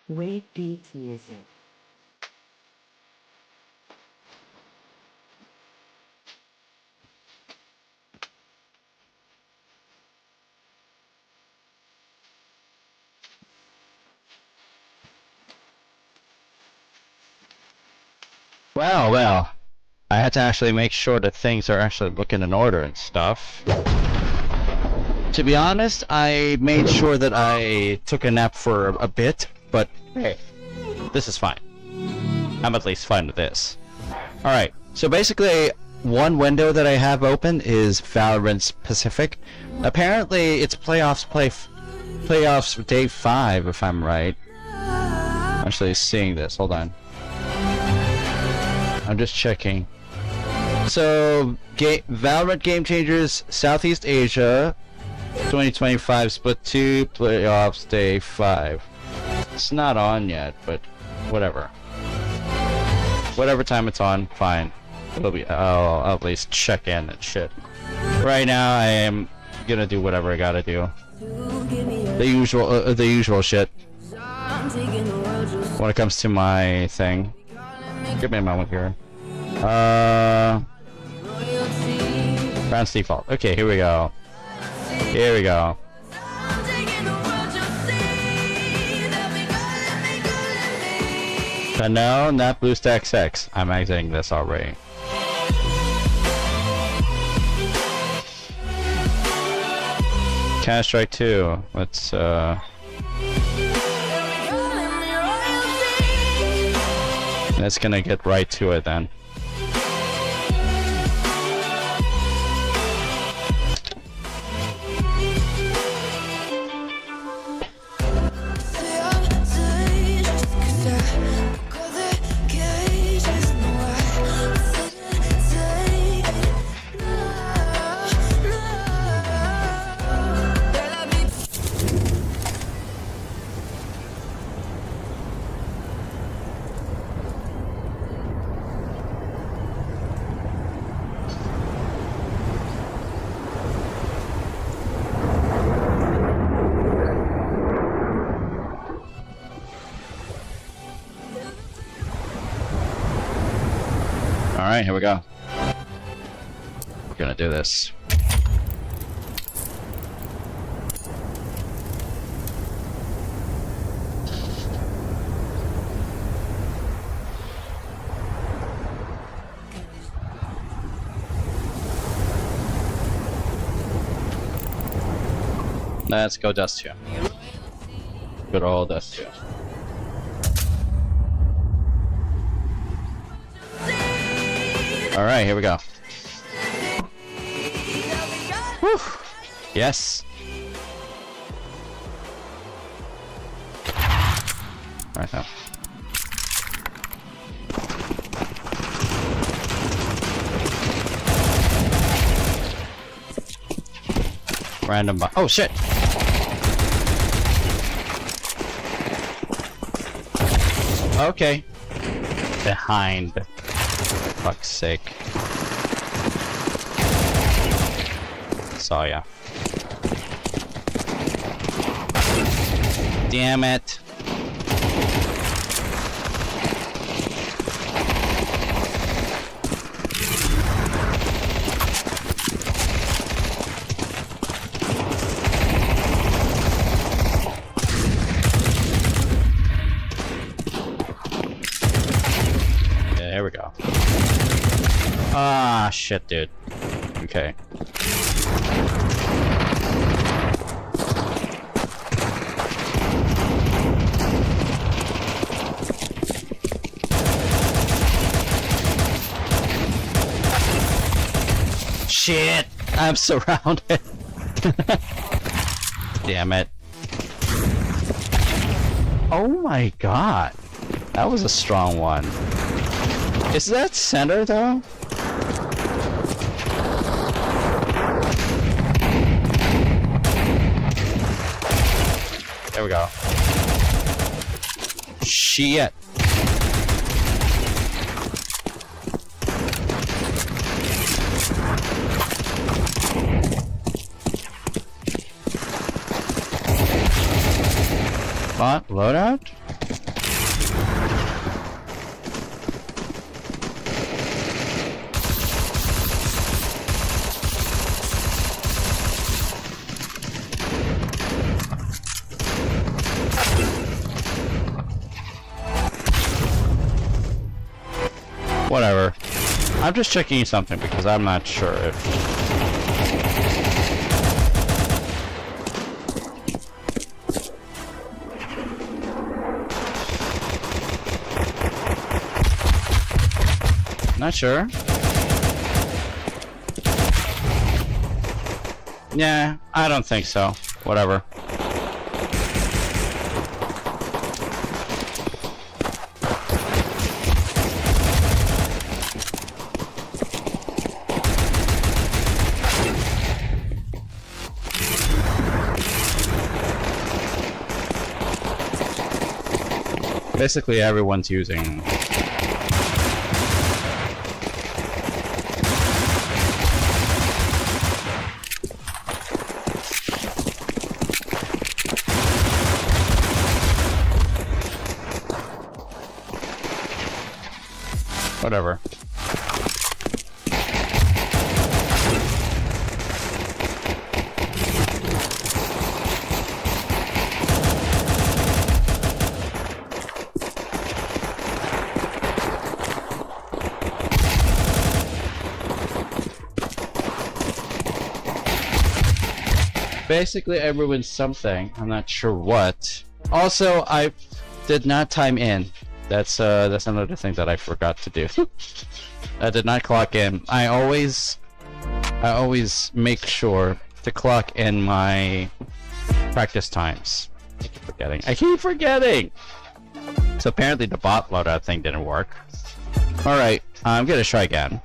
Wait beats music. Well, I had to actually make sure that things are actually looking in order and stuff. To be honest, I made sure that I took a nap for a bit, but hey, this is fine. I'm at least fine with this. Alright, so basically, one window that I have open is Valorant Pacific. Apparently, it's playoffs day 5, if I'm right. I'm actually seeing this, hold on. I'm just checking. So, Valorant Game Changers Southeast Asia 2025 Split 2 Playoffs Day 5. It's not on yet, but whatever. Whatever time it's on, fine. I'll at least check in and shit. Right now, I am gonna do whatever I gotta do. The usual shit. When it comes to my thing. Give me a moment here. Rounds default. Okay, here we go. Here we go. But no, not BlueStacks X. I'm exiting this already. Counter-Strike 2. Let's gonna get right to it then. Alright, here we go. We're gonna do this. Let's go Dust 2. Good old Dust 2. Alright, here we go. Whew. Yes. Alright now. Random oh shit! Okay. Behind. Fuck's sake. Saw ya. Damn it. Yeah, here we go. Ah, shit, dude. Okay. Shit! I'm surrounded. Damn it. Oh my god. That was a strong one. Is that center though? There we go. Shit. Bot loadout? Whatever. I'm just checking something because I'm not sure if... Not sure. Yeah, I don't think so. Whatever. Basically, everyone's using... Whatever. Basically, everyone's something. I'm not sure what. Also, I did not time in. That's another thing that I forgot to do. I did not clock in. I always make sure to clock in my practice times. I keep forgetting. So apparently the bot loadout thing didn't work. Alright, I'm gonna try again.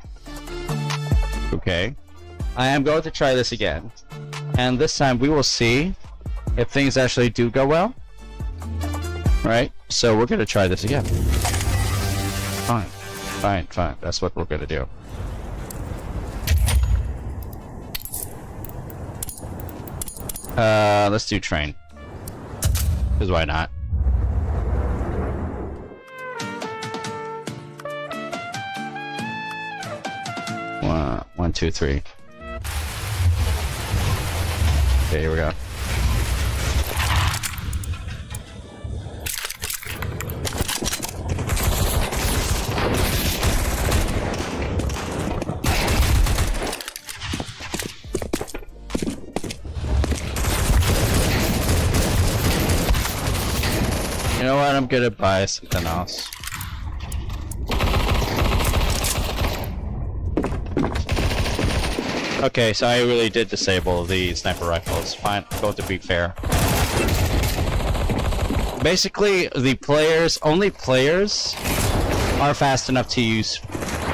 Okay. I am going to try this again. And this time we will see if things actually do go well. Right? So we're gonna try this again. Fine. Fine, fine. That's what we're gonna do. Let's do train. Because why not? One, two, three. Okay, here we go. You know what? I'm gonna buy something else. Okay, so I really did disable the sniper rifles. Fine, going to be fair. Basically, the players, only players, are fast enough to use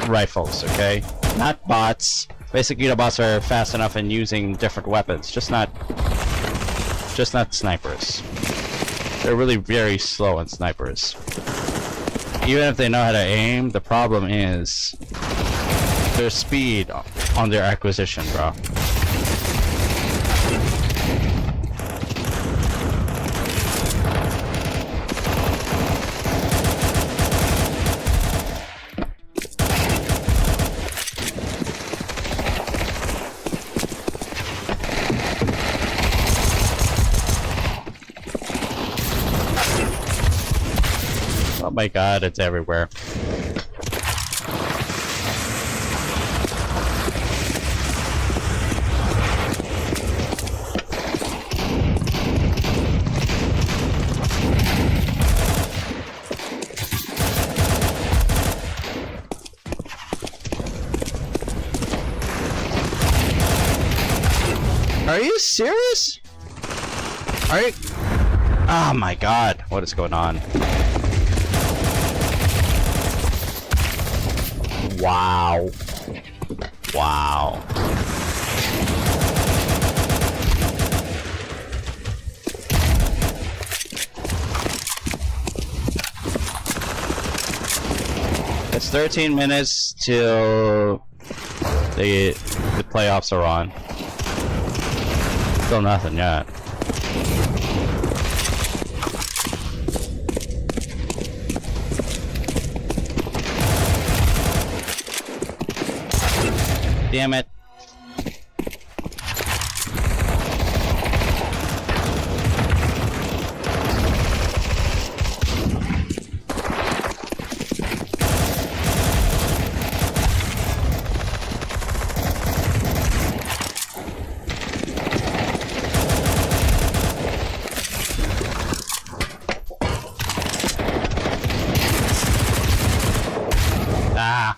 rifles, okay? Not bots. Basically, the bots are fast enough in using different weapons, just not snipers. They're really very slow on snipers. Even if they know how to aim, the problem is their speed on their acquisition, bro. Oh my god, it's everywhere. Are you serious? Are you? Oh my god, what is going on? Wow. Wow. It's 13 minutes till the playoffs are on. Still nothing yet. Damn it.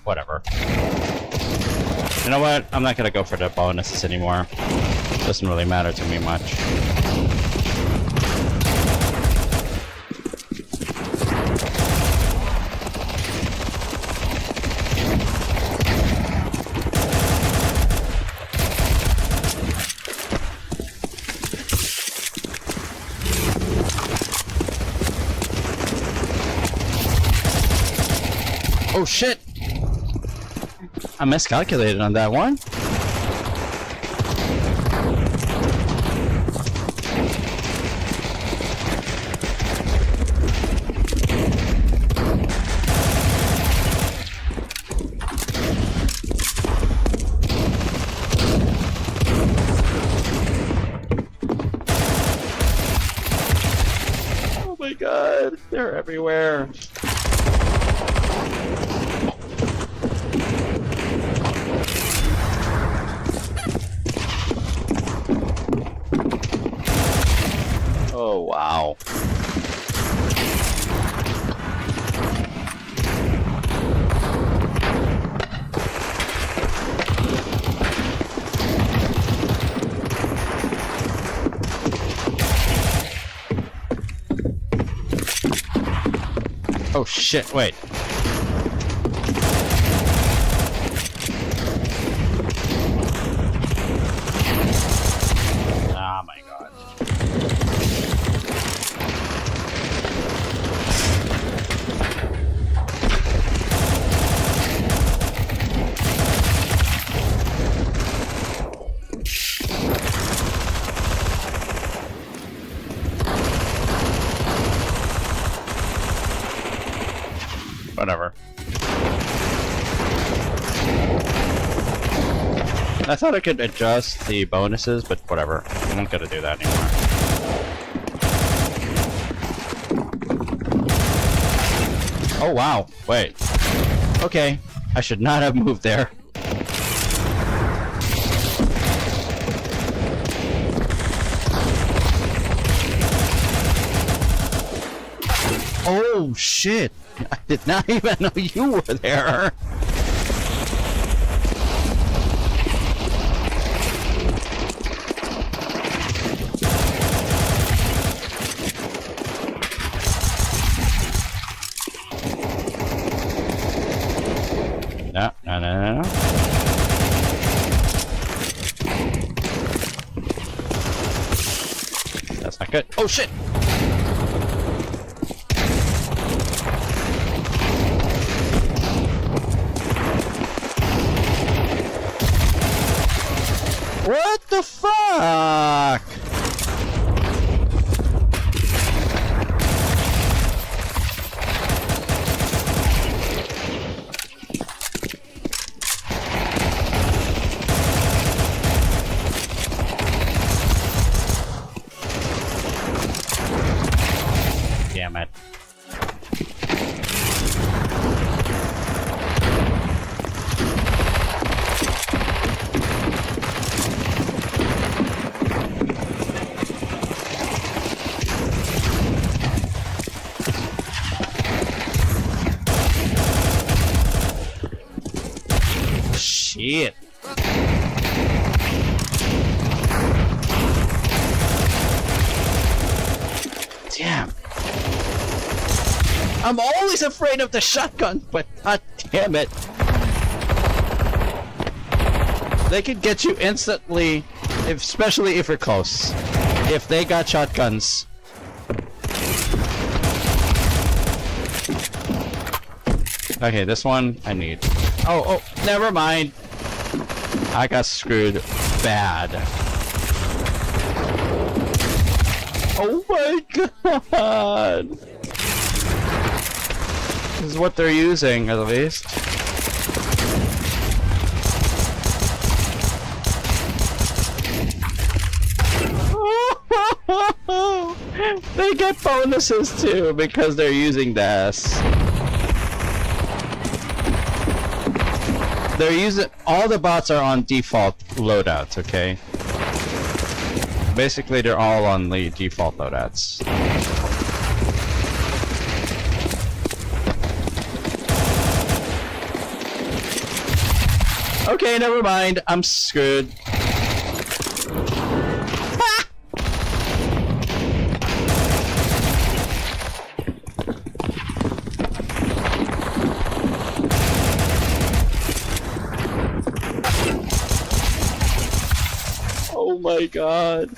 whatever. You know what? I'm not gonna go for the bonuses anymore. Doesn't really matter to me much. Oh shit! I miscalculated on that one. Oh my god, they're everywhere. Oh, wow. Oh shit, wait. Oh my god. Whatever. I thought I could adjust the bonuses, but whatever. I'm not gonna do that anymore. Oh wow, wait. Okay, I should not have moved there. Oh shit! I did not even know you were there. No, no, no, no. That's not good. Oh shit! What the fuck? Damn it. Shit. Damn. I'm always afraid of the shotgun, but god damn it. They could get you instantly, especially if you're close. If they got shotguns. Okay, this one I need. Oh, never mind. I got screwed bad. Oh my god! This is what they're using, at least. They get bonuses too because they're using this. They're using, all the bots are on default loadouts, okay? Basically, they're all on the default loadouts. Okay, never mind. I'm screwed. Oh my god.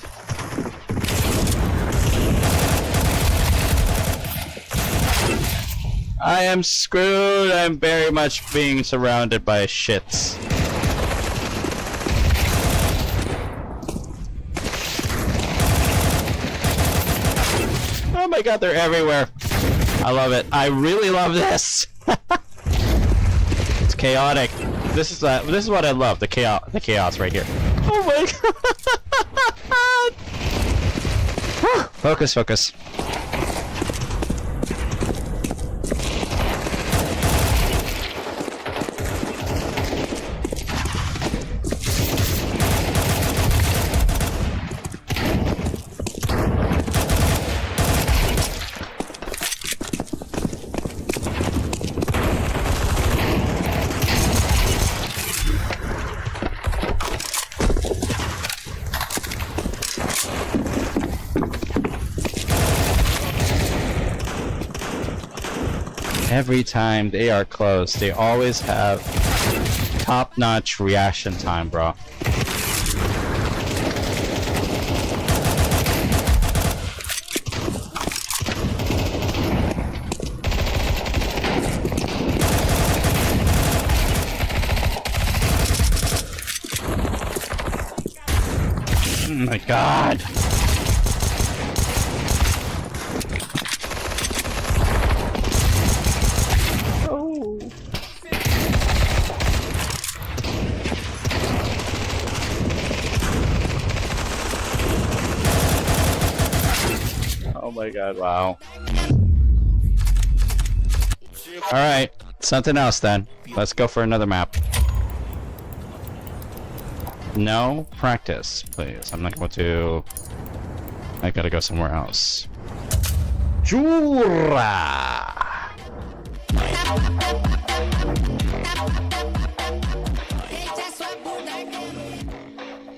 I am screwed. I'm very much being surrounded by shits. Oh my god, they're everywhere. I love it. I really love this. It's chaotic. This is what I love. The chaos right here. Oh my god. Focus, focus. Every time they are close, they always have top-notch reaction time, bro. Oh my god. Oh my god, wow. Alright, something else then. Let's go for another map. No practice, please. I'm not going to... I gotta go somewhere else. Jura!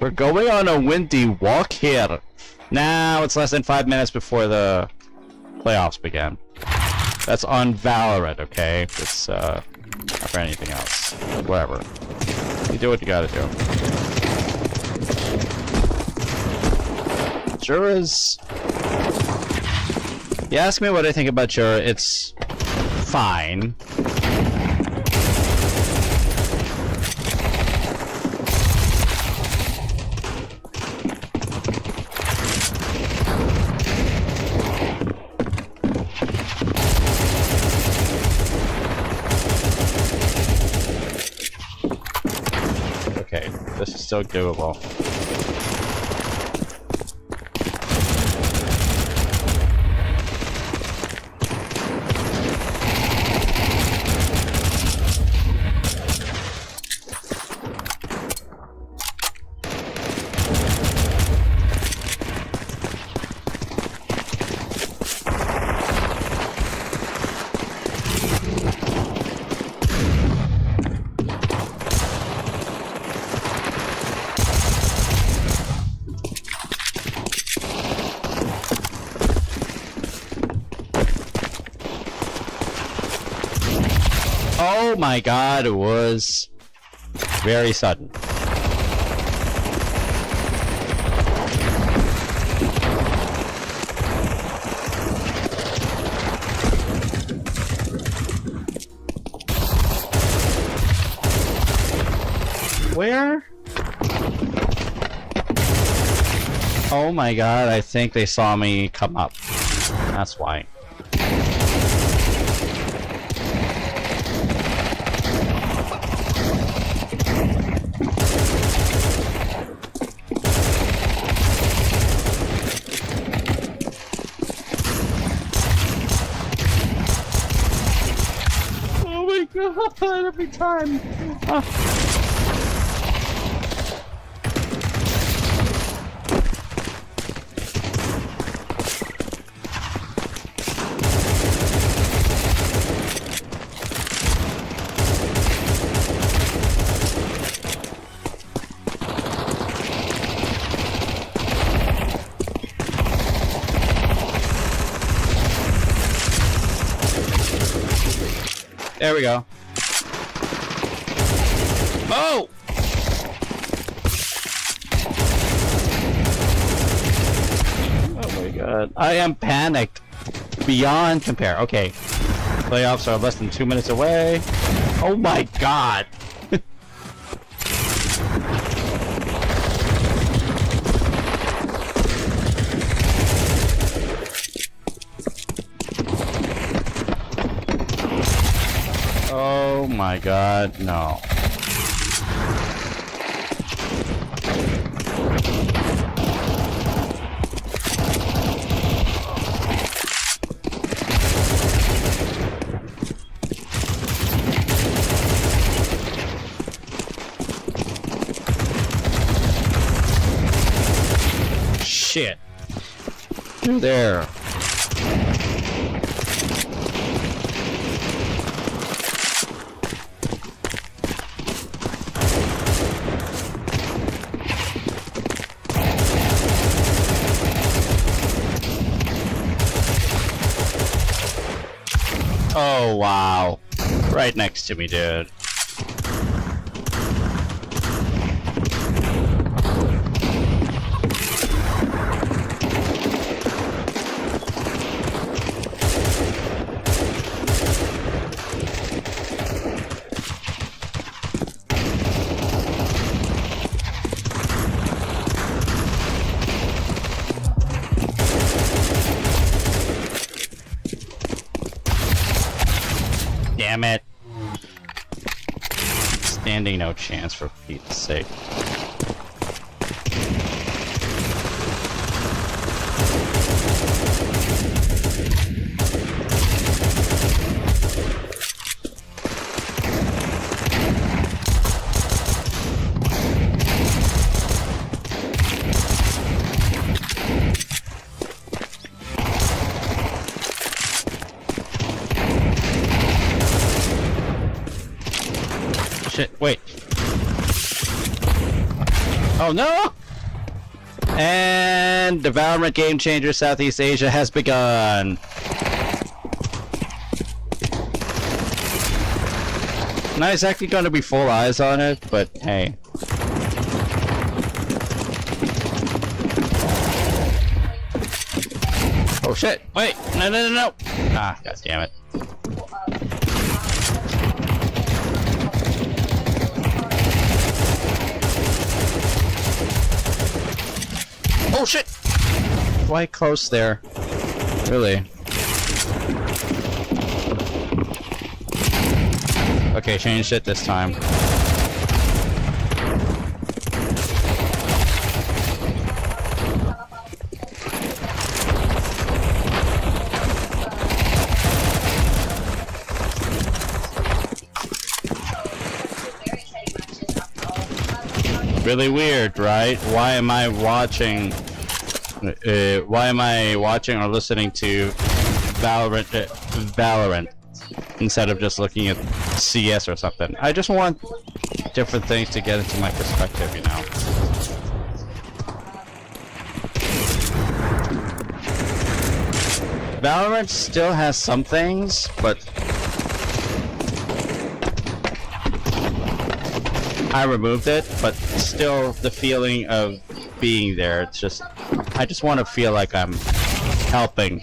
We're going on a windy walk here. Now it's less than 5 minutes before the playoffs begin. That's on Valorant, okay? It's not for anything else. Whatever. You do what you gotta do. Jura's... You ask me what I think about Jura, it's... fine. Okay, this is still doable. Oh my god, it was very sudden. Where? Oh my god, I think they saw me come up. That's why. God, every time. There we go. Oh! Oh my god. I am panicked. Beyond compare. Okay. Playoffs are less than 2 minutes away. Oh my god. Oh my god, no. Shit. Through there. Oh, wow. Right next to me, dude. Damn it. Standing no chance, for Pete's sake. Shit, wait. Oh no! And Development Game Changer Southeast Asia has begun. Not exactly going to be full eyes on it, but hey. Oh shit, wait, no. Ah, god damn it. Oh shit! Why close there? Really? Okay, changed it this time. Really weird, right? Why am I watching or listening to Valorant instead of just looking at CS or something? I just want different things to get into my perspective, you know. Valorant still has some things, but I removed it, but still the feeling of being there, it's just, I just want to feel like I'm helping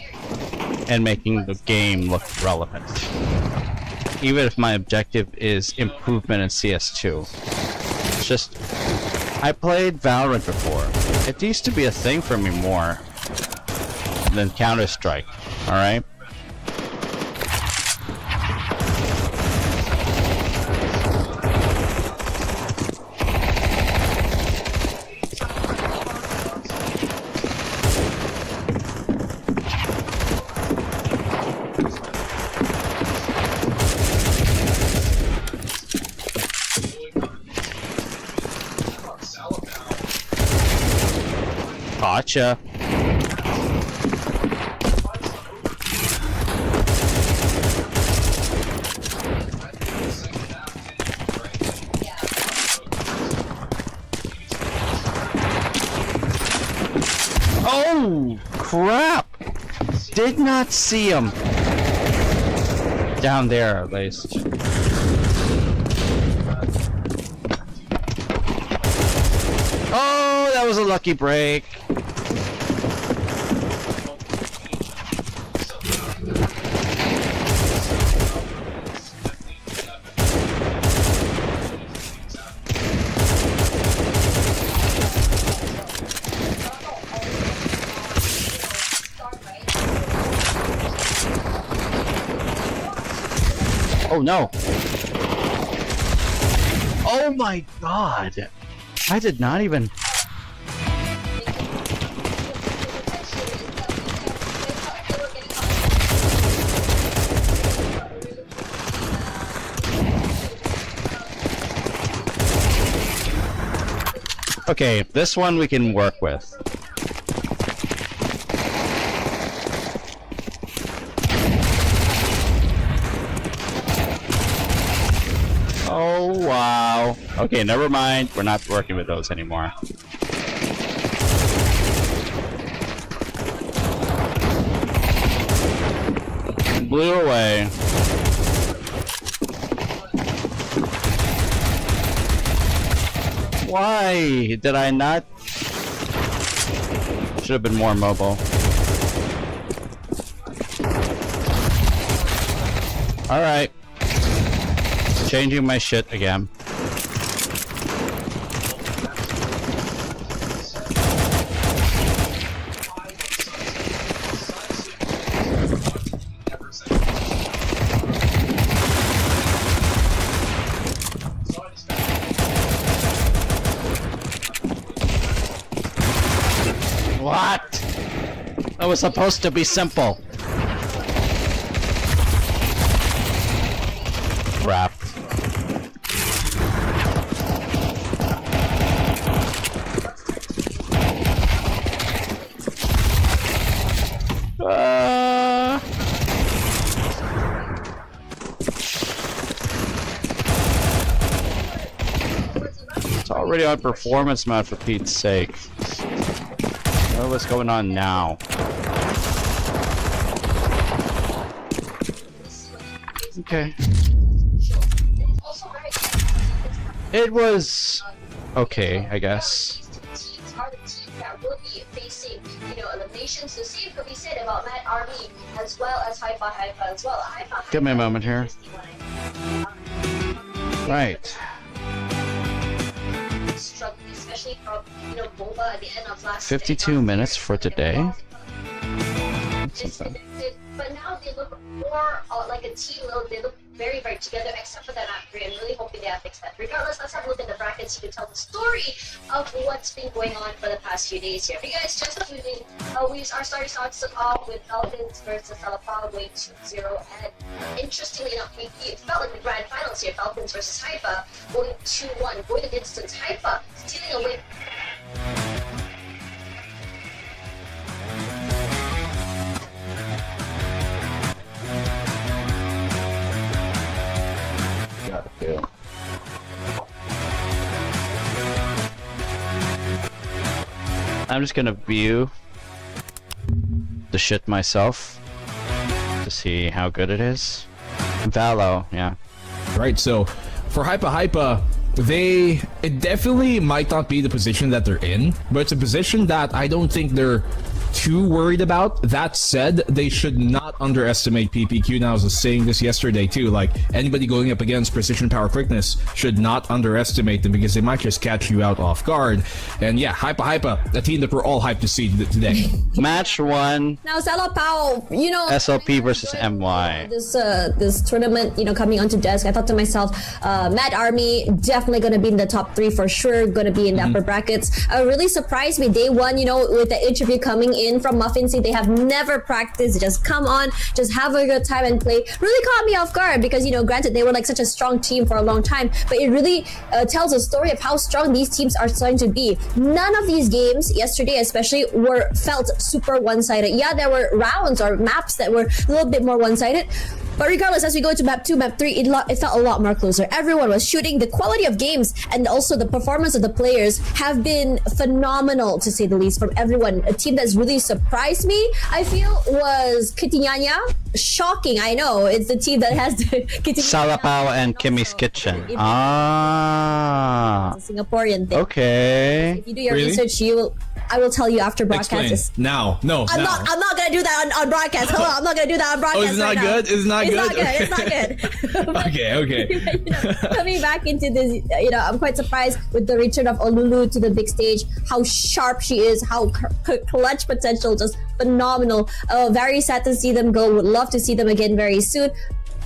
and making the game look relevant. Even if my objective is improvement in CS2. It's just, I played Valorant before. It used to be a thing for me more than Counter-Strike, alright? Gotcha. Oh, crap! Did not see him. Down there, at least. Oh, that was a lucky break. Oh no! Oh my god! I did not even... Okay, this one we can work with. Oh, wow. Okay, never mind. We're not working with those anymore. Blew away. Why did I not? Should have been more mobile. Alright. Changing my shit again. What? That was supposed to be simple. Crap. It's already on performance mode, for Pete's sake. What's going on now? Okay. It was okay, I guess. Are the teams that will be facing, eliminations. So see what we said about Mad Army as well as Hypa as well. Give me a moment here. Right. Struggling, especially from Boba at the end of last 52 minutes for today. But now they look more like a team. They look very, very together, except for that map 3. I'm really hoping they have fixed that. Regardless, let's have a look at the brackets. You can tell the story of what's been going on for the past few days here. Hey guys, just as our starting starts off with Falcons versus Alapal going 2-0, and interestingly enough, it felt like the grand finals here. Falcons versus Hypa going 2-1, going the distance. Hypa stealing away. I'm just gonna view the shit myself to see how good it is. Valo, yeah. Right, so for Hypa, it definitely might not be the position that they're in, but it's a position that I don't think they're too worried about. That said, they should not underestimate PPQ. Now, I was saying this yesterday too, like anybody going up against precision power quickness should not underestimate them because they might just catch you out off guard. And yeah, Hypa, a team that we're all hyped to see today. Match 1. Now Salapao, SLP versus MY. This tournament, coming onto desk, I thought to myself, Mad Army definitely gonna be in the top 3 for sure, gonna be in the upper brackets. Really surprised me day 1, with the interview coming in from Muffin. See, they have never practiced, just come on, just have a good time and play. Really caught me off guard because, granted, they were like such a strong team for a long time, but it really tells a story of how strong these teams are starting to be. None of these games yesterday especially felt super one-sided. Yeah, there were rounds or maps that were a little bit more one-sided, but regardless, as we go to map 2, map 3, it felt a lot more closer. Everyone was shooting. The quality of games and also the performance of the players have been phenomenal, to say the least, from everyone. A team that's really surprised me, I feel, was Kitinyanya. shocking. I know it's the team that has the Salapao and Kimmy's Kitchen. Ah. It's a Singaporean thing. Okay. If you do your Really? research, I will tell you after broadcast. Explain. Now. No. I'm now. not gonna do that on broadcast. Hold on, I'm not gonna do that on broadcast. Oh, it's not right good? Now. It's not good? It's not good. Okay. Coming back into this, I'm quite surprised with the return of Olulu to the big stage. How sharp she is, how clutch potential, just phenomenal. Very sad to see them go. Would love to see them again very soon.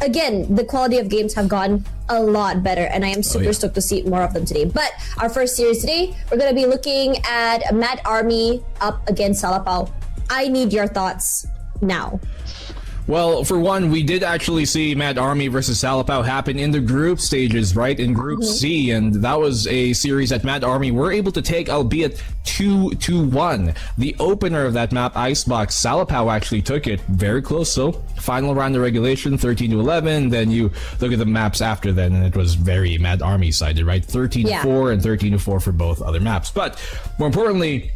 Again, the quality of games have gotten a lot better, and I am super stoked to see more of them today. But our first series today, we're going to be looking at Mad Army up against Salapao. I need your thoughts now. Well, for one, we did actually see Mad Army versus Salapao happen in the group stages, right? In Group C, and that was a series that Mad Army were able to take, albeit 2-1. The opener of that map, Icebox, Salapao actually took it very close, so final round of regulation, 13-11. Then you look at the maps after then, and it was very Mad Army sided, right? 13-4 and 13-4 for both other maps. But more importantly,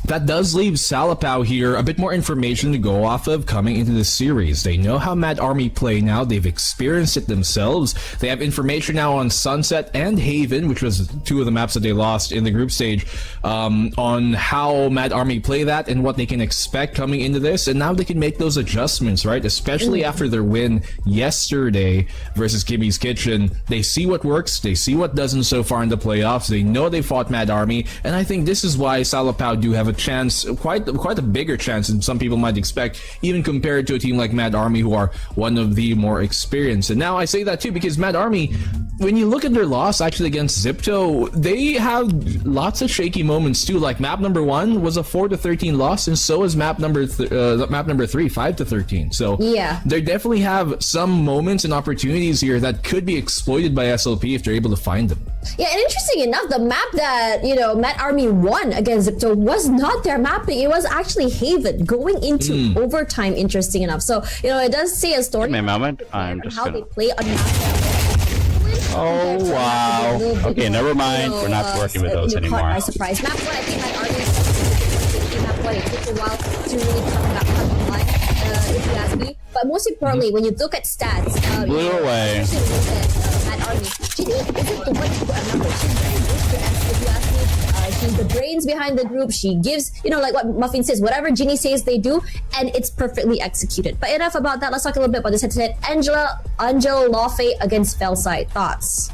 that does leave Salapao here a bit more information to go off of coming into the series. They know how Mad Army play now. They've experienced it themselves. They have information now on Sunset and Haven, which was two of the maps that they lost in the group stage, on how Mad Army play that and what they can expect coming into this. And now they can make those adjustments, right? Especially after their win yesterday versus Kimmy's Kitchen. They see what works. They see what doesn't so far in the playoffs. They know they fought Mad Army. And I think this is why Salapao do have a chance, quite a bigger chance than some people might expect, even compared to a team like Mad Army, who are one of the more experienced. And now I say that too because Mad Army, when you look at their loss actually against Zipto, they have lots of shaky moments too. Like map number 1 was a 4-13 loss, and so is map number 3, 5-13. So yeah, they definitely have some moments and opportunities here that could be exploited by SLP if they're able to find them. Yeah, and interesting enough, the map that Mad Army won against Zipto was not their mapping. It was actually Haven going into overtime. Interesting enough, so it does say a story. Give me a moment. I'm just how gonna... they play on maps. Oh wow. Okay, never mind. We're not working with those anymore. Caught by surprise. Map 1, I think Mad Army is map 1. It took a while to really come back online, if you ask me. But most importantly, when you look at stats, blew away. Mad Army, Ginny isn't the one to put a number. She's very good for that, if you ask me. She's the brains behind the group. She gives, like what Muffin says, whatever Ginny says they do, and it's perfectly executed. But enough about that. Let's talk a little bit about this head-to-head. Angel Lawfey against Fellside. Thoughts?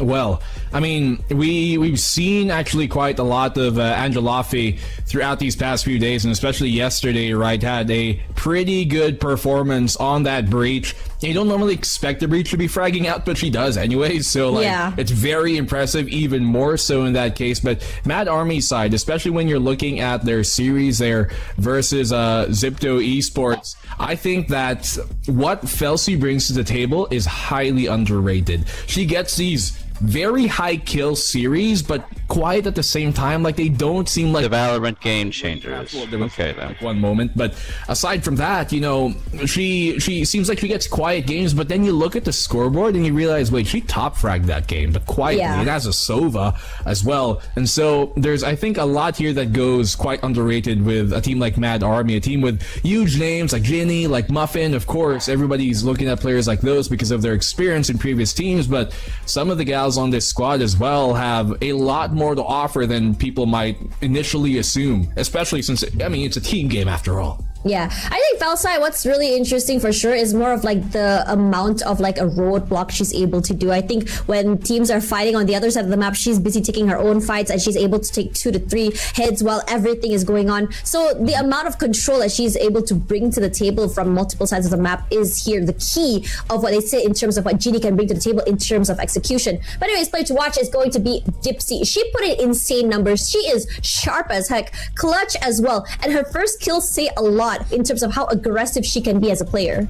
Well, I mean, we've seen actually quite a lot of Angel Lawfey throughout these past few days, and especially yesterday, right, had a pretty good performance on that breach. You don't normally expect the breach to be fragging out, but she does anyways, so it's very impressive, even more so in that case. But Mad Army's side, especially when you're looking at their series there versus Zipto Esports, I think that what Felsi brings to the table is highly underrated. She gets these very high kill series, but quiet at the same time. Like, they don't seem like the Valorant game changers. Okay, then. One moment, but aside from that, she seems like she gets quiet games, but then you look at the scoreboard and you realize, wait, she top fragged that game, but quietly. It has a Sova as well, and so there's, I think, a lot here that goes quite underrated with a team like Mad Army, a team with huge names like Ginny, like Muffin. Of course, everybody's looking at players like those because of their experience in previous teams, but some of the gals on this squad as well have a lot more to offer than people might initially assume, especially since, I mean, it's a team game after all. Yeah, I think Felsai, what's really interesting for sure is more of like the amount of like a roadblock she's able to do. I think when teams are fighting on the other side of the map, she's busy taking her own fights and she's able to take 2 to 3 heads while everything is going on. So the amount of control that she's able to bring to the table from multiple sides of the map is here the key of what they say in terms of what Ginny can bring to the table in terms of execution. But anyways, play to watch is going to be Dipsy. She put in insane numbers. She is sharp as heck, clutch as well, and her first kills say a lot in terms of how aggressive she can be as a player.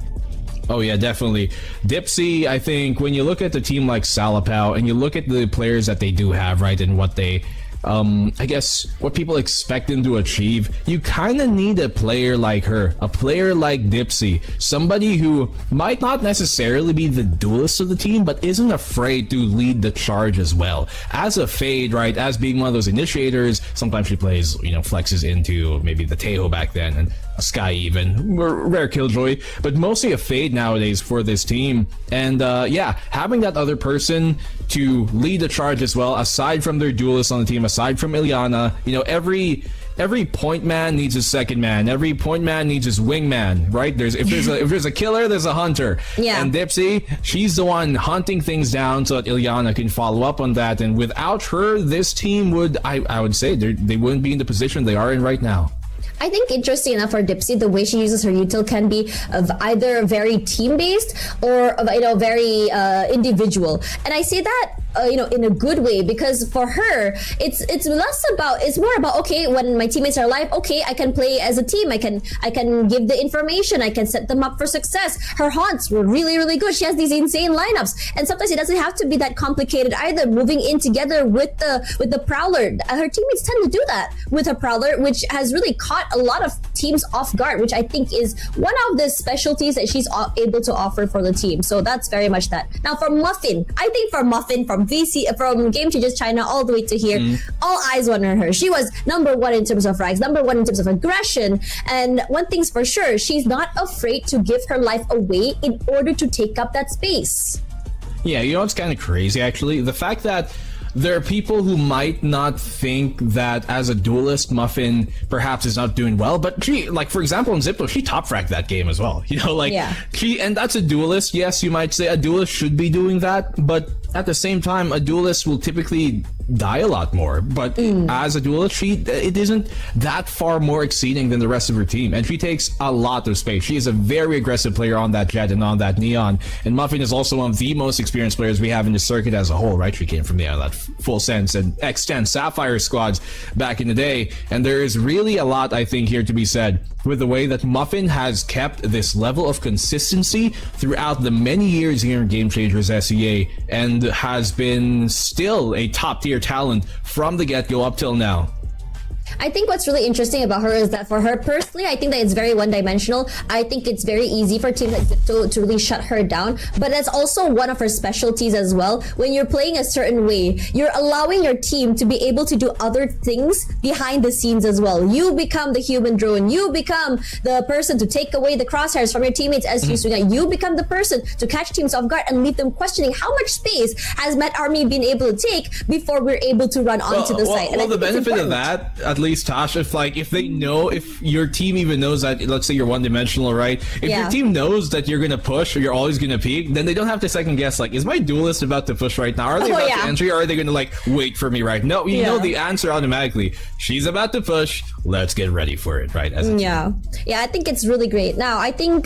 Oh yeah, definitely. Dipsy, I think when you look at the team like Salapao and you look at the players that they do have, right, and what they I guess, what people expect him to achieve, you kind of need a player like her, a player like Dipsy, somebody who might not necessarily be the duelist of the team, but isn't afraid to lead the charge as well. As a Fade, right, as being one of those initiators, sometimes she plays, flexes into maybe the Tejo back then, and a Sky even, rare Killjoy, but mostly a Fade nowadays for this team. And having that other person to lead the charge as well, aside from their duelist on the team, aside from Ileana, every point man needs his second man. Every point man needs his wingman, right? If there's a killer, there's a hunter. Yeah. And Dipsy, she's the one hunting things down so that Ileana can follow up on that. And without her, this team would, I would say, they wouldn't be in the position they are in right now. I think interesting enough for Dipsy, the way she uses her util can be of either very team-based or of very individual. And I say that in a good way, because for her, it's more about, okay, when my teammates are alive, okay, I can play as a team. I can give the information. I can set them up for success. Her haunts were really, really good. She has these insane lineups, and sometimes it doesn't have to be that complicated either. Moving in together with the Prowler, her teammates tend to do that with her Prowler, which has really caught a lot of teams off guard, which I think is one of the specialties that she's able to offer for the team. So that's very much that. Now for Muffin, I think for Muffin from Game Changers China all the way to here, all eyes were on her. She was number one in terms of frags, number one in terms of aggression, and one thing's for sure, she's not afraid to give her life away in order to take up that space. Yeah, it's kind of crazy actually. The fact that there are people who might not think that as a duelist, Muffin perhaps is not doing well, but she, like for example in Zippo, she top fragged that game as well. And that's a duelist. Yes, you might say a duelist should be doing that, but at the same time, a duelist will typically die a lot more. But as a duelist, it isn't that far more exceeding than the rest of her team, and she takes a lot of space. She is a very aggressive player on that Jet and on that Neon, and Muffin is also one of the most experienced players we have in the circuit as a whole, right? She came from that Full Sense and X10 Sapphire squads back in the day, and there is really a lot, I think, here to be said with the way that Muffin has kept this level of consistency throughout the many years here in Game Changers SEA, and has been still a top tier talent from the get-go up till now. I think what's really interesting about her is that for her personally, I think that it's very one-dimensional. I think it's very easy for teams like Zipto to really shut her down, but that's also one of her specialties as well. When you're playing a certain way, you're allowing your team to be able to do other things behind the scenes as well. You become the human drone. You become the person to take away the crosshairs from your teammates as you swing out. You become the person to catch teams off guard and leave them questioning how much space has Met Army been able to take before we're able to run onto the site. Well, the benefit of that, at least Tosh, if they know, if your team even knows that, let's say you're one-dimensional, right? If your team knows that you're gonna push or you're always gonna peek, then they don't have to second guess, like, is my duelist about to push right now? Are they about to entry, or are they gonna wait for me, right? No, you know the answer automatically. She's about to push, let's get ready for it, right? Yeah, I think it's really great. Now I think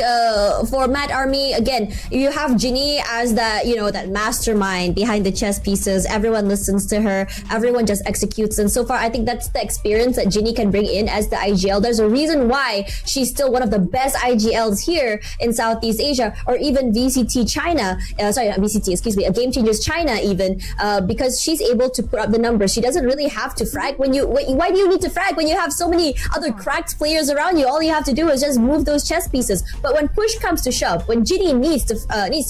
for Mad Army, again, you have Ginny as that, that mastermind behind the chess pieces. Everyone listens to her, everyone just executes, and so far I think that's the experience that Ginny can bring in as the IGL. There's a reason why she's still one of the best IGLs here in Southeast Asia, or even VCT China, Game Changers China even, because she's able to put up the numbers. She doesn't really have to frag. Why do you need to frag when you have so many other cracked players around you? All you have to do is just move those chess pieces. But when push comes to shove, when Ginny needs to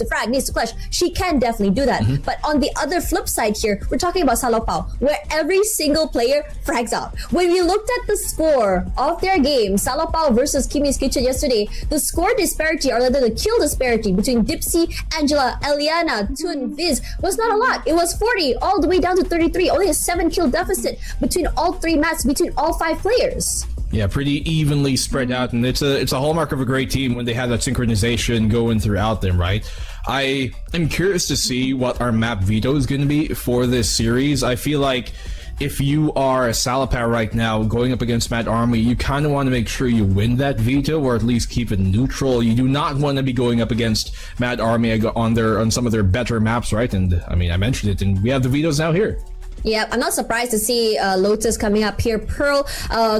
frag, needs to flash, she can definitely do that. But on the other flip side here, we're talking about Salopao, where every single player frags out. When we looked at the score of their game, Salopao versus Kimi's Kitchen yesterday, the score disparity, or rather the kill disparity between Dipsy, Angela, Eliana, Tun, Viz was not a lot. It was 40 all the way down to 33, only a 7 kill deficit between all three maps, between all 5 players. Yeah, pretty evenly spread out, and it's a hallmark of a great team when they have that synchronization going throughout them, right? I am curious to see what our map veto is going to be for this series. I feel like if you are a Salopao right now going up against Mad Army, you kind of want to make sure you win that veto, or at least keep it neutral. You do not want to be going up against Mad Army on some of their better maps, right? And I mean, I mentioned it, and we have the vetoes now here. Yeah, I'm not surprised to see Lotus coming up here. Pearl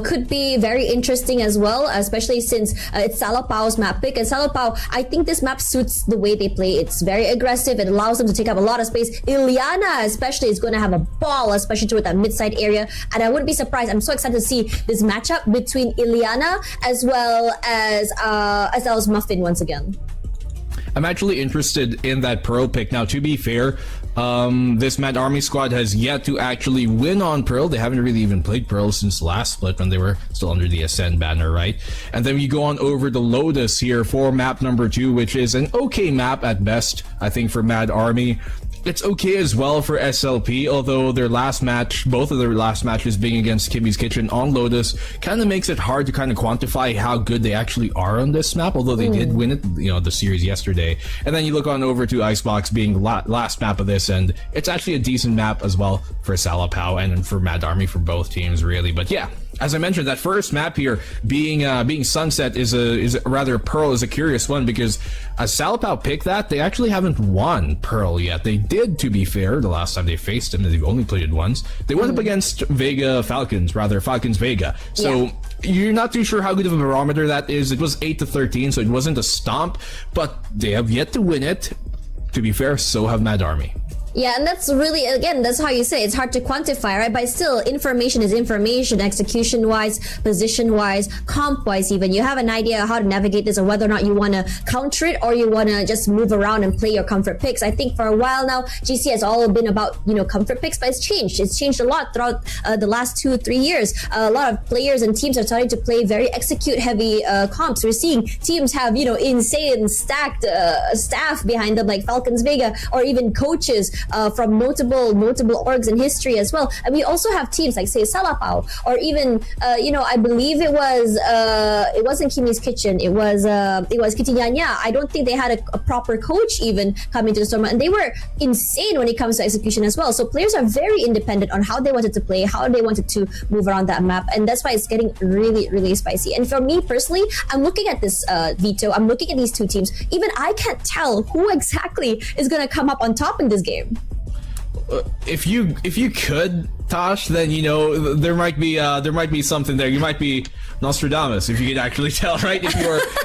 could be very interesting as well, especially since it's Salapao's map pick. And Salapao, I think this map suits the way they play. It's very aggressive. It allows them to take up a lot of space. Ileana especially is going to have a ball, especially toward that mid-side area. And I wouldn't be surprised. I'm so excited to see this matchup between Ileana as well as Muffin once again. I'm actually interested in that Pearl pick. Now, to be fair, this Mad Army squad has yet to actually win on Pearl. They haven't really even played Pearl since last split when they were still under the Ascend banner, right? And then we go on over to Lotus here for map number 2, which is an okay map at best, I think, for Mad Army. It's okay as well for SLP, although their last match, both of their last matches being against Kimmy's Kitchen on Lotus, kind of makes it hard to kind of quantify how good they actually are on this map, although they did win it, you know, the series yesterday. And then you look on over to Icebox being last map of this, and it's actually a decent map as well for Salapao and for Mad Army for both teams, really. But yeah, as I mentioned, that first map here being Sunset is rather Pearl is a curious one, because as Salapao picked that, they actually haven't won Pearl yet. They did, to be fair, the last time they faced him. They've only played it once. They went up against Falcons Vega. So you're not too sure how good of a barometer that is. It was 8-13, so it wasn't a stomp, but they have yet to win it. To be fair, so have Mad Army. Yeah, and that's really, again, that's how you say it's hard to quantify, right? But still, information is information, execution-wise, position-wise, comp-wise even. You have an idea how to navigate this, or whether or not you want to counter it, or you want to just move around and play your comfort picks. I think for a while now, GC has all been about, comfort picks, but it's changed. It's changed a lot throughout the last 2-3 years. A lot of players and teams are starting to play very execute-heavy comps. We're seeing teams have, insane stacked staff behind them, like Falcons Vega, or even coaches from notable orgs in history as well. And we also have teams like, say, Salapao, or even I believe it wasn't Kimmy's Kitchen, it was Kitinyanya. I don't think they had a proper coach even coming to the tournament, and they were insane when it comes to execution as well. So players are very independent on how they wanted to play, how they wanted to move around that map, and that's why it's getting really, really spicy. And for me personally, I'm looking at this Vito, I'm looking at these two teams. Even I can't tell who exactly is going to come up on top in this game. If you could, Tosh, then there might be something there. You might be Nostradamus if you could actually tell, right?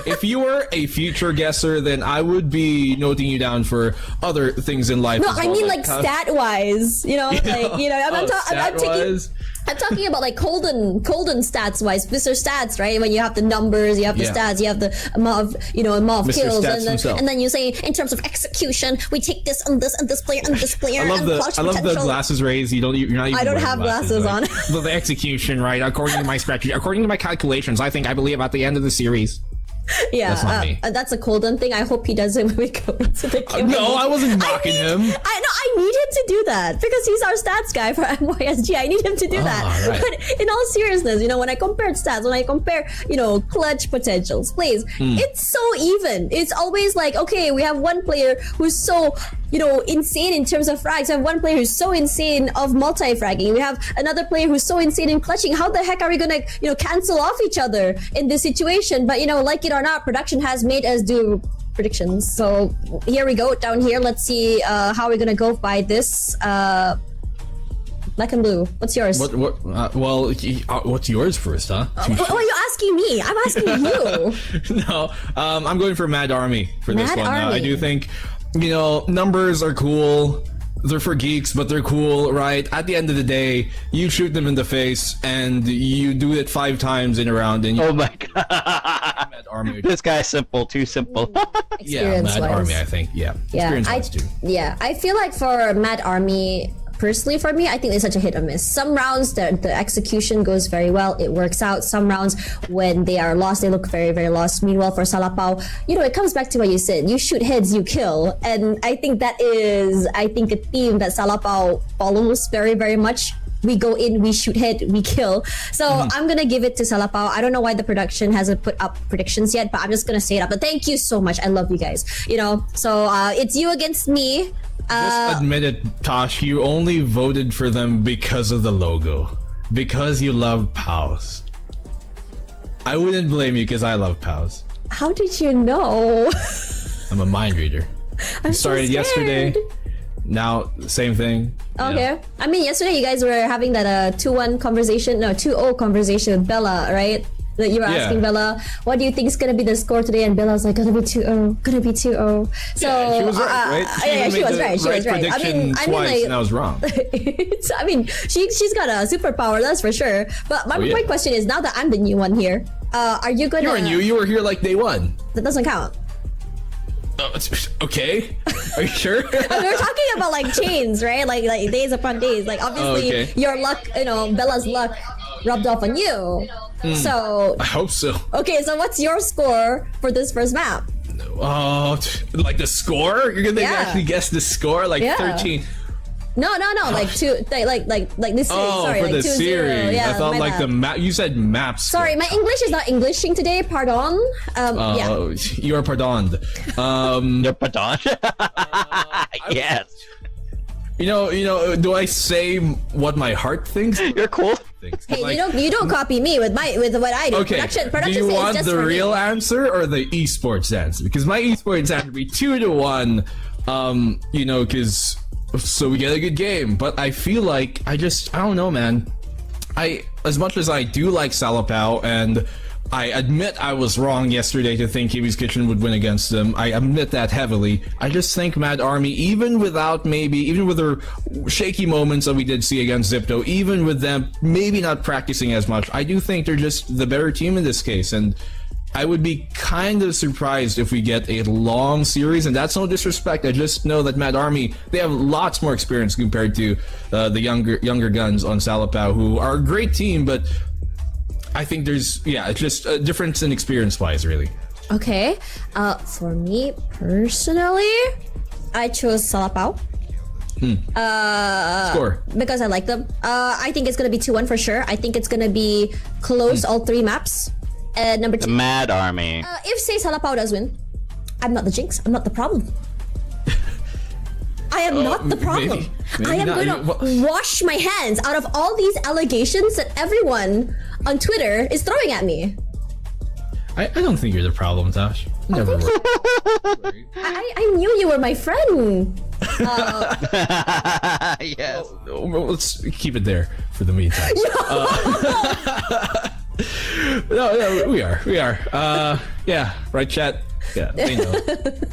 If you were a future guesser, then I would be noting you down for other things in life. No, as well, I mean like stat wise, I'm talking about like Colden stats wise, Mr. Stats, right? When you have the numbers, you have the stats, you have the amount of Mr. kills, Stats and then you say in terms of execution, we take this and this and this player and this player. I love the glasses raised. You're not even. I don't have glasses on. The execution, right? According to my strategy, according to my calculations, I believe at the end of the series. Yeah, that's not me. That's a Colden thing. I hope he does it when we go into the game. No, I wasn't mocking him. I need him to do that because he's our stats guy for MYSG. I need him to do that. Right. But in all seriousness, when I compare stats, when I compare, clutch potentials, plays, it's so even. It's always like, okay, we have one player who's so insane in terms of frags. We have one player who's so insane of multi-fragging. We have another player who's so insane in clutching. How the heck are we gonna, cancel off each other in this situation? But like it or not, production has made us do predictions. So here we go down here. Let's see how we're gonna go by this. Black and blue. What's yours? What's yours first, huh? Are you asking me? I'm asking you. No, I'm going for Mad Army for this one. Army. I do think. Numbers are cool. They're for geeks, but they're cool, right? At the end of the day, you shoot them in the face, and you do it 5 times in a round, and Oh my god. Mad Army. This guy's simple, too simple. Yeah, Mad Army, I think. Yeah. Experience-wise, too. Yeah, I feel like for Mad Army, personally for me, I think it's such a hit or miss. Some rounds, the execution goes very well. It works out. Some rounds, when they are lost, they look very, very lost. Meanwhile, for Salapao, it comes back to what you said. You shoot heads, you kill. And I think that is, a theme that Salapao follows very, very much. We go in, we shoot head, we kill. So I'm going to give it to Salapao. I don't know why the production hasn't put up predictions yet, but I'm just going to say it up. But thank you so much. I love you guys. So it's you against me. Just admit it, Tosh, you only voted for them because of the logo. Because you love POWs. I wouldn't blame you because I love POWs. How did you know? I'm a mind reader. I'm started so scared. yesterday. now same thing. Okay. Yeah. I mean, yesterday you guys were having that 2-1 conversation, no, 2-0 conversation with Bella, right? That you were Yeah. asking Bella, what do you think is gonna be the score today? And Bella's like, gonna be 2-0, gonna be 2-0. So Yeah, she was right, right? yeah, even she made was the right. She was right. prediction I mean, twice, like, and I was wrong. I mean, she's got a superpower, that's for sure. But my yeah. question is, now that I'm the new one here, are you gonna? You were new. You were here like day one. That doesn't count. Okay. Are you sure? We were talking about like chains, right? Like days upon days. Like obviously okay. your luck, Bella's luck rubbed off on you. So I hope so. okay, so what's your score for this first map? Oh, like the score? You're gonna Yeah. actually guess the score? Like Yeah. 13. No, like two, like this series. Oh, sorry, for like the 2-0. series. Yeah, I thought my like bad. the map. You said maps. Sorry, my English is not Englishing today. Pardon. Yeah. Oh, you are pardoned. You're pardon. Yes. You know. Do I say what my heart thinks? You're cool. Hey, Like, you don't copy me with what I do. Okay. Production Do you is want just the for me. real answer or the esports answer? Because my esports answer would be 2-1. Because so we get a good game. But I feel like I don't know, man. As much as I do like Salapao, and I admit I was wrong yesterday to think Kiwi's Kitchen would win against them. I admit that heavily. I just think Mad Army, even with their shaky moments that we did see against Zipto, even with them maybe not practicing as much, I do think they're just the better team in this case. And I would be kind of surprised if we get a long series, and that's no disrespect. I just know that Mad Army, they have lots more experience compared to the younger guns on Salapao, who are a great team, but I think it's just a difference in experience-wise, really. Okay. For me personally, I chose Salapao. Score. Because I like them. I think it's gonna be 2-1 for sure. I think it's gonna be close all three maps. And number The two, Mad Army. if say Salapao does win, I'm not the jinx. I'm not the problem. I am not the problem. maybe I am not. going to wash my hands out of all these allegations that everyone on Twitter is throwing at me. I don't think you're the problem, Tosh. Never were. I knew you were my friend. Yes. Well, let's keep it there for the meantime. No, we are. Yeah, right, chat. Yeah, they know.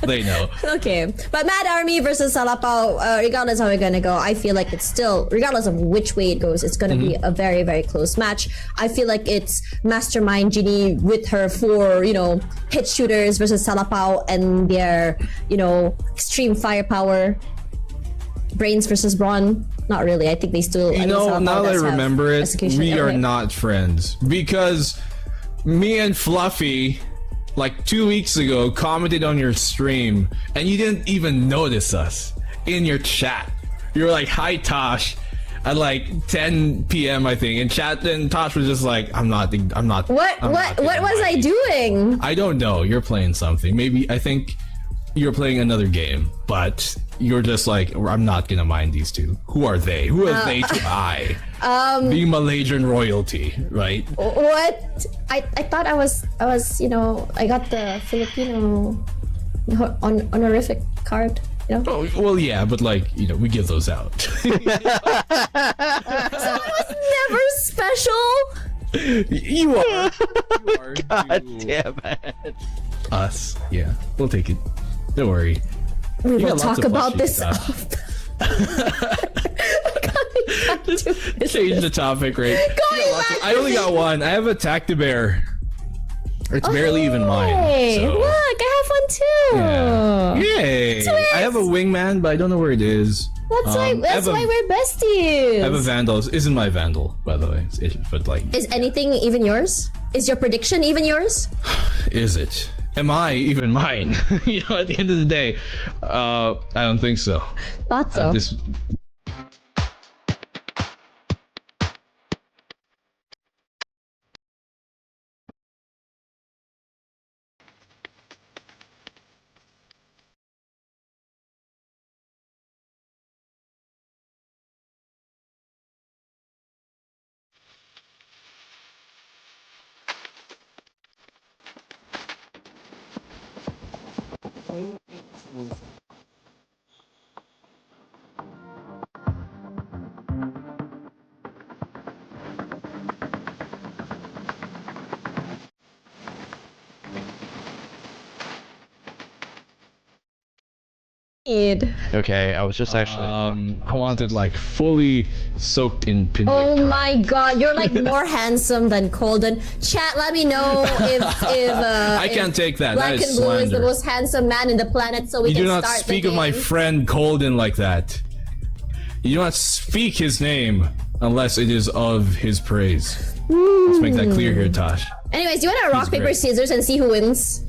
They know. Okay, but Mad Army versus Salapao, regardless how we're gonna go, I feel like it's still, regardless of which way it goes, it's gonna be a very, very close match. I feel like it's Mastermind Genie with her 4, hit shooters versus Salapao and their, extreme firepower. Brains versus Brawn. Not really. I think they still. Now that I remember it, we are Okay. not friends because me and Fluffy, like 2 weeks ago, commented on your stream and you didn't even notice us in your chat. You were like, "Hi Tosh," at like 10 p.m. I think, and Tosh was just like, "I'm not." What was I doing? I don't know. You're playing something. Maybe I think you're playing another game, but you're just like, I'm not gonna mind these two. Who are they? Who are they to I? The Malaysian royalty, right? What? I thought I was I got the Filipino honorific card. Oh, well, yeah, but we give those out. Never special. You are. God damn it. Us. Yeah, we'll take it. Don't worry. We will got lots talk of about plushies, this. Tosh. Change the topic, right? I only got one. I have a Tactibear. It's barely even mine. Hey, So. look, I have one too. Yeah. Yay! Twist. I have a wingman, but I don't know where it is. That's why we're besties. I have a vandal. It isn't my vandal, by the way. But Is anything even yours? Is your prediction even yours? is it? Am I even mine? At the end of the day, I don't think so. Thought so. This. need? Okay, I was just actually. I want it like fully soaked in pindic. Oh my god, you're like more handsome than Colden. Chat, let me know if I if can't take that. Black That is and Blue is the slander. most handsome man in the planet, so we You can do not start speak the of my game. friend Colden like that. You do not speak his name unless it is of his praise. Let's make that clear here, Tosh. Anyways, do you want to rock, paper, great. scissors and see who wins?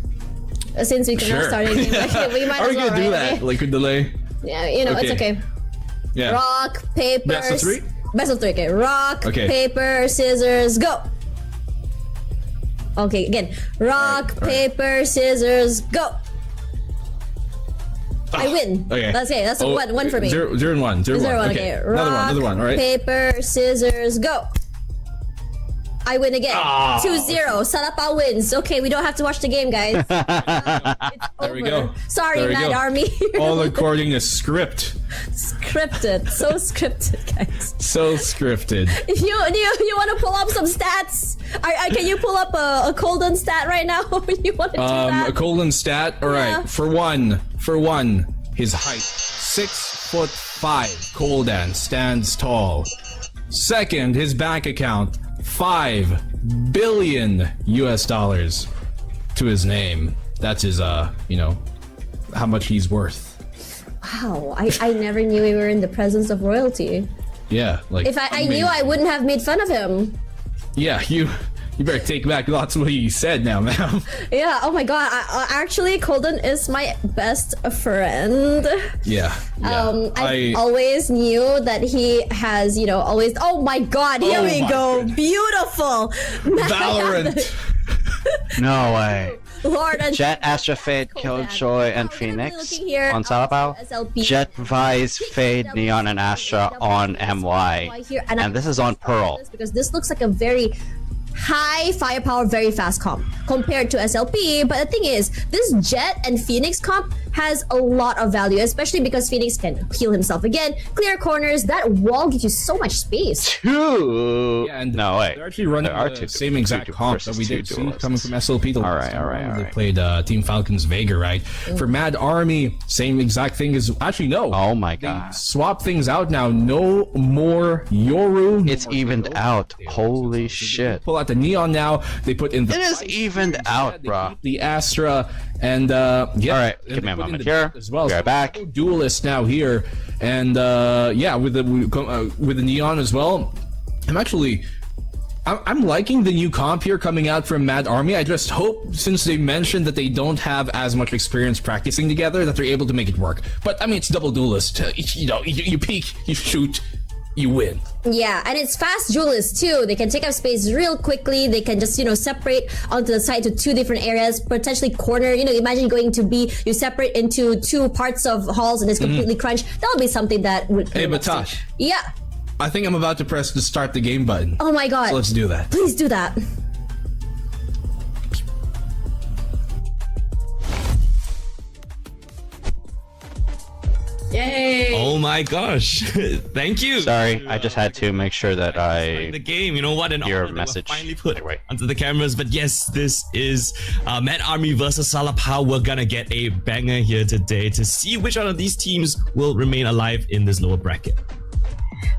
Since we cannot Sure. start a game, like, we might Are as we well, gonna do right? that? Like a delay? Yeah, you know, it's Okay. okay. Yeah. Rock, paper, Best of three? Best of three, okay. Rock, Okay. paper, scissors, go. Okay, again. Rock, All right. paper, scissors, go. I win. Okay. That's okay. That's Oh, one for me. 0 and 1. 0 Zero, 1. one, Okay. okay. Another one. All right. Paper, scissors, go. I win again. Ah. 2-0. Salapao wins. Okay, we don't have to watch the game, guys. It's There we over. go. Sorry, There we Mad go. Army. All according to script. Scripted. So scripted, guys. So scripted. If you want to pull up some stats, can you pull up a Colden stat right now? You want to do that? A Colden stat. All right. Yeah. For one, his height 6'5". Colden stands tall. Second, his bank account $5 billion to his name. That's his how much he's worth. Wow, I never knew we were in the presence of royalty. Yeah, like If I knew, I wouldn't have made fun of him. Yeah, you better take back lots of what you said now, ma'am. Yeah, oh my god, actually, Colden is my best friend. Yeah. I always knew that he has, always. Oh my god, here Oh we my go. goodness. Beautiful. Valorant. No way. Lord and Jet, Astra, Fade, Killjoy, and Phoenix on Salapao. SLP. Jet, Vice, Fade, Neon, and Astra on MY. And this is on Pearl. Because this looks like a very high firepower, very fast comp compared to SLP. But the thing is, this Jet and Phoenix comp has a lot of value, especially because Phoenix can heal himself again, clear corners. That wall gives you so much space. Two. Yeah, and no way. they're actually running There are the two same exact two comp that versus we two did see duelists. coming from SLP. All right. They played Team Falcons Vega, right? For Mad Army, same exact thing as actually no. Oh my They god. swap things out now. No more Yoru. It's evened out. Holy shit. Pull out the Neon now. They put in the It is evened out, They bruh. keep the Astra and yeah. Alright, and give me they a put in moment the here. Jet as well. We are So back. no duelist now here, and yeah, with the Neon as well. I'm liking the new comp here coming out from Mad Army. I just hope, since they mentioned that they don't have as much experience practicing together, that they're able to make it work. But I mean, it's double duelist. You peek, you shoot, you win. Yeah, and it's fast duelists too. They can take up space real quickly. They can just, separate onto the side to two different areas, potentially corner. Imagine you separate into two parts of halls and it's completely crunched. That'll be something that would. Hey, but Tosh, Yeah. I think I'm about to press the start the game button. Oh my god. So let's do that. Please do that. Yay! Oh my gosh! Thank you. Sorry, I just had to make sure that The I game, you know what? An Your honor that message. was finally put Anyway. onto the cameras. But yes, this is Mad Army versus Salapao. We're gonna get a banger here today to see which one of these teams will remain alive in this lower bracket.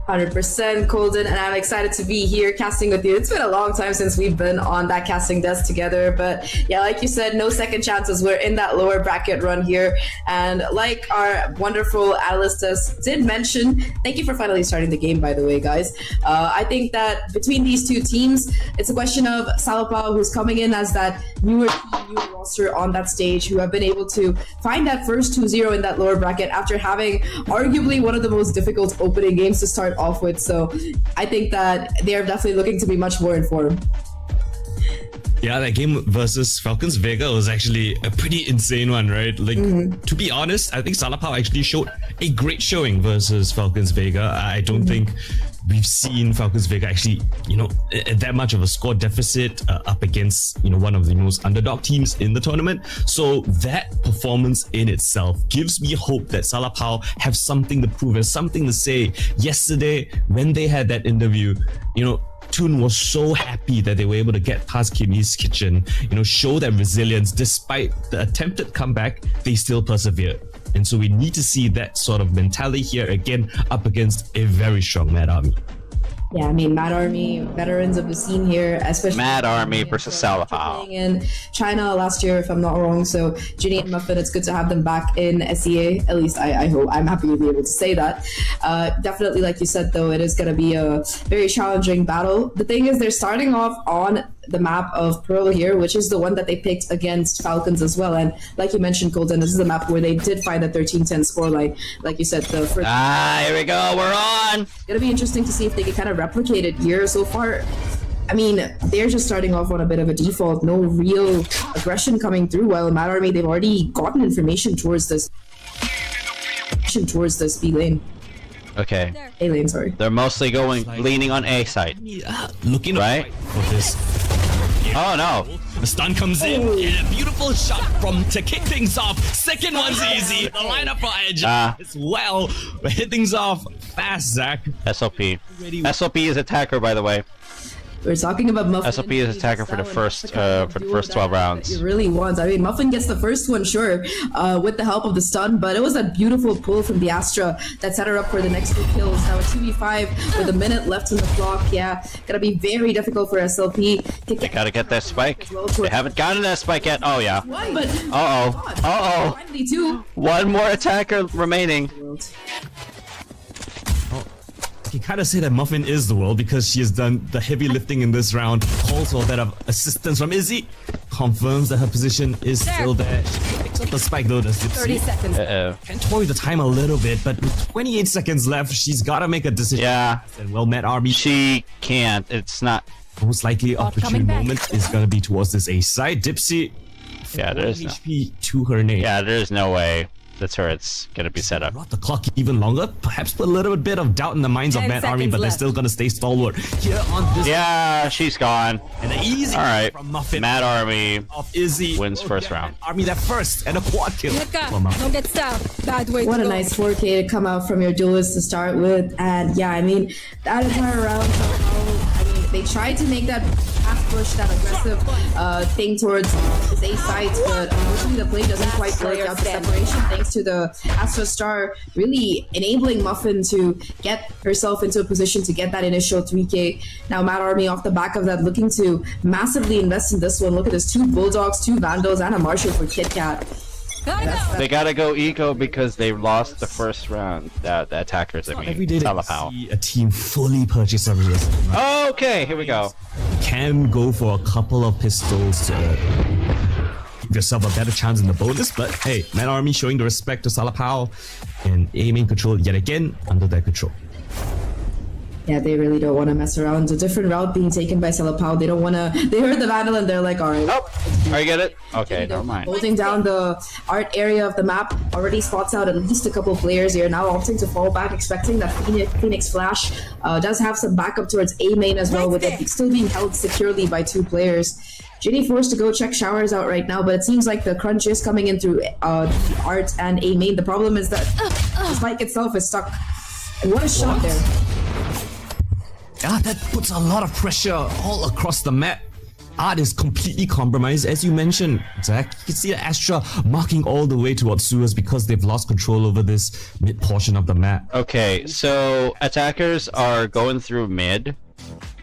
100% Colden, and I'm excited to be here casting with you. It's been a long time since we've been on that casting desk together, but yeah, like you said, no second chances. We're in that lower bracket run here, and like our wonderful analysts did mention, thank you for finally starting the game, by the way, guys. I think that between these two teams, it's a question of Salapao, who's coming in as that newer team, newer roster on that stage, who have been able to find that first 2-0 in that lower bracket after having arguably one of the most difficult opening games to start off with. So I think that they're definitely looking to be much more informed. Yeah, that game versus Falcons Vega was actually a pretty insane one, right? Like, to be honest, I think Salapao actually showed a great showing versus Falcons Vega. I don't think we've seen Falcons Vega actually, that much of a score deficit up against, one of the most underdog teams in the tournament. So that performance in itself gives me hope that Salapao have something to prove, has something to say. Yesterday, when they had that interview, Toon was so happy that they were able to get past Kimmy's kitchen, show that resilience despite the attempted comeback, they still persevered. And so we need to see that sort of mentality here again up against a very strong Mad Army. Yeah, I mean, Mad Army, veterans of the scene here, especially Mad Army versus Salapao. playing in China last year, if I'm not wrong. So Ginny and Muffin, it's good to have them back in SEA. At least I hope. I'm happy to be able to say that. Definitely, like you said, though, it is going to be a very challenging battle. The thing is, they're starting off on the map of Pearl here, which is the one that they picked against Falcons as well. And like you mentioned, Colton, this is a map where they did find a 13-10 scoreline. Like you said, the first. Here we go. We're on. It's gonna be interesting to see if they can kind of replicate it here. So far, I mean, they're just starting off on a bit of a default, no real aggression coming through. While Mad Army, they've already gotten information towards this B lane. Okay. A lane, sorry. They're mostly leaning on A side. Looking Right? for this. Oh no. The stun comes in. Yeah, beautiful shot from to kick things off. Second one's easy. The lineup for Edge as well. But hit things off fast, Zach. SOP. SOP is attacker, by the way. We're talking about Muffin. SOP is attacker for the first 12 rounds. It really wants. I mean, Muffin gets the first one, sure, with the help of the stun, but it was a beautiful pull from the Astra that set her up for the next 2 kills. Now a 2v5 with a minute left on the clock. Yeah, gonna be very difficult for SLP. They gotta get that spike. They haven't gotten that spike yet. Oh yeah. But Uh-oh. finally, two. One more attacker remaining. You kind of say that Muffin is the world because she has done the heavy lifting in this round. Calls for a bit of assistance from Izzy. Confirms that her position is still there. She picks up the spike though, does 30 seconds. Uh-oh. Can toy the time a little bit, but with 28 seconds left, she's got to make a decision. Yeah. And well, Mad Army, She can't. It's not. most likely coming opportune back. moment is going to be towards this A side. Dipsy, Yeah, there's no. HP to her name. Yeah, there's no way the turret's gonna be set up. Brought the clock even longer, perhaps put a little bit of doubt in the minds of 10 Mad Army, seconds but they're left. still gonna stay stalwart here on this. Yeah, she's gone. And an easy All right. from Muffin. Mad Army Of Izzy wins will first get round. Mad Army that first and a quad kill. Nika, for Muffin. don't get stuck. Bad way What to a go. nice 4K to come out from your duelist to start with. And yeah, I mean, that entire round somehow, I mean, they tried to make that half push, that aggressive thing towards this A side, but unfortunately the play doesn't quite work out the separation thanks to the Astra Star really enabling Muffin to get herself into a position to get that initial 3K. Now Mad Army off the back of that looking to massively invest in this one. Look at this, 2 Bulldogs, 2 Vandals, and a Marshal for Kit Kat. They gotta go eco because they lost the first round. The attackers, I mean. Every day they Salapao. see a team fully purchase a resist. Okay, here we go. Can go for a couple of pistols to give yourself a better chance in the bonus, but hey, Mad Army showing the respect to Salapao and aiming control yet again under their control. Yeah, they really don't want to mess around. A different route being taken by Salapao. They don't want to. They heard the Vandal and they're like, all right. Oh, I get it. Okay, never mind. Holding down the art area of the map already spots out at least a couple players here. Now opting to fall back, expecting that Phoenix Flash does have some backup towards A main as well, with it still being held securely by 2 players. Ginny forced to go check showers out right now, but it seems like the crunch is coming in through art and A main. The problem is that the spike itself is stuck. And what a shot there. Yeah, that puts a lot of pressure all across the map. Art is completely compromised, as you mentioned, Zach. You can see the Astra marking all the way towards Suez because they've lost control over this mid portion of the map. Okay, so attackers are going through mid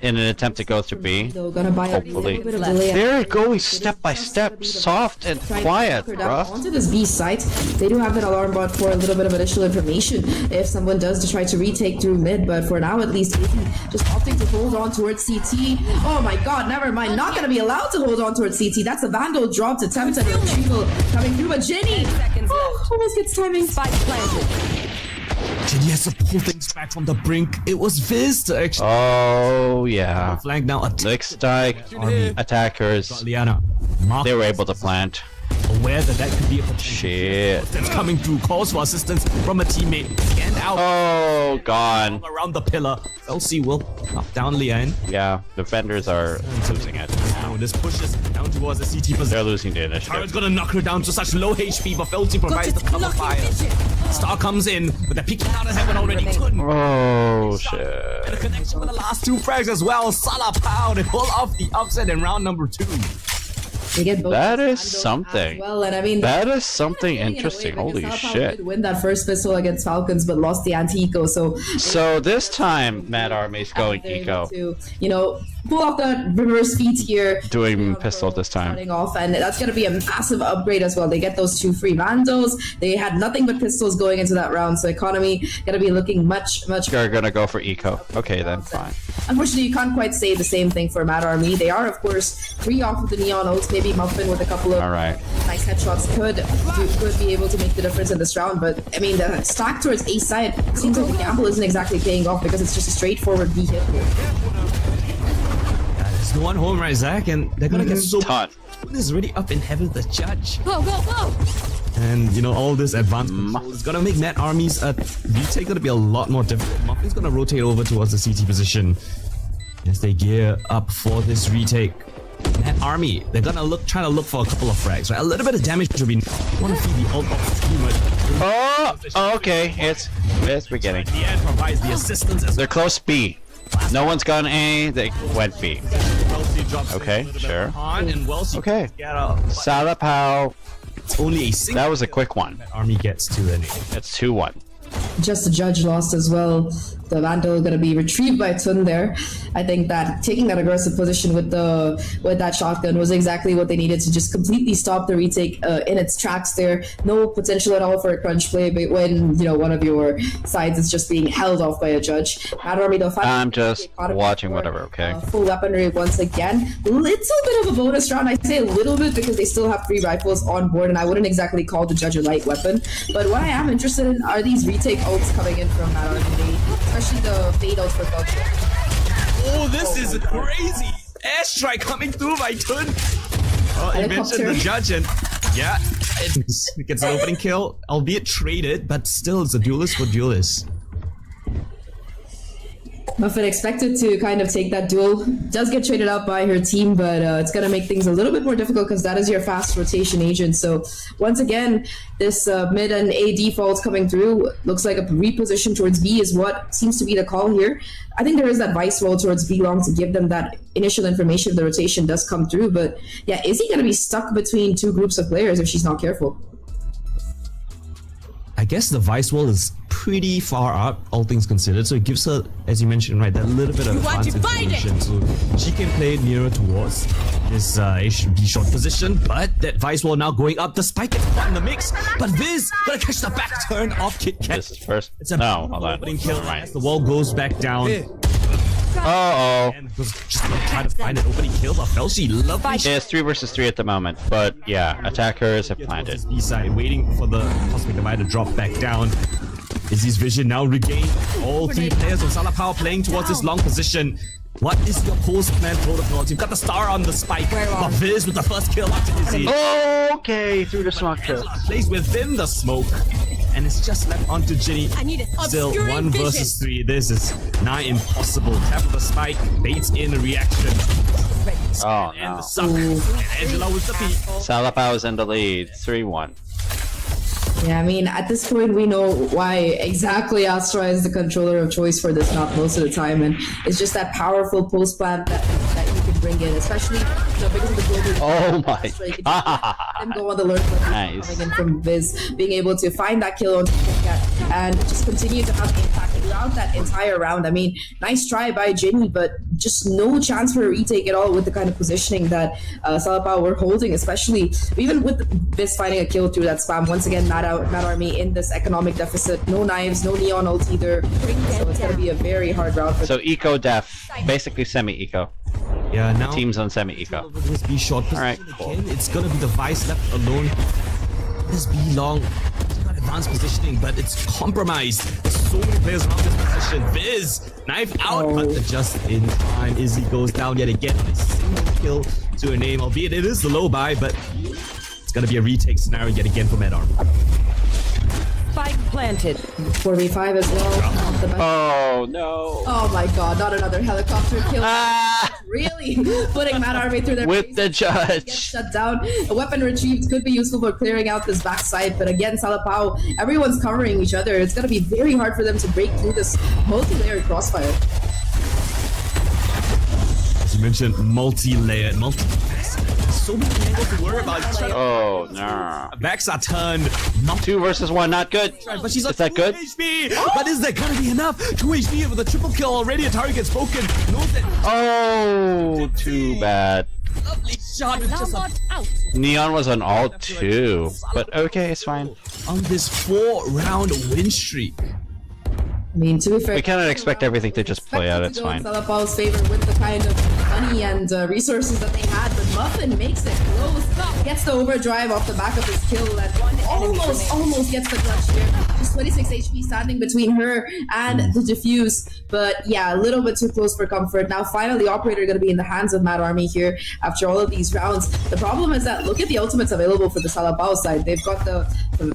in an attempt to go through B. They're gonna buy a Hopefully. little bit of delay. They're going step by step, soft and quiet, bruh. Onto this B site, they do have that alarm bot for a little bit of additional information if someone does to try to retake through mid, but for now at least, just opting to hold on towards CT. Oh my god, never mind, not gonna be allowed to hold on towards CT. That's a Vandal dropped attempt at a retrieval coming through, but Jenny 10 seconds left. almost gets timing. Spike planted. Jenny has to pull things back from the brink. It was Viz to actually Oh, yeah. flank now. Looks like attackers, Liana, Mark they were able to plant. aware that that could be a potential Shit. that's coming through. Calls for assistance from a teammate. Scanned out Oh, gone. around the pillar. LC will knock down Lian. Yeah, the vendors are losing it. Now this pushes down towards the CT They're position. losing the Tara's initiative. gonna knock her down to such low HP, but Felty provides the cover fire. Star comes in with the peeking out of heaven already. Couldn't Oh, and a shit. connection with the last 2 frags as well. Salapao to pull off the upset in round number 2. They get both That is handles as something. well, and I mean That is something in a way, interesting. because Holy Sao Paulo shit. did win that first pistol against Falcons, but lost the anti-eco. So this time, Mad Army's going they're able eco. to, pull off that reverse feat here. Doing pistol this time. Starting off, and that's going to be a massive upgrade as well. They get those 2 free Vandals. They had nothing but pistols going into that round, so economy going to be looking much You're gonna go for eco. Okay, then fine. Unfortunately, you can't quite say the same thing for Mad Army. They are, of course, 3 off of the neon ults. Maybe Muffin with a couple of Alright. nice headshots could be able to make the difference in this round. But I mean, the stack towards A side seems like the gamble isn't exactly paying off because it's just a straightforward B hit. There's no one home, right, Zach? And they're gonna get so Ton. Twin is already up in heaven with the judge. Go, go, go! And all this advanced control is gonna make Mad Army's retake gonna be a lot more difficult. Muffin's gonna rotate over towards the CT position as they gear up for this retake. Mad Army, they're gonna try to look for a couple of frags, right? A little bit of damage will be. Want to feed the ult off too much. Oh, okay. It's beginning. The end provides the assistance as They're close B. No one's gone A. They went B. Wellesley drops in Okay, a little bit sure. behind, and Wellesley Okay. get out. Salapao. It's only a single. That was a quick one. Mad Army gets to an A. It's 2-1. Just the judge lost as well. The Vandal going to be retrieved by Tun there. I think that taking that aggressive position with that shotgun was exactly what they needed to just completely stop the retake in its tracks there. No potential at all for a crunch play, but when one of your sides is just being held off by a judge. Mad Army though. I'm just watching whatever, okay? Full weaponry once again. Little bit of a bonus round. I say a little bit because they still have 3 rifles on board, and I wouldn't exactly call the judge a light weapon. But what I am interested in are these retake ults coming in from Mad Army, especially the fade ults for Culture. Oh, this is crazy! Airstrike coming through by Tun. Oh, you mentioned the judge, and yeah, it gets an opening kill, albeit traded, but still it's a duelist for duelist. Muffin expected to kind of take that duel. Does get traded out by her team, but it's going to make things a little bit more difficult because that is your fast rotation agent. So once again, this mid and A default coming through looks like a reposition towards B is what seems to be the call here. I think there is that vice roll towards B long to give them that initial information if the rotation does come through. But yeah, is he going to be stuck between 2 groups of players if she's not careful? I guess the vice wall is pretty far up, all things considered, so it gives her, as you mentioned, right, that little bit of advanced information. So she can play nearer towards this B short position, but that vice wall now going up. The spike is in the mix, but Viz gonna catch the back turn off Kit Kat. This is first. It's a No, hold on. opening kill Right. as the wall goes back down. Uh-oh. And was just gonna try to find an opening kill, but Felshi lovely Yeah, it's 3 versus 3 at the moment, but yeah, attackers have planted. B side, waiting for the Cosmic Divide to drop back down. Izzy's vision now regained. All 3 players of Salapao playing towards this long position. What is your post-plan protocol? You've got the star on the spike, but Viz with the first kill after Izzy. Okay, through the smoke kill. Plays within the smoke, and it's just left onto Ginny. I need it. Still Obscuring 1 vision. versus 3. This is nigh impossible. Tap of the spike, baits in a reaction. Oh, And the no. suck. And Angela with the peak. Salapao is in the lead, 3-1. Yeah, I mean, at this point, we know why exactly Astra is the controller of choice for this map most of the time, and it's just that powerful post plant that you can bring in, especially because of the global. Oh my Astra, you can god. them go on the learn Nice. coming in from Viz, being able to find that kill on Kit Kat and just continue to have impact throughout that entire round. I mean, nice try by Ginny, but just no chance for a retake at all with the kind of positioning that Salapao were holding, especially even with Viz finding a kill through that spam. Once again, Mad Army in this economic deficit. No knives, no neon ult either. So it's going to be a very hard round for So eco def, basically semi-eco. Yeah, now Teams on semi-eco. over this B short position Alright, again. It's gonna be the Vice left alone. This B long, it's got advanced positioning, but it's compromised. There's so many players around this position. Viz, knife out, but just in time. Izzy goes down yet again with a single kill to her name, albeit it is the low buy, but it's gonna be a retake scenario yet again for Mad Army. Spike planted. 4v5 as well. Off the back. Oh no. Oh my god, not another helicopter kill. Ah! Really putting Mad Army through their With the Gets judge. shut down. A weapon retrieved could be useful for clearing out this backside, but again, Salapao, everyone's covering each other. It's going to be very hard for them to break through this multi-layered crossfire. As you mentioned, multi-layered, multi-faceted. so many angles to worry about. Oh, no. Backs are turned. Not 2 versus 1, not good. but she's Is that good? HP. But is that gonna be enough? 2 HP with a triple kill already. Atari gets broken. Knows that. Oh, too bad. Lovely shot with just a Neon was on alt too, but okay, it's fine. on this 4-round win streak. I mean, to be fair, We cannot expect everything to just play out, it's fine. Salapao's favor with the kind of money and resources that they had, but Muffin makes it close, gets the overdrive off the back of his kill, and almost gets the clutch here. Just 26 HP standing between her and the diffuse, but yeah, a little bit too close for comfort. Now, finally, Operator going to be in the hands of Mad Army here after all of these rounds. The problem is that look at the ultimates available for the Salapao side. They've got the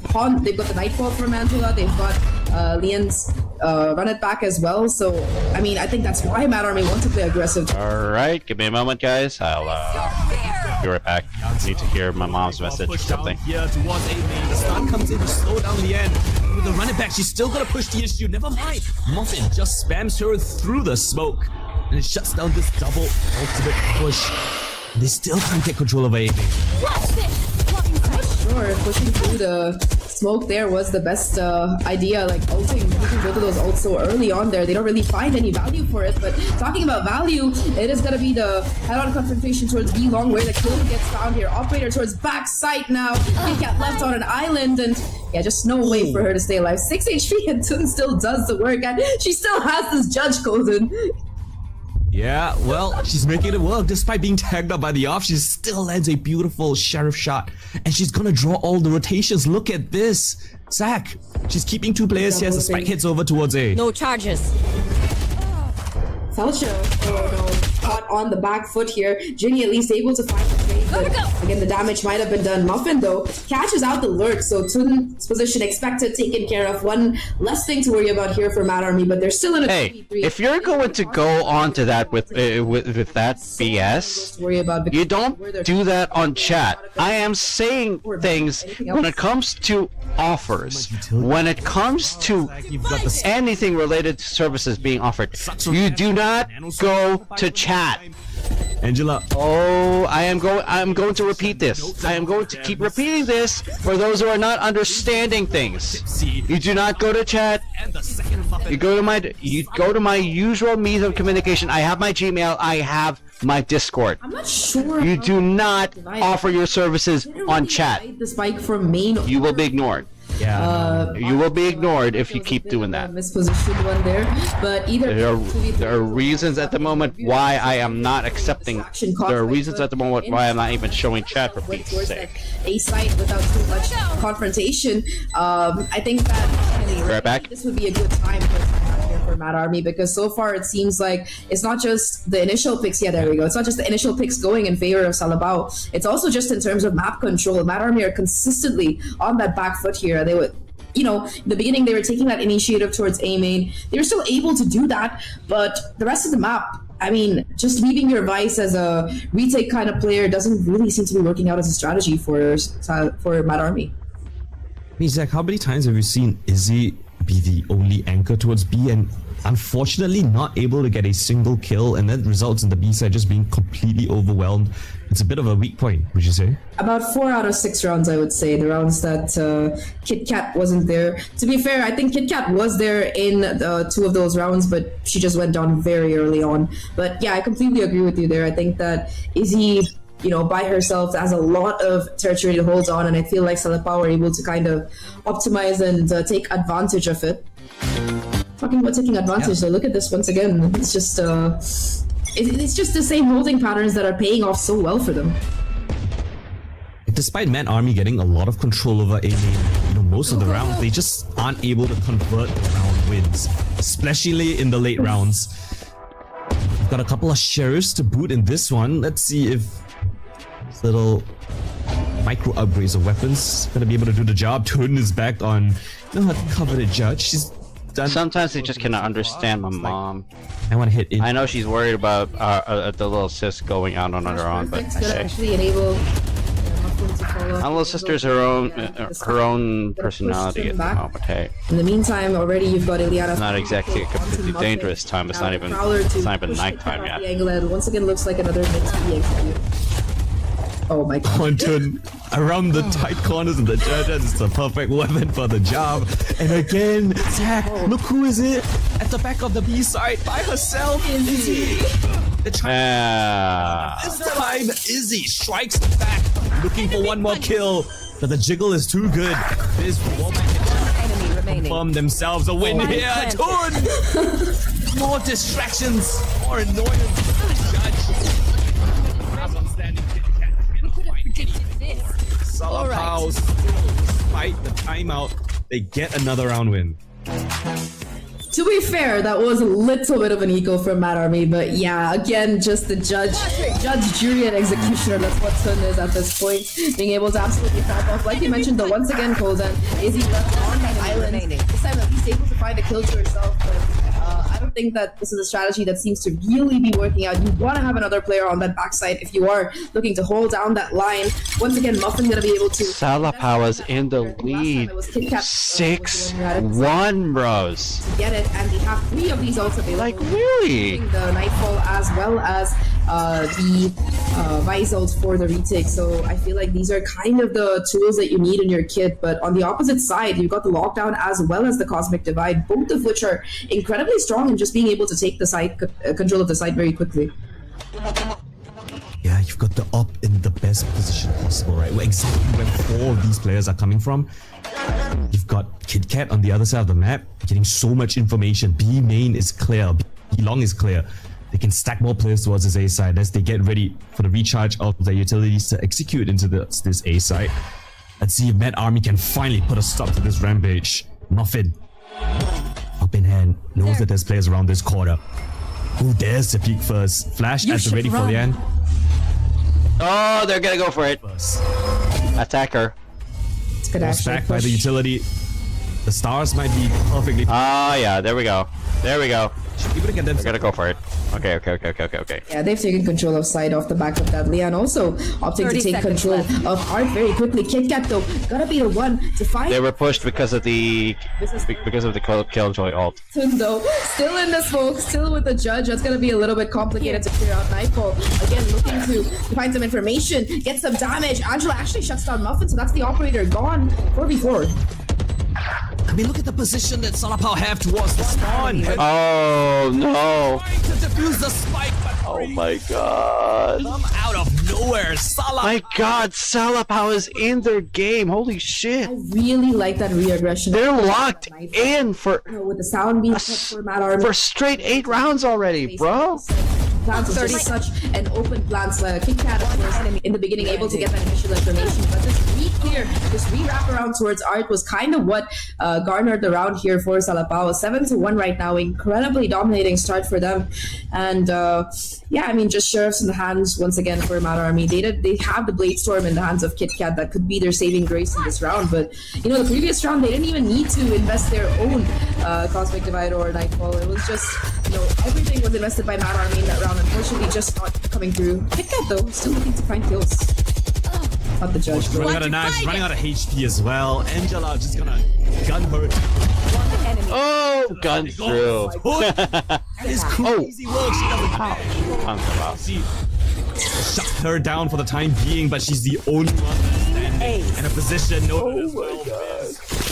Pawn, they've got the Nightfall from Angela, they've got Lian's run it back as well. So, I mean, I think that's why Mad Army want to play aggressive. Alright, give me a moment, guys. I'll be right back. I need to hear my mom's message or something. Here towards A-Main. The stun comes in to slow down the end. With the run it back, she's still gonna push the issue. Never mind. Muffin just spams her through the smoke. And it shuts down this double ultimate push. They still can't get control of A-Main. Sure, pushing through the smoke there was the best idea, like ulting, pushing both of those ults so early on there. They don't really find any value for it, but talking about value, it is going to be the head-on confrontation towards B long where the kill gets found here. Operator towards backside now. KitKat left on an island, and yeah, just no way for her to stay alive. 6 HP and Toon still does the work, and she still has this judge, Golden. Yeah, well, she's making it work. Despite being tagged up by the off, she still lands a beautiful sheriff shot. And she's gonna draw all the rotations. Look at this. Zach, she's keeping 2 players here as the spike hits over towards A. No charges. Felcha, oh no, caught on the back foot here. Ginny at least able to find the trade, but again, the damage might have been done. Muffin, though, catches out the lurk, so Toon's position expected, taken care of. One less thing to worry about here for Mad Army, but they're still in a Hey, 3v3. if you're going to go on to that with that BS, to worry about you don't do that on chat. I am saying things when it comes to offers, when it comes to anything related to services being offered. You do not go to chat. Angela. Oh, I'm going to repeat this. I am going to keep repeating this for those who are not understanding things. You do not go to chat. You go to my usual means of communication. I have my Gmail, I have my Discord. I'm not sure. You do not offer your services on chat. The spike from main. You will be ignored. Yeah. You will be ignored if you keep doing that. Mispositioned one there, but either There are reasons at the moment why I am not accepting. There are reasons at the moment why I'm not even showing chat for Pete's sake. A site without too much confrontation. I think that Right back. this would be a good time for Mad Army, because so far it seems like it's not just the initial picks. Yeah, there we go. It's not just the initial picks going in favor of Salapao. It's also just in terms of map control. Mad Army are consistently on that back foot here. They would, you know, in the beginning they were taking that initiative towards A main. They were still able to do that, but the rest of the map, I mean, just leaving your vice as a retake kind of player doesn't really seem to be working out as a strategy for Mad Army. I mean, Zach, how many times have you seen Izzy be the only anchor towards B and unfortunately not able to get a single kill, and that results in the B side just being completely overwhelmed? It's a bit of a weak point, would you say? About 4 out of 6 rounds, I would say. The rounds that KitKat wasn't there. To be fair, I think KitKat was there in 2 of those rounds, but she just went down very early on. But yeah, I completely agree with you there. I think that Izzy, you know, by herself has a lot of territory to hold on, and I feel like Salapao are able to kind of optimize and take advantage of it. Talking about taking advantage, so look at this once again. It's just it's just the same holding patterns that are paying off so well for them. Despite Mad Army getting a lot of control over A-Main, you know, most of the rounds, they just aren't able to convert round wins, especially in the late rounds. We've got a couple of sheriffs to boot in this one. Let's see if this little micro upgrades of weapons gonna be able to do the job. Toon is back on, you know, her coveted judge. She's done. Sometimes they just cannot understand my mom. I want to hit in. I know she's worried about the little sis going out on her own, but It's gonna actually enable Muffin to follow my up. little sister's her own personality at the moment. Hey, In the meantime, already you've got Ileana. it's not exactly a completely dangerous time. It's not even nighttime yet. The angle, and once again looks like another mid to be executed. Oh my god. Pontoon around the tight corners of the judges. It's a perfect weapon for the job. And again, Zach, look who is it? At the back of the B side by herself. Izzy. This time, Izzy strikes back, looking for one more kill. But the jiggle is too good. This woman Enemy can remaining. confirm themselves a win Spike here. planted. Toon! More distractions, more annoyance for the judge. Hasan standing Salapao still, despite the timeout, they get another round win. To be fair, that was a little bit of an ego from Mad Army, but yeah, again, just the judge, jury, and executioner. That's what Sun is at this point, being able to absolutely pop off. Like you mentioned, though, once again, Colden, Izzy left on that island. This time, at least able to find a kill to herself, but I don't think that this is a strategy that seems to really be working out. You want to have another player on that backside if you are looking to hold down that line. Once again, Muffin gonna be able to. Salapao is in the lead. 6-1, bros. To get it, and they have 3 of these ults available. Like, really? The Nightfall as well as the Vice ult for the retake. So I feel like these are kind of the tools that you need in your kit. But on the opposite side, you've got the Lockdown as well as the Cosmic Divide, both of which are incredibly strong in just being able to take the side control of the site very quickly. Yeah, you've got the up in the best position possible, right? Where exactly where 4 of these players are coming from. You've got KitKat on the other side of the map, getting so much information. B main is clear, B long is clear. They can stack more players towards this A side as they get ready for the recharge of their utilities to execute into this A side. Let's see if Mad Army can finally put a stop to this rampage. Muffin, up in hand, knows that there's players around this corner. Who dares to peek first? Flash as they're ready for the end. Oh, they're gonna go for it. Attacker. It's gonna Forced actually back by the push. utility. The stars might be perfectly Ah, yeah, there we go. There we go. able to get them. They're gonna go for it. Okay. Yeah, they've taken control of side off the back of that. Leon also opting to 30 take seconds control left. of Art very quickly. KitKat though, gotta be the one to find They were pushed because of the Killjoy ult. though. Still in the smoke, still with the judge. That's gonna be a little bit complicated to clear out Nightfall. Again, looking to find some information, get some damage. Angela actually shuts down Muffin, so that's the operator gone 4v4. I mean, look at the position that Salapao have towards the spawn. Oh no! Trying to defuse the spike, but Oh my god! come out of nowhere. Salapao. My god, Salapao is in their game. Holy shit! I really like that re-aggression. They're locked in for With the sound being cut for Mad Army. for straight 8 rounds already, bro. Plans was just such an open plans. KitKat, of course, in the beginning, able to get that initial information, but this re-clear, this re-wrap around towards Art was kind of what garnered the round here for Salapao. 7-1 right now, incredibly dominating start for them, and yeah, I mean, just sheriffs in the hands once again for Mad Army. They have the Blade Storm in the hands of KitKat that could be their saving grace in this round, but you know, the previous round they didn't even need to invest their own Cosmic Divide or Nightfall. It was just, you know, everything was invested by Mad Army in that round. Unfortunately, just not coming through. KitKat though, still looking to find kills. Not the judge. Though. Running out of knives, running out of HP as well. Angela just gonna gun her. One enemy. Oh, gun through. That is crazy work. She doesn't see. Shut her down for the time being, but she's the only one standing in a position. No one as well.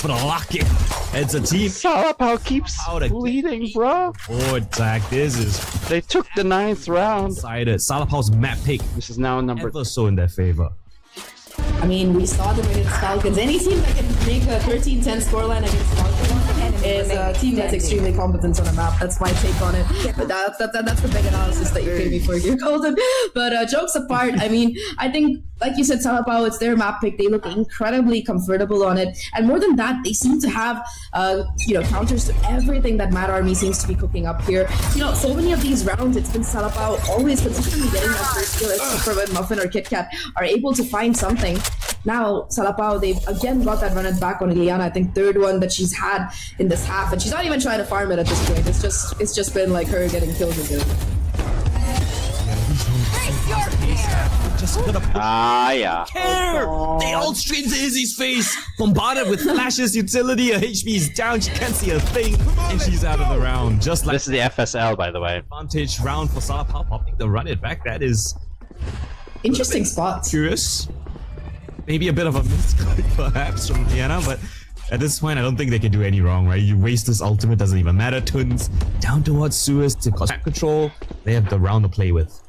But a lock it. It's a team. Salapao keeps Out again. bleeding, bro. Forward attack. This is They took the 9th round. decided. Salapao's map pick This is now number. ever so in their favor. I mean, we saw them against Falcons. Any team that can make a 13-10 scoreline against Falcons is a team that's extremely competent on a map. That's my take on it. But that's the big analysis that you paid me for here, Golden. But jokes apart, I mean, I think, like you said, Salapao, it's their map pick. They look incredibly comfortable on it. And more than that, they seem to have, you know, counters to everything that Mad Army seems to be cooking up here. You know, so many of these rounds, it's been Salapao always consistently getting that first kill, except for when Muffin or KitKat are able to find something. Now, Salapao, they've again got that run it back on Ileana. I think 3rd one that she's had in this half, and she's not even trying to farm it at this point. It's just been like her getting kills again. Just gonna Yeah. care. They all straight into Izzy's face. Bombarded with flashes, utility. Her HP is down. She can't see a thing, and she's out of the round. Just like This is the FSL, by the way. advantage round for Salapao popping the run it back. That is Interesting spot. Curious. Maybe a bit of a misclick perhaps from Diana, but at this point I don't think they can do any wrong, right? You waste this ultimate, doesn't even matter. Tun's down towards Suez to cause control. They have the round to play with.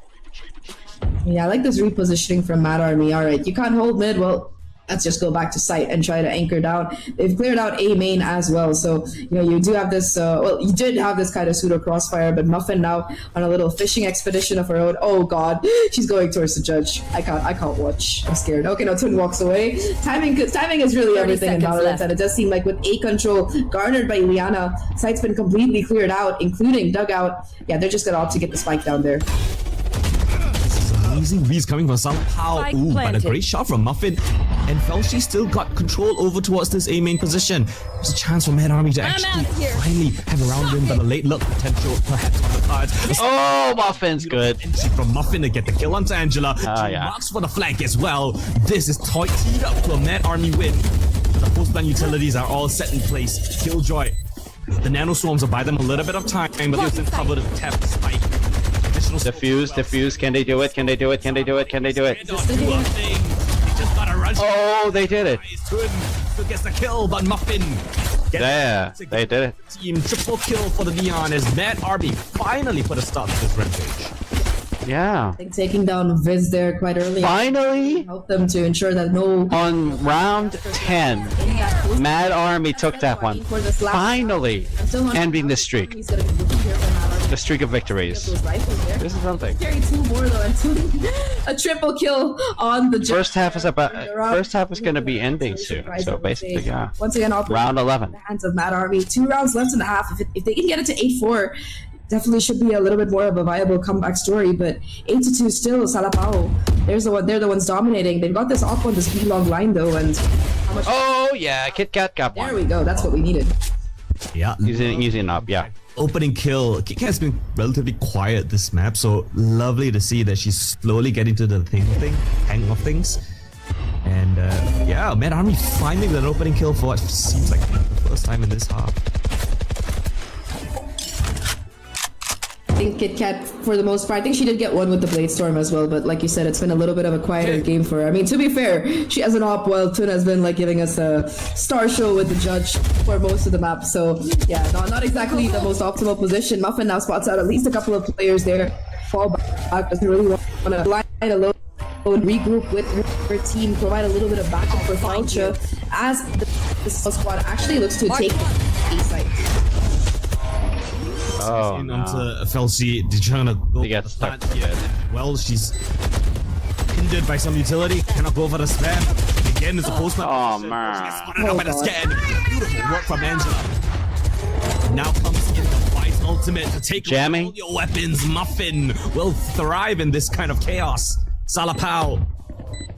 Yeah, I like this repositioning from Mad Army. All right, you can't hold mid. Well, let's just go back to site and try to anchor down. They've cleared out A main as well. So, you do have this, well, you did have this kind of pseudo crossfire, but Muffin now on a little fishing expedition of her own. Oh God, she's going towards the judge. I can't watch. I'm scared. Okay, no, Tun walks away. Timing is really everything in seconds Valorant, left. and it does seem like with A control garnered by Liana, site's been completely cleared out, including dugout. Yeah, they're just gonna opt to get the spike down there. Amazing reads coming from Salah Pow. Spike Ooh, but a planted. great shot from Muffin. And Felshi still got control over towards this A main position. There's a chance for Mad Army to actually finally have a round win, but a late look potential perhaps on the cards. Oh, Muffin's good. Entry from Muffin to get the kill onto Angela. Yeah. Marks for the flank as well. This is teed up to a Mad Army win. The post-ban utilities are all set in place. Killjoy. The nano swarms will buy them a little bit of time, but they'll still cover the tap spike. Diffuse. Can they do it? Can they do it? Can they do it? Can they do it? Oh, they did it. Still gets the kill, but Muffin. Yeah, they did it. Team triple kill for the Neon as Mad Army finally put a stop to this rampage. Yeah. I think taking down Viz there quite early Finally, helped them to ensure that no on round 10, Mad Army took that one. Finally, ending the streak. He's gonna be looking here for Mad Army. The streak of victories. Those rifles there. This is something. Carry two more though, and a triple kill on the First half is going to be ending soon. So basically, yeah. Once again, Round 11. the hands of Mad Army. 2 rounds left in the half. If they can get it to 8-4, definitely should be a little bit more of a viable comeback story. But 8-2 still, Salapao. They're the ones dominating. They've got this off on this B long line though, and how much? Oh yeah, Kit Kat got There one. we go. That's what we needed. Yeah. Using up, yeah. Opening kill. Kit Kat's been relatively quiet this map, so lovely to see that she's slowly getting to the hang of things. And yeah, Mad Army finally with an opening kill for what seems like the first time in this half. I think Kit Kat, for the most part, I think she did get one with the Blade Storm as well, but like you said, it's been a little bit of a quieter game for her. I mean, to be fair, she has an op while Tun has been like giving us a star show with the judge for most of the map. So yeah, not exactly the most optimal position. Muffin now spots out at least a couple of players there. Fall back, doesn't really want to line alone. Regroup with her team, provide a little bit of backup for Falcha as the squad actually looks to take A site. Oh In no. onto Felsi, trying to go They get stuck. Well, she's hindered by some utility, cannot go for the spam. Again, it's a postman. Oh, She man. gets spotted out by the scan. Beautiful work from Angela. Now comes in the fight ultimate to take Jamming. all your weapons. Muffin will thrive in this kind of chaos. Salapao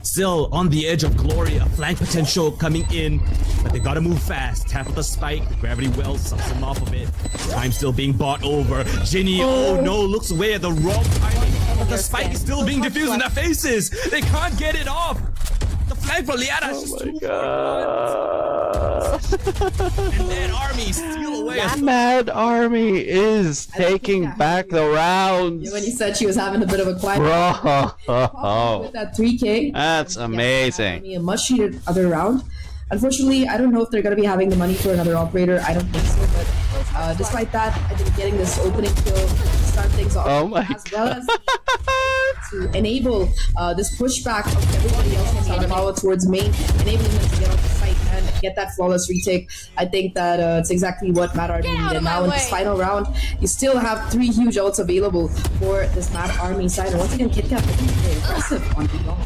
still on the edge of glory. A flank potential coming in, but they gotta move fast. Tap with the spike. The gravity well sucks them off of it. Time still being bought over. Ginny, oh no, looks away at the wrong timing. But the spike is still being diffused in their faces. They can't get it off. The flank for Liana is just too far. And Mad Army steal away. Mad Army is taking back the rounds. When you said she was having a bit of a quiet Bro, with that 3K. that's amazing. A much needed other round. Unfortunately, I don't know if they're going to be having the money for another operator. I don't think so. But despite that, I think getting this opening kill to start things off, Oh my as well as to enable this pushback of everybody else from Salamawa towards main, enabling them to get off the site and get that flawless retake. I think that it's exactly what Mad Army needed. Now in this final round, you still have 3 huge ults available for this Mad Army side. And once again, Kit Kat looking very aggressive on the long.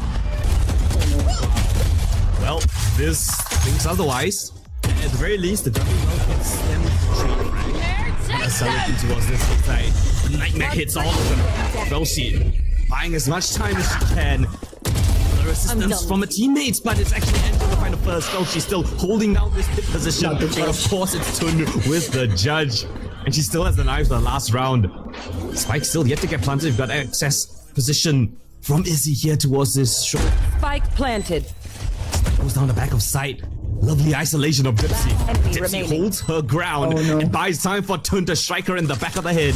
Well, this thinks otherwise. At the very least, the W well gets them accelerating towards this side. Nightmare hits all of them. Felsi buying as much time as she can. The resistance from her teammates, but it's actually Angela to find the first. Felsi still holding down this pit position. But of course, it's Tun with the judge. And she still has the knife for the last round. Spike still yet to get planted. We've got access position from Izzy here towards this short. Spike planted. Goes down the back of sight. Lovely isolation of Dipsy. Enemy Dipsy remaining. holds her ground and buys time for Tun to strike her in the back of the head.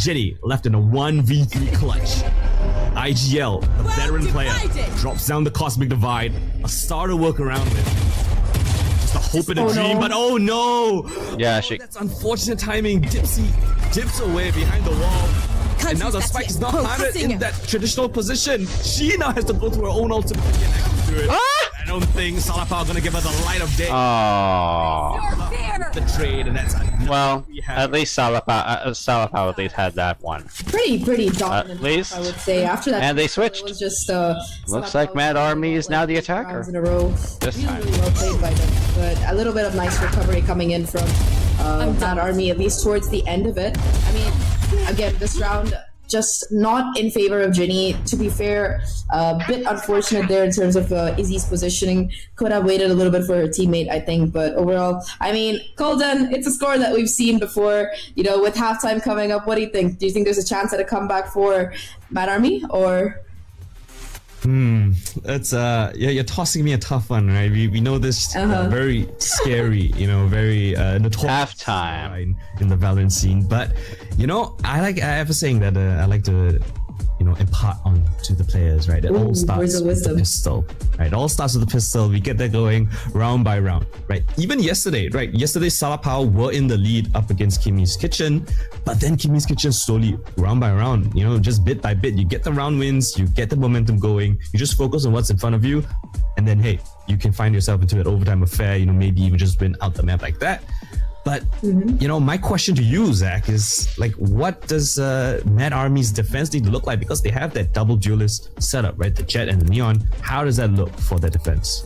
Jenny left in a 1v3 clutch. IGL, a veteran player, drops down the Cosmic Divide, a star to work around with. Just a hope and a dream, but oh no! Yeah, That's unfortunate timing. Dipsy dips away behind the wall. And now the spike is not planted in that traditional position. She now has to go through her own ultimate to get access to it. I don't think Salapao gonna give her the light of day. Oh. The trade, and that's Well, at least Salapao at least had that one. Pretty dominant. At least. I would say after that. And they It switched. was just Looks like Mad Army is now the attacker. rounds in a row. This time. Really well played by them, but a little bit of nice recovery coming in from Mad Army, at least towards the end of it. I mean, again, this round just not in favor of Ginny. To be fair, a bit unfortunate there in terms of Izzy's positioning. Could have waited a little bit for her teammate, I think. But overall, I mean, Colden, it's a score that we've seen before. You know, with halftime coming up, what do you think? Do you think there's a chance at a comeback for Mad Army, or? It's you're tossing me a tough one, right? We know this very scary, very notorious Halftime. line in the Valorant scene, but I have a saying that I like to impart on to the players, right? It all starts words of with the wisdom. pistol, right? It all starts with the pistol. We get that going round by round, right? Even yesterday, right? Yesterday, Salapao were in the lead up against Kimmy's Kitchen, but then Kimmy's Kitchen slowly, round by round, just bit by bit, you get the round wins, you get the momentum going, you just focus on what's in front of you, and then, hey, you can find yourself into an overtime affair, maybe even just win out the map like that. But, my question to you, Zach, is like, what does Mad Army's defense need to look like? Because they have that double duelist setup, right? The Jet and the Neon. How does that look for their defense?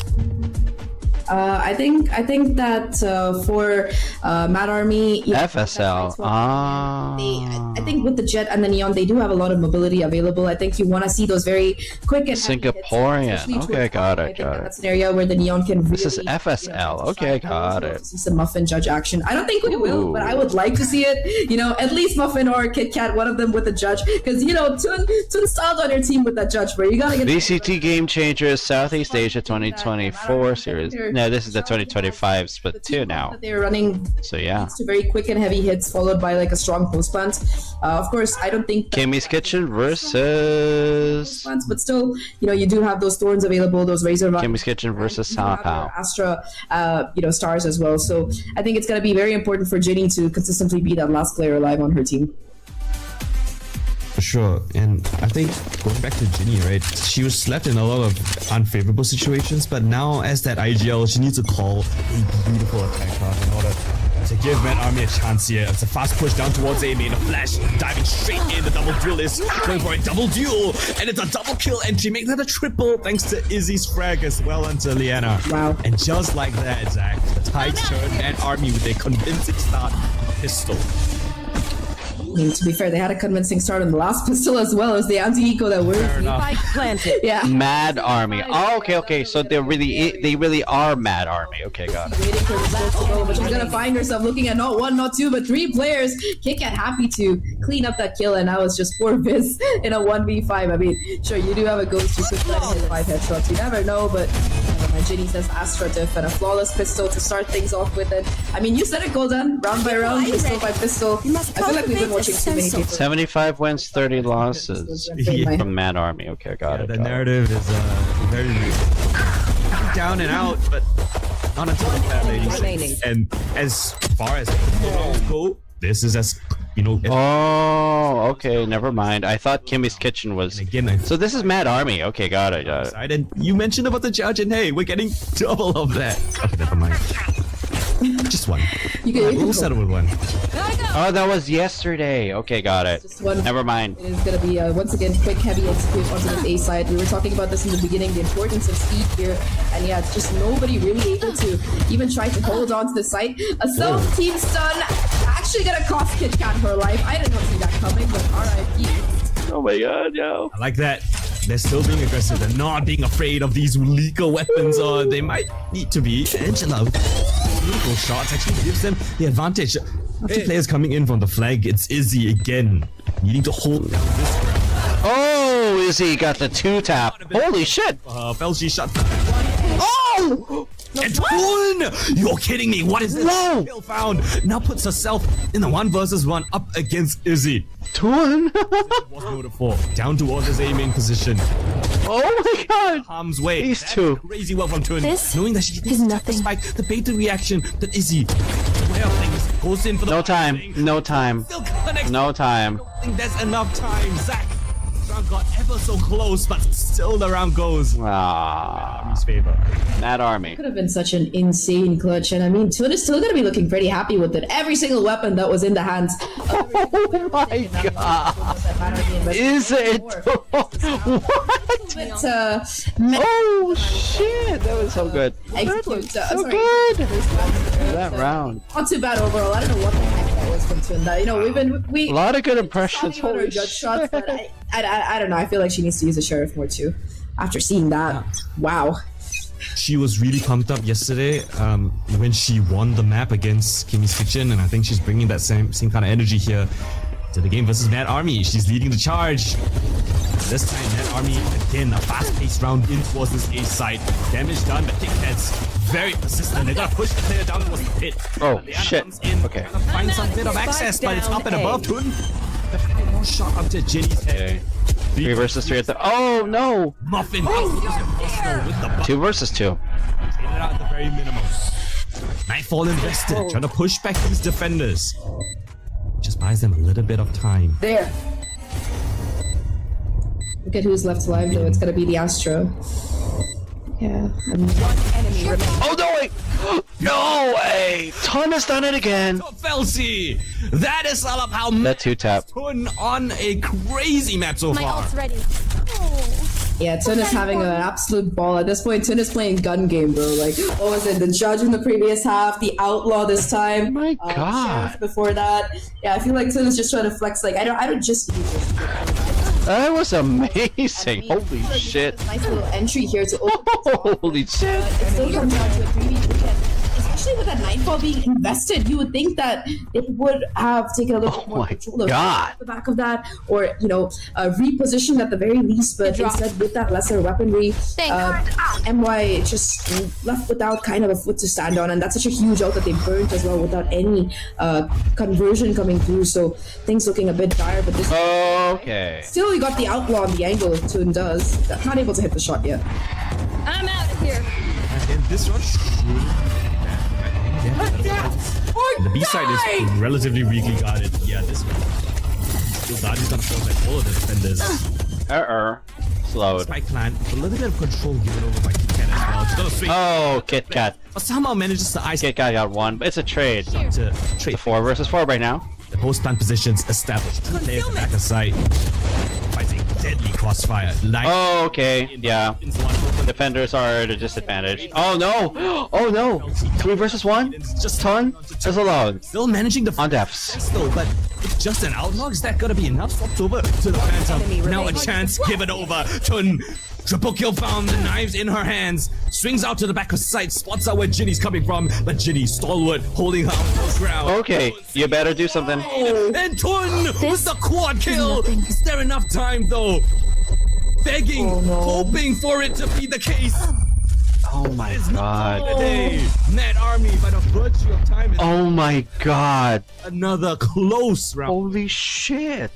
I think that for Mad Army, FSL. I think with the Jet and the Neon, they do have a lot of mobility available. I think you want to see those very quick and heavy hits, Singaporean. especially Okay, towards got the it, I think got in it. that scenario where the Neon can really, This is FSL. Okay, got it. See some Muffin judge action. I don't think we will, but I would like to see it. At least Muffin or Kit Kat, one of them with a judge, because Tun styles on your team with that judge, bro. You gotta get VCT Game Changers Southeast Asia 2024 series. No, this is the 2025 split 2 now. that they're running. So yeah. To very quick and heavy hits, followed by like a strong post plant. Of course, I don't think Kimmy's Kitchen versus plants, but still, you do have those thorns available, those razor. Kimmy's Kitchen versus Salapao. Astra, stars as well. So I think it's gonna be very important for Ginny to consistently be that last player alive on her team. For sure, and I think going back to Ginny, right? She was slapped in a lot of unfavorable situations, but now as that IGL, she needs to call a beautiful attack card in order to give Mad Army a chance here. It's a fast push down towards A main, a flash diving straight in. The double duel is going for a double duel, and it's a double kill entry, making that a triple thanks to Izzy's frag as well onto Liana. Wow! And just like that, Zach, the tides turn. Mad Army with a convincing start pistol. I mean, to be fair, they had a convincing start on the last pistol as well as the anti-eco that works. Spike planted. Yeah. Mad Army. Oh, okay. So they really are Mad Army. Okay, got it. Waiting for the results to go, but she's gonna find herself looking at not one, not two, but three players. Kit Kat happy to clean up that kill, and now it's just 4 Viz in a 1v5. I mean, sure, you do have a ghost, you could let hit 5 headshots, you never know, but Ginny says Astra diff and a flawless pistol to start things off with it. I mean, you said it, Golden. Round by round, pistol by pistol. I feel like we've been watching too many people. 75 wins, 30 losses from Mad Army. Okay, got it. The got it. narrative is very down and out, but not until the fat ladies. And as far as go, this is as Oh, okay, never mind. I thought Kimmy's Kitchen was. again, So this is Mad Army. Okay, got it. and you mentioned about the judge, and hey, we're getting double of that. Okay, never mind. Just one. We'll settle with one. Oh, that was yesterday. Okay, got it. Just one. Never mind. It is going to be, once again, quick, heavy execute onto this A side. We were talking about this in the beginning, the importance of speed here. And yeah, it's just nobody really able to even try to hold on to the site. A self-team stun actually going to cost Kit Kat her life. I did not see that coming, but RIP. Oh my god, yo. I like that. They're still being aggressive. They're not being afraid of these lethal weapons, or they might need to be. Angela, beautiful shots actually gives them the advantage. After players coming in from the flag, it's Izzy again. Needing to hold down this ground. Oh, Izzy got the 2-tap. Holy shit. Felshi shot. Oh, No! And Toon! You're kidding me. What is this? Whoa! Kill found. Now puts herself in the 1v1 up against Izzy. Toon! Was beautiful. Down towards his A main position. Oh my god! Harm's way. These That's two. Crazy well from Toon. This Knowing that she is nothing. Spike, the baited reaction that Izzy. Way of things. Goes in for the No time. thing. No time. Still connects. No time. I don't think there's enough time. Zach. Round got ever so close, but still the round goes. Ah, Army's favor. Mad Army. Could have been such an insane clutch, and I mean, Toon is still going to be looking pretty happy with it. Every single weapon that was in the hands. Oh my god! Is it? What? But, Oh shit! That was so good. So good. That round. Not too bad overall. I don't know what the heck that was from Toon. That, you know, we A lot of good impressions. talking about her Holy judge shots, shit. but I don't know. I feel like she needs to use the sheriff more too. After seeing that, wow. She was really pumped up yesterday when she won the map against Kimmy's Kitchen, and I think she's bringing that same kind of energy here to the game versus Mad Army. She's leading the charge. This time, Mad Army, again, a fast-paced round in towards this A side. Damage done, but Kickhead's very persistent. They gotta push the player down towards the pit. Oh, Liana shit. comes in, Okay. trying to find some bit of access, but it's up and down above A. Toon. One shot up to Jenny's head. 3 versus 3 at the. Oh no! Muffin with the butt. 2 versus 2. Taking it out at the very minimum. Nightfall invested, trying to push back these defenders. Just buys them a little bit of time. There. Look at who's left alive though. It's gonna be the Astro. Yeah. Enemy remaining. Oh no wait! No way! Ton has done it again. Felsi! That is all up how That 2-tap. Toon on a crazy map so My far. ult's ready. Yeah, Toon is having an absolute ball. At this point, Toon is playing gun game, bro. Like, what was it? The judge in the previous half, the outlaw this time. My God. Sheriff before that. Yeah, I feel like Toon is just trying to flex. Like, I don't just use this. That was amazing. Holy shit. Nice little entry here to open. Holy shit. It still comes down to a 3v3, and especially with that Nightfall being invested, you would think that they would have taken a little bit more my control of God. the back of that, or repositioned at the very least. But instead, with that lesser weaponry, MY just left without kind of a foot to stand on, and that's such a huge out that they burnt as well without any conversion coming through. So things looking a bit dire, but this. Okay. Still, you got the outlaw on the angle. Toon does. Not able to hit the shot yet. I'm out of here. And this one. The B side is relatively weakly guarded. Yeah, this one. Still guarded gonna fall like all of the defenders. Slowed. Spike Clan, a little bit of control given over by Kit Kat as well. She's gonna swing. Oh, Kit Kat. But somehow manages to ice Kit Kat got 1, but it's a trade. to trade. 4 versus 4 right now. The post plant positions established. Two players at the back of sight. Fighting deadly crossfire. Like Oh, okay. Yeah. Defenders are at a disadvantage. Oh no! Oh no! 3 versus 1? just Ton is allowed. still managing the On deaths. though, but it's just an outlaw. Is that gonna be enough? Swapped over to the Phantom. Enemy Now a remaining. chance. Give it over. Tun. Triple kill found. The knives in her hands. Swings out to the back of sight. Spots out where Ginny's coming from. But Ginny stalwart, holding her on the ground. Okay, you better do something. And Tun with the quad kill. Is there enough time though? Begging, hoping for it to be the case. Oh my god. Today, Mad Army, by the virtue of time, is Oh my god. another close round. Holy shit.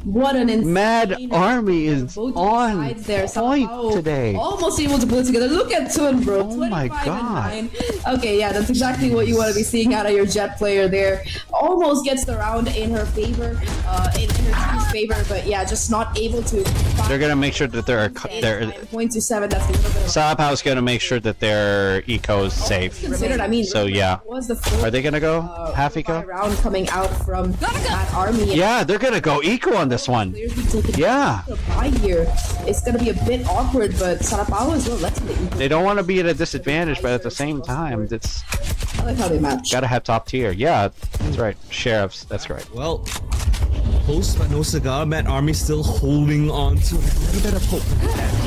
What an insane Mad Army is both on sides there. point Somehow today. Almost able to pull it together. Look at Toon, bro. Oh my 25 God. and 9. Okay, yeah, that's exactly what you want to be seeing out of your Jet player there. Almost gets the round in her favor, in her team's favor, but yeah, just not able to. They're gonna make sure that they're 9.27. That's a little bit of Salapow's gonna make sure that their eco's safe. considered. I mean, So yeah. was the fourth, Are they gonna go half eco? round coming out from that army? Yeah, they're gonna go eco on this one. Players be taking Yeah. a bye here. It's gonna be a bit awkward, but Sarapao as well. Let's the equal. They don't want to be at a disadvantage, but at the same time, it's I like how they match. gotta have top tier. Yeah, that's right. Sheriffs, that's right. Well, post but no cigar. Mad Army still holding on to a little bit of hope.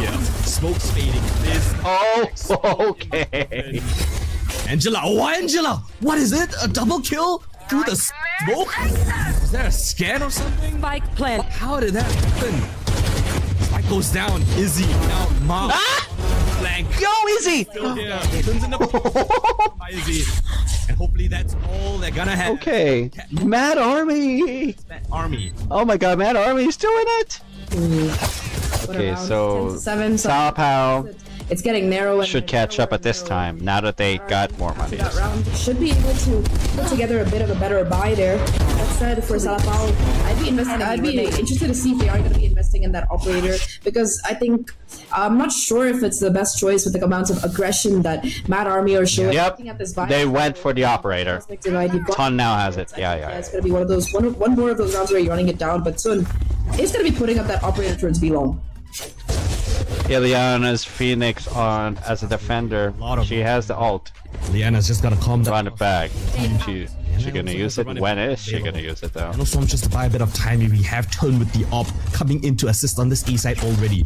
Yeah, smoke's fading. This Oh, okay. Angela. Oh, Angela! What is it? A double kill through the smoke? Is that a scan or something? Spike plant. How did that happen? Spike goes down. Izzy now. Mom. Flag flank. Yo, easy! Still here. Turns into easy. And hopefully that's all they're gonna have. Okay, Mad Army. That army. Oh my God, Mad Army is doing it. What Okay, around so 10-7, so Salapao it's getting narrow. And should catch up narrower at this and narrower. time now that they got more money. That round should be able to put together a bit of a better buy there. That said, for Salapao, I'd be interested to see if they are going to be investing in that operator, because I think I'm not sure if it's the best choice with the amount of aggression that Mad Army are showing. Yep, Looking at this buy, they went for the operator. Cosmic Divide, you've got- Ton now has it. Yeah. It's going to be one of those one more of those rounds where you're running it down, but soon it's going to be putting up that operator towards B-long. Ileana's Phoenix on as a defender. She has the ult. Liana's just gotta calm down. Run it back. She gonna use it? When is she gonna use it though? And also, I'm just to buy a bit of time. We have Turn with the op coming in to assist on this A side already.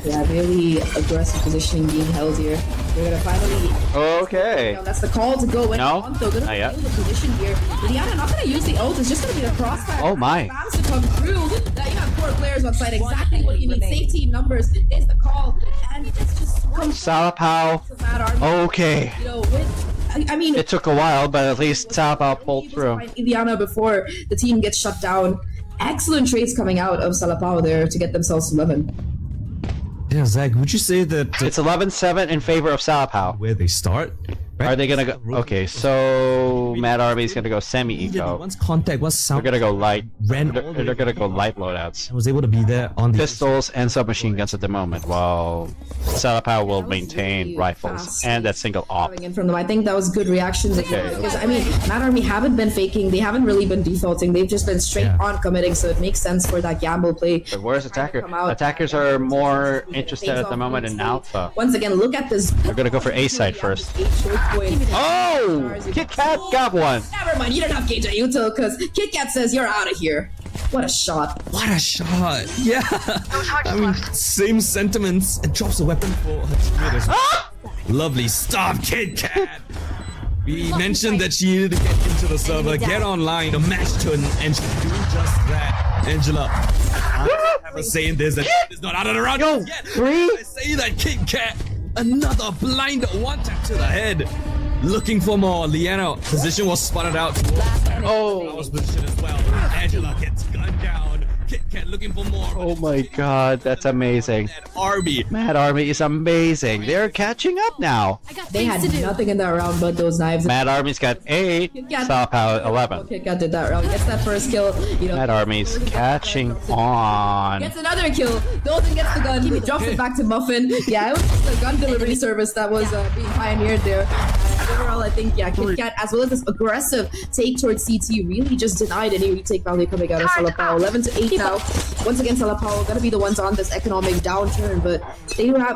Yeah, really aggressive positioning being held here. They're gonna finally. Okay. You know, that's the call to go. No, Monto gonna not yet. feel the position here. Liana not gonna use the ult. It's just gonna be the crossfire. Oh my. Spams to come through. That you have 4 players on site. Exactly what you need. Safety in numbers is the call, and it's just one Salapao. Mad Army. Okay. You know, I mean, It took a while, but at least Salapao pulled through. Ileana before the team gets shut down. Excellent trades coming out of Salapao there to get themselves 11. Yeah, Zach, would you say that It's 11-7 in favor of Salapao. where they start? Right? Are they gonna go? Okay, so Mad Army's gonna go semi-eco. Once contact was They're sound, gonna go light. ran They're, all the way they're gonna go light loadouts. and was able to be there on the Pistols and submachine guns at the moment, while Salapao will maintain rifles and that single op. Coming in from them. I think that was good reactions Okay. because I mean, Mad Army haven't been faking. They haven't really been defaulting. They've just been straight Yeah. on committing. So it makes sense for that gamble play. But where's attacker? Come out. Attackers are more interested at the moment in alpha. Once again, look at this. They're gonna go for A side first. Oh! Oh! Kit Kat got one! Never mind, you don't have Geija Yuto because Kit Kat says you're out of here. What a shot. What a shot! Yeah! I mean, same sentiments. And drops a weapon for her teammate as well. Lovely. Stop, Kit Kat! We mentioned that she needed to get into the server, get online, to match turn, and she's doing just that. Angela, I have a say in this, that is not out of the round Yo, yet. 3? I say that Kit Kat, another blinder, one tap to the head. Looking for more. Liana, position was spotted out. Oh! Was positioned as well. Angela gets gunned down. Kit Kat looking for more. Oh my god, that's amazing. And Arby. Mad Army is amazing. They're catching up now. They had nothing in that round but those knives. Mad Army's got 8, Salapao 11. Kit Kat did that round. Gets that first kill. You know, Mad Army's catching on. gets another kill. Dolphin gets the gun. Drops it back to Muffin. Yeah, it was just the gun delivery service that was being pioneered there. Overall, I think, yeah, Kit Kat, as well as this aggressive take towards CT, really just denied any retake value coming out of Salapao. 11-8 now. Once again, Salapao gonna be the ones on this economic downturn, but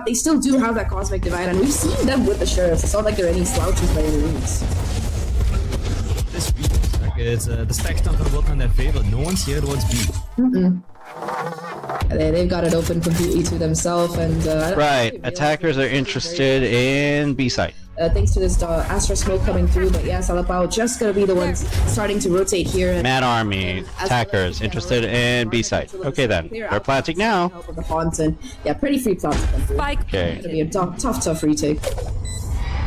they still do have that cosmic divide, and we've seen them with the sheriffs. It's not like they're any slouches by any means. This week, it's, the stack's not gonna work on their favor. No one's here towards B. They've got it open completely to themselves, and I don't Right, really attackers are interested in B site. thanks to this Astra smoke coming through, but yeah, Salapao just gonna be the ones starting to rotate here. And Mad Army, attackers interested in B site. Okay then, they're planting now. help with the haunt, and yeah, pretty free plant to come through. Spike. Okay. Gonna be a tough retake.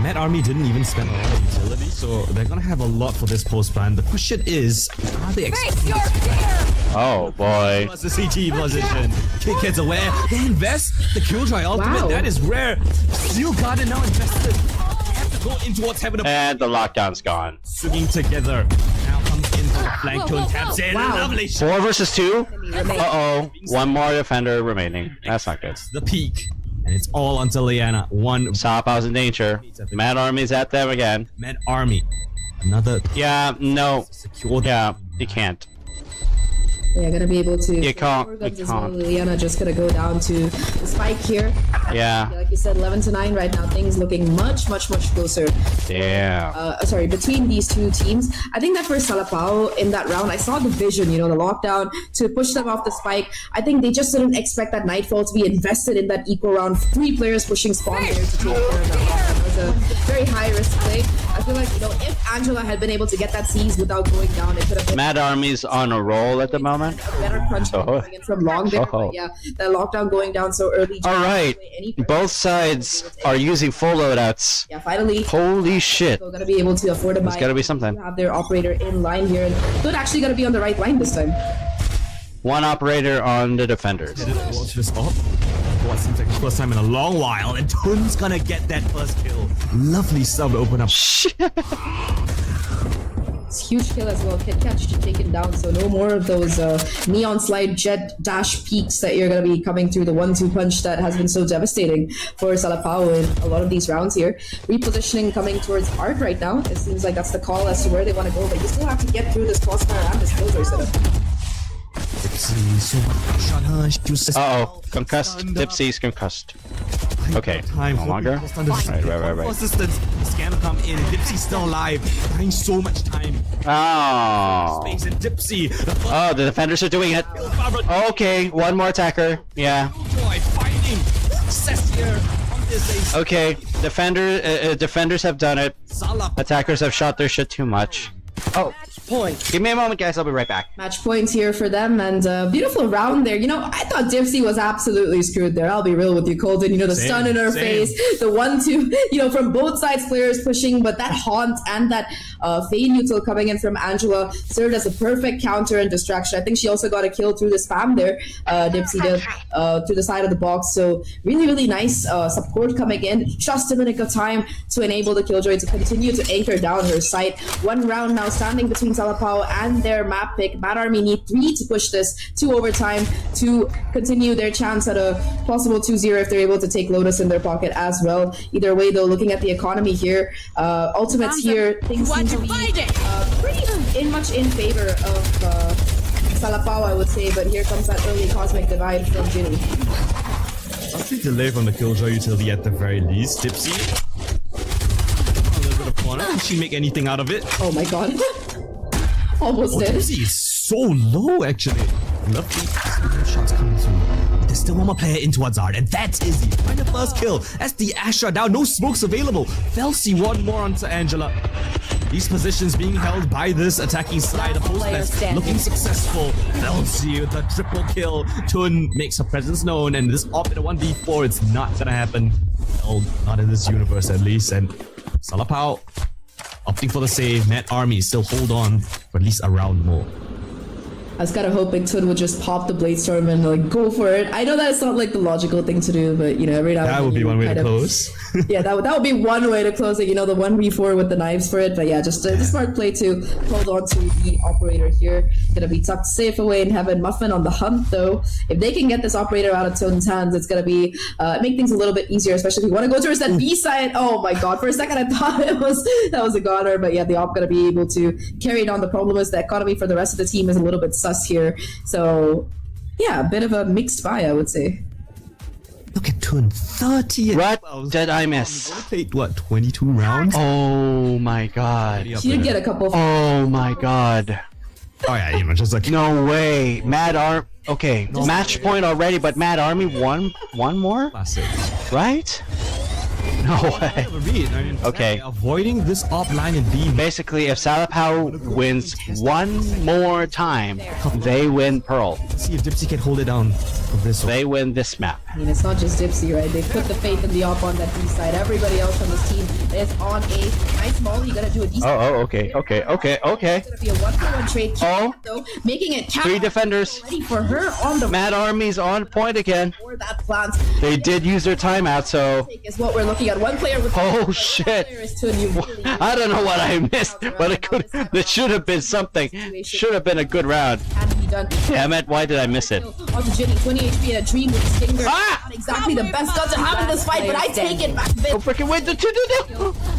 Mad Army didn't even spend a lot of utility, so they're gonna have a lot for this post plan. The question is, are they Face expecting your fear! Oh boy. plus the CT position? Kit Kat's aware. They invest the Killjoy ultimate. Wow. That is rare. Steel Garden now invested. They have to go into what's happening. And the lockdown's gone. Swinging together. Now comes in for the flank tone taps in. Wow. Lovely shot. 4 versus 2? Uh-oh. One more defender remaining. That's not good. The peak. And it's all until Liana. One Salapao's in danger. Mad Army's at them again. Mad Army. Another Yeah, no. secured. Yeah, you can't. Yeah, gonna be able to. You can't, Four guns you as well. can't. Liliana just gonna go down to the spike here. Yeah. Like you said, 11-9 right now. Things looking much closer. Damn. Sorry, between these two teams. I think that for Salapao in that round, I saw the vision, you know, the lockdown to push them off the spike. I think they just didn't expect that Nightfall to be invested in that equal round. 3 players pushing spawn there to take care of that lockdown. It was a very high risk play. I feel like, you know, if Angela had been able to get that seize without going down, it could have been Mad Army's on a roll at the moment. a better punch coming in from long there. But yeah, that lockdown going down so early. All right, both sides are using full loadouts. Yeah, finally. Holy shit. So gonna be able to afford to buy. There's gotta be something. Have their operator in line here, and good actually gonna be on the right line this time. One operator on the defenders. Watch this up. What seems like the first time in a long while, and Tun's gonna get that first kill. Lovely stuff to open up. It's huge kill as well. Kit Catch taken down, so no more of those neon slide jet dash peaks that you're gonna be coming through the 1-2 punch that has been so devastating for Salapao in a lot of these rounds here. Repositioning coming towards Art right now. It seems like that's the call as to where they want to go, but you still have to get through this crossfire and this killjoy setup. Uh-oh, concussed. Dipsy's concussed. Okay, no longer. Right. Assistance. The scanner come in, and Dipsy's still alive. Buying so much time. Oh. Space and Dipsy. Oh, the defenders are doing it. Okay, one more attacker. Yeah. Boy, fighting. Success here. Okay, defenders have done it. Attackers have shot their shit too much. Oh, point. Give me a moment, guys. I'll be right back. Match points here for them, and beautiful round there. You know, I thought Dipsy was absolutely screwed there. I'll be real with you, Colton. You know, the stun in her face, the 1-2, you know, from both sides players pushing, but that haunt and that fade neutral coming in from Angela served as a perfect counter and distraction. I think she also got a kill through the spam there, Dipsy did, to the side of the box. So really, really nice support coming in. Just a minute of time to enable the Killjoy to continue to anchor down her site. One round now standing between Salapao and their map pick. Mad Army need 3 to push this to overtime to continue their chance at a possible 2-0 if they're able to take Lotus in their pocket as well. Either way, though, looking at the economy here, ultimates here, things seem to be pretty much in favor of Salapao, I would say, but here comes that early cosmic divide from Ginny. Something delay from the Killjoy utility at the very least. Dipsy. Can she make anything out of it? Oh my god. Almost dead. Dipsy is so low, actually. Lovely shots coming through. There's still one more player in towards Art, and that's Izzy. Find the first kill. That's the Astra down. No smokes available. They'll see one more onto Angela. These positions being held by this attacking side. The post looking successful. They'll see the triple kill. Tun makes her presence known, and this op in a 1v4, it's not gonna happen. Oh, not in this universe at least. And Salapao opting for the save. Mad Army still hold on for at least a round more. I was kind of hoping Tun would just pop the Bladestorm and like go for it. I know that it's not like the logical thing to do, but you know, every now and then that would be one way to close. Yeah, that would be one way to close it. You know, the 1v4 with the knives for it. But yeah, just a smart play to hold on to the operator here. Gonna be tucked safe away in heaven. Muffin on the hunt though. If they can get this operator out of Tun's hands, it's gonna be make things a little bit easier, especially if you want to go towards that B side. Oh my god! For a second I thought that was a goner, but yeah, the op gonna be able to carry it on. The problem is the economy for the rest of the team is a little bit sus here. So yeah, a bit of a mixed buy, I would say. Look at Tun, 30. What did I miss? Played what, 22 rounds? Oh my god. She did get a couple. Oh my god. Oh yeah, even just like no way. Okay, match point already, but Mad Army one more? Classic. Right? No way. Okay. Avoiding this offline and B. Basically, if Salapao wins one more time, they win Pearl. Let's see if Dipsy can hold it down for this one. They win this map. I mean, it's not just Dipsy, right? They put the faith in the op on that B side. Everybody else on this team is on a nice ball. You gotta do a decent. Okay. It's gonna be a 1-for-1 trade. Though, making it count. 3 defenders. Ready for her on the Mad Army's on point again. for that plant. They did use their timeout, so. Is what we're looking at. One player with. Oh shit! I don't know what I missed, but it should have been something. Should have been a good round. Damn it! Why did I miss it? On to Ginny, 20 HP and a dream with Stinger. Not exactly the best gun to have in this fight, but I take it back. Oh freaking wait!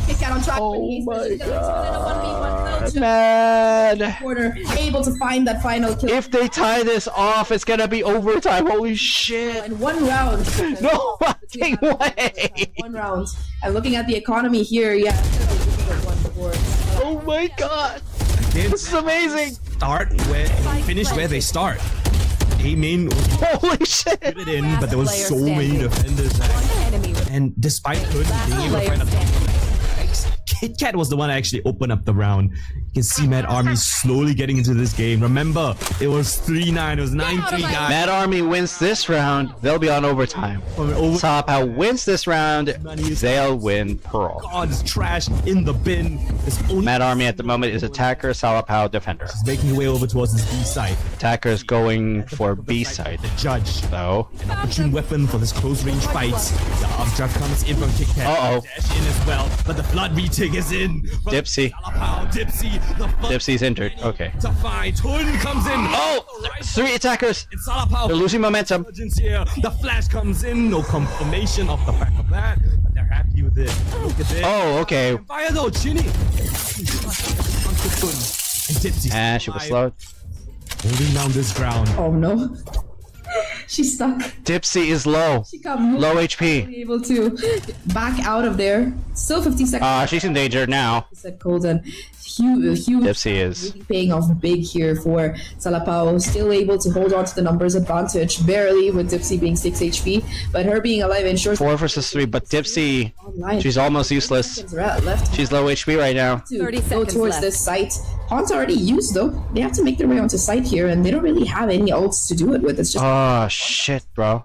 Kick out on track. Oh my god! Man! Corner, able to find that final kill. If they tie this off, it's gonna be overtime. Holy shit! In 1 round. No fucking way! 1 round. And looking at the economy here, yeah. Oh my god! This is amazing! Finish where they start. A main holy shit! Put it in, but there was so many defenders. And despite Hood being able to find a Kit Kat was the one that actually opened up the round. You can see Mad Army slowly getting into this game. Remember, it was 3-9. It was 9-3, guys. Mad Army wins this round, they'll be on overtime. Salapao wins this round, they'll win Pearl. God, it's trash in the bin. It's only Mad Army at the moment is attacker, Salapao defender. He's making his way over towards his B side. Attacker's going for B side. The judge. So, An opportune weapon for this close range fights. The updraft comes in from Kit Kat. Uh-oh. Dash in as well, but the flood retake is in. From Dipsy. Salapao, Dipsy. The flood Dipsy's injured. Okay. to fight. Tun comes in. Oh! Right. 3 attackers! It's Salapao. They're losing momentum. Here. The flash comes in. No confirmation of the fact of that, but they're happy with it. Look at this. Oh, okay. Fire though, Chinny. And Dipsy. Ah, she was slowed. Holding down this ground. Oh no. She's stuck. Dipsy is low. She got moved. Low HP. Be able to back out of there. Still 50 seconds. She's in danger now. Said Colton. Huge Dipsy is. really paying off big here for Salapao. Still able to hold on to the numbers advantage, barely, with Dipsy being 6 HP, but her being alive ensures 4 versus 3, but Dipsy, online. she's almost useless. Left She's low HP right now. to 30 go seconds towards left. this site. Haun's already used though. They have to make their way onto site here, and they don't really have any ults to do it with. It's just Oh, shit, bro.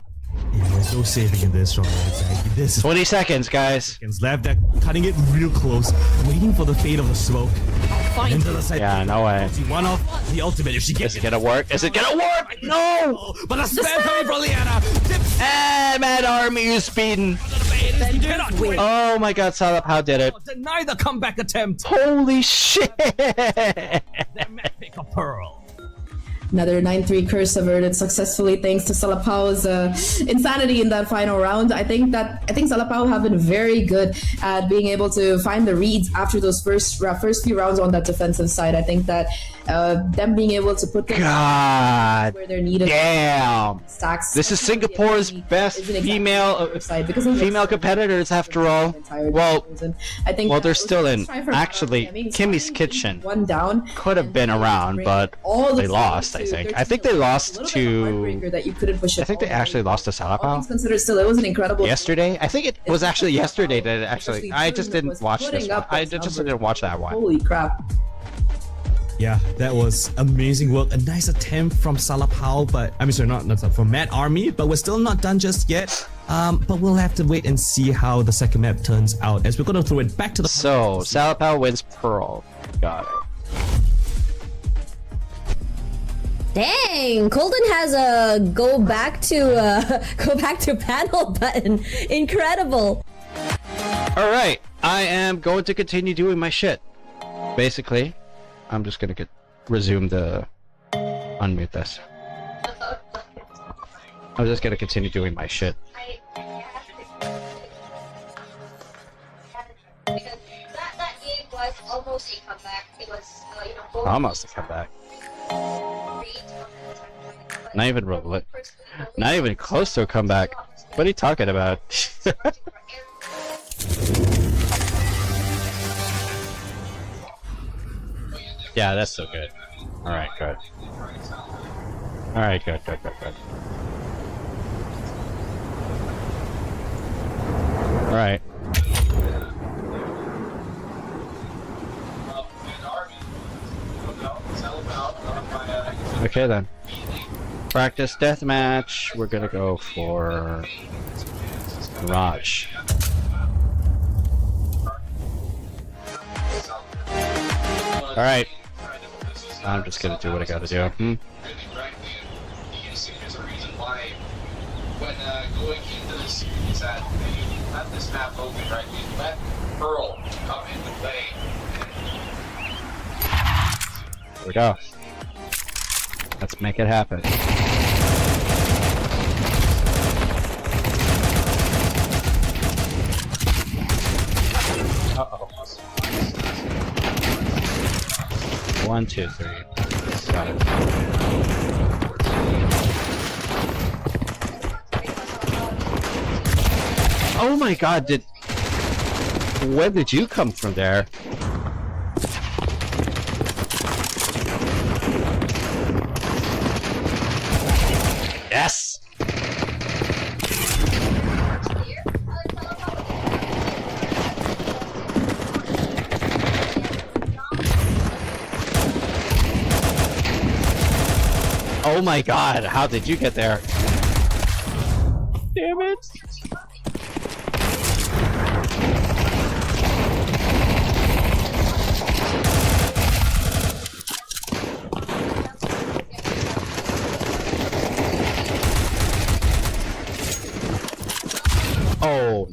Yeah, there's no saving in this from Zag. This is 20 seconds, guys. seconds left. They're cutting it real close, waiting for the fade of the smoke. Into the side. Yeah, no way. One off the ultimate if she gets Is it gonna work? Is it gonna work? No! But the spam coming from Liana. Dips. And Mad Army is beaten. He cannot win. Oh my god, Salapao did it. Deny the comeback attempt. Holy shit! Their pick a pearl. another 9-3 curse averted successfully thanks to Salapao's insanity in that final round. I think Salapao have been very good at being able to find the reads after those first few rounds on that defensive side. I think that them being able to put them God where they're needed. damn. Stacks. This is Singapore's best Isn't exactly female side because of the- female competitors after all. Well, I think well, that they're was still the in. first try for Actually, I mean, Kimmy's starting Kitchen one down could have been around, but all the they lost, I to think. 13. I think they lost A little bit of a to. heartbreaker that you couldn't push it I think they all the way. actually lost to All things Salapao considered, still, it was an incredible. yesterday. I think it was actually yesterday that it actually. Especially I just Jordan didn't was watch this putting one. up I those just numbers. didn't watch that one. Holy crap. Yeah, that was amazing work. A nice attempt from Salapao, but I mean, sorry, not from Mad Army, but we're still not done just yet. But we'll have to wait and see how the second map turns out, as we're gonna throw it back to the. So Salapao wins Pearl. Got it. Dang, Colton has a go back to panel button. Incredible. All right, I am going to continue doing my shit. Basically, I'm just gonna resume the unmute this. I'm just gonna continue doing my shit. Because that game was almost a comeback. It was, both Almost a comeback. Not even not even close to a comeback. What are you talking about? Yeah, that's so good. Alright, good. Alright, good. Alright. Okay then. Practice deathmatch. We're gonna go for Raj. Alright. I'm just gonna do what I gotta do. When going into this, is that they let this map open, right? We let Pearl come into play. Here we go. Let's make it happen. Uh-oh. 1, 2, 3. Got it. Oh my god, when did you come from there? Yes! Oh my god, how did you get there? Damn it. Oh.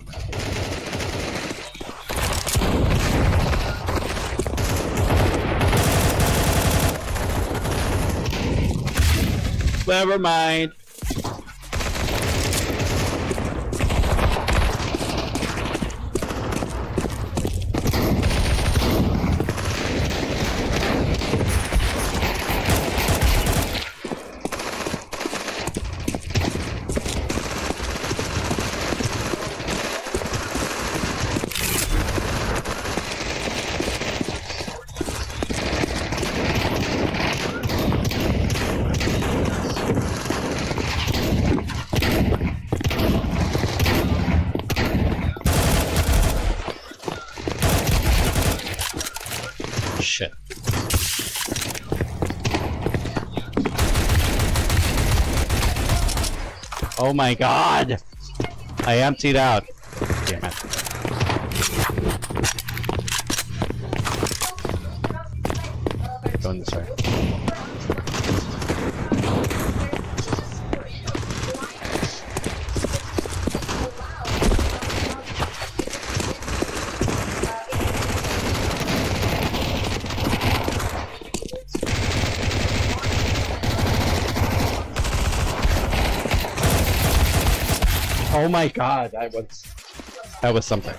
Never mind. Shit. Oh my god! I emptied out. Damn it. Going this way. Oh my god, that was something.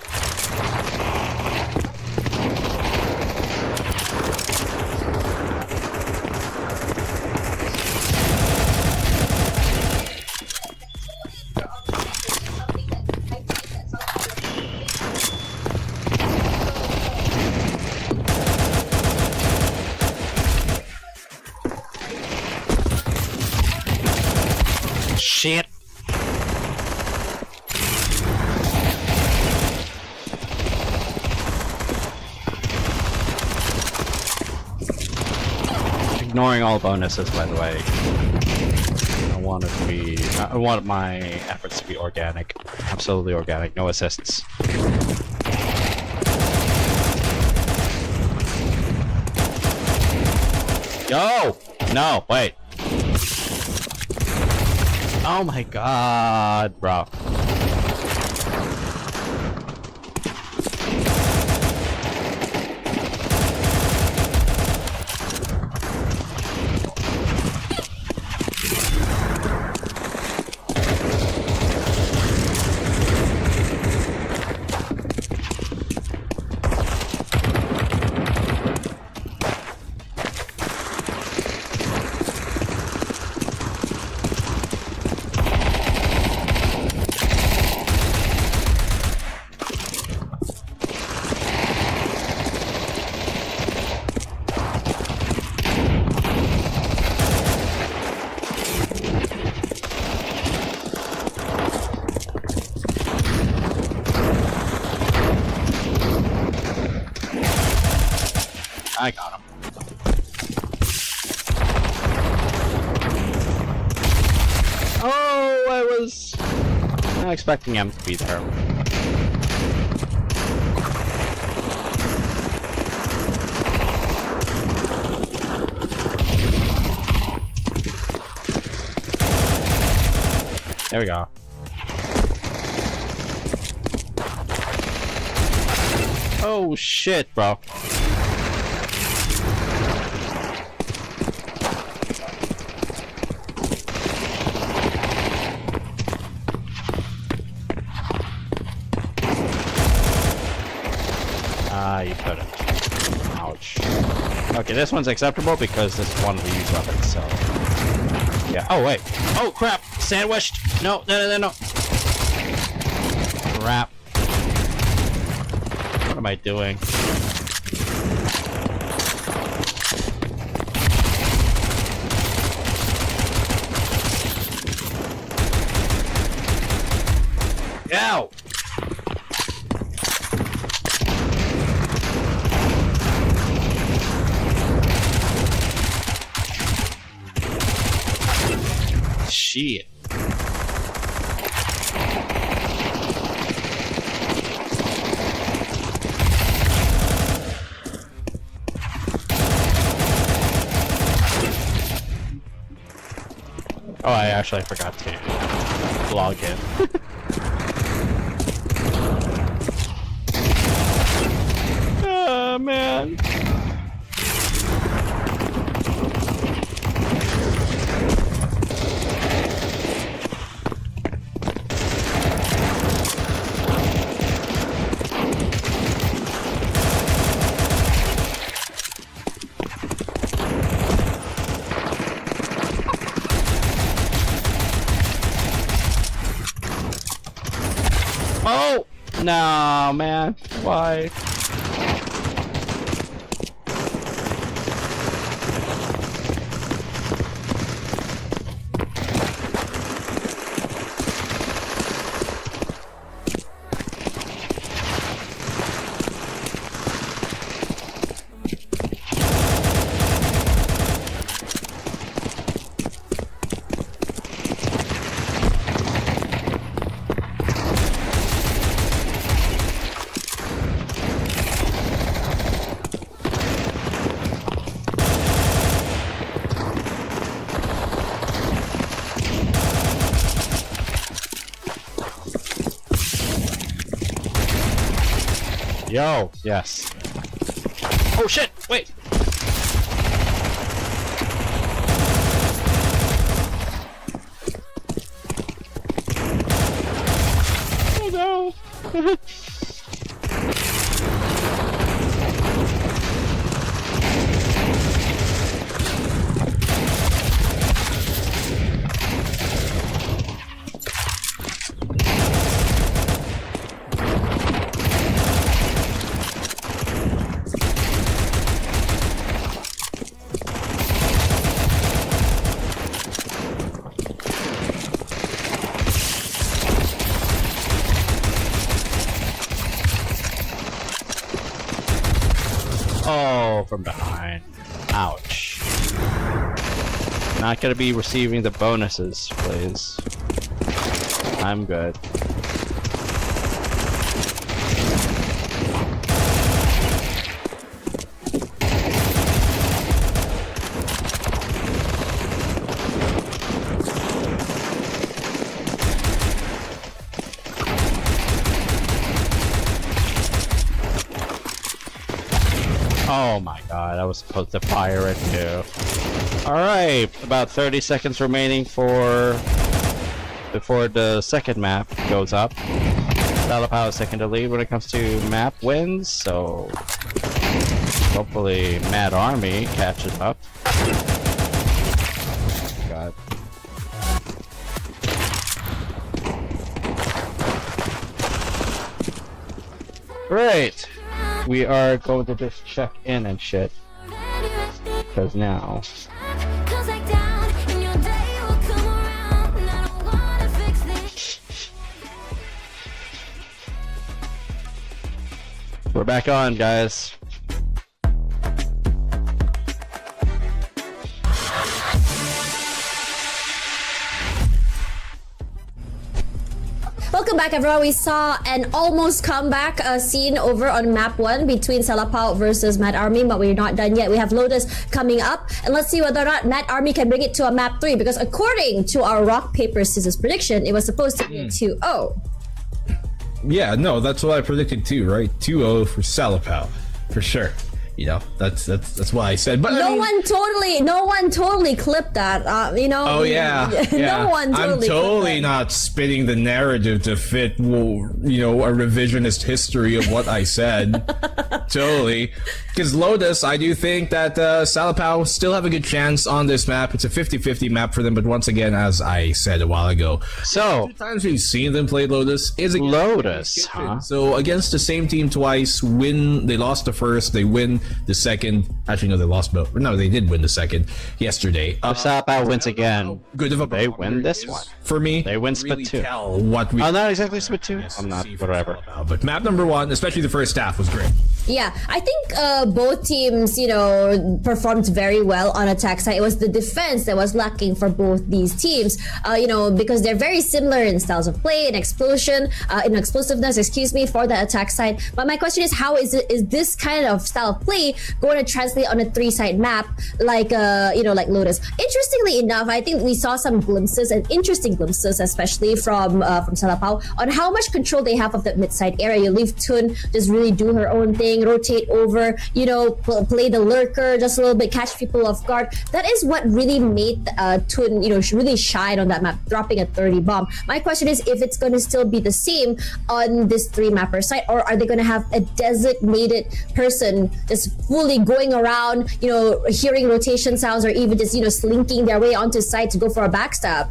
Shit. Ignoring all bonuses, by the way. I want my efforts to be organic. Absolutely organic, no assists. Yo! No, wait. Oh my god, bro. I got him. Oh, I was not expecting him to be there. There we go. Oh shit, bro. You couldn't. Ouch. Okay, this one's acceptable because this is one of the used weapons, so... Yeah. Oh, wait. Oh, crap! Sandwiched! No, no. Crap. What am I doing? Ow! shit. Oh, I actually forgot to log in. Oh, man. Oh! No, man. Why? Yo, yes. Oh shit, wait! Oh no! Oh, from behind. Ouch. Not gonna be receiving the bonuses, please. I'm good. Oh my god, I was supposed to fire it too. Alright, about 30 seconds remaining before the second map goes up. Salapao is second to lead when it comes to map wins, so hopefully Mad Army catches up. God. Right. We are going to just check in and shit. Because now... We're back on, guys. Welcome back, everyone. We saw an almost comeback scene over on map 1 between Salapao versus Mad Army, but we're not done yet. We have Lotus coming up, and let's see whether or not Mad Army can bring it to a map 3, because according to our rock, paper, scissors prediction, it was supposed to be a 2-0. Yeah, no, that's what I predicted too, right? 2-0 for Salapao, for sure. You know, that's why I said. But no one totally clipped that. You know. Oh yeah, yeah. No one totally. I'm totally not spinning the narrative to fit, well, you know, a revisionist history of what I said. Totally, because Lotus, I do think that Salapao still have a good chance on this map. It's a 50-50 map for them, but once again, as I said a while ago, So, the times we've seen them play Lotus is against Lotus, huh? So against the same team twice, they lost the first, they win the second. Actually, no, they lost both. No, they did win the second yesterday. If Salapao wins again, Good of a they win this one. for me. They win split really 2. Tell what we Oh, not exactly split 2. I'm not, whatever. But map number 1, especially the first half, was great. Yeah, I think both teams, performed very well on attack side. It was the defense that was lacking for both these teams, because they're very similar in styles of play, in explosiveness, for the attack side. But my question is, how is this kind of style of play going to translate on a 3-side map like Lotus? Interestingly enough, I think we saw some glimpses, and interesting glimpses, especially from Salapao, on how much control they have of that mid-side area. You leave Tun just really do her own thing, rotate over, play the lurker just a little bit, catch people off guard. That is what really made Tun, really shine on that map, dropping a 30 bomb. My question is if it's going to still be the same on this 3-mapper site, or are they going to have a designated person just fully going around, hearing rotation sounds, or even just, slinking their way onto site to go for a backstab?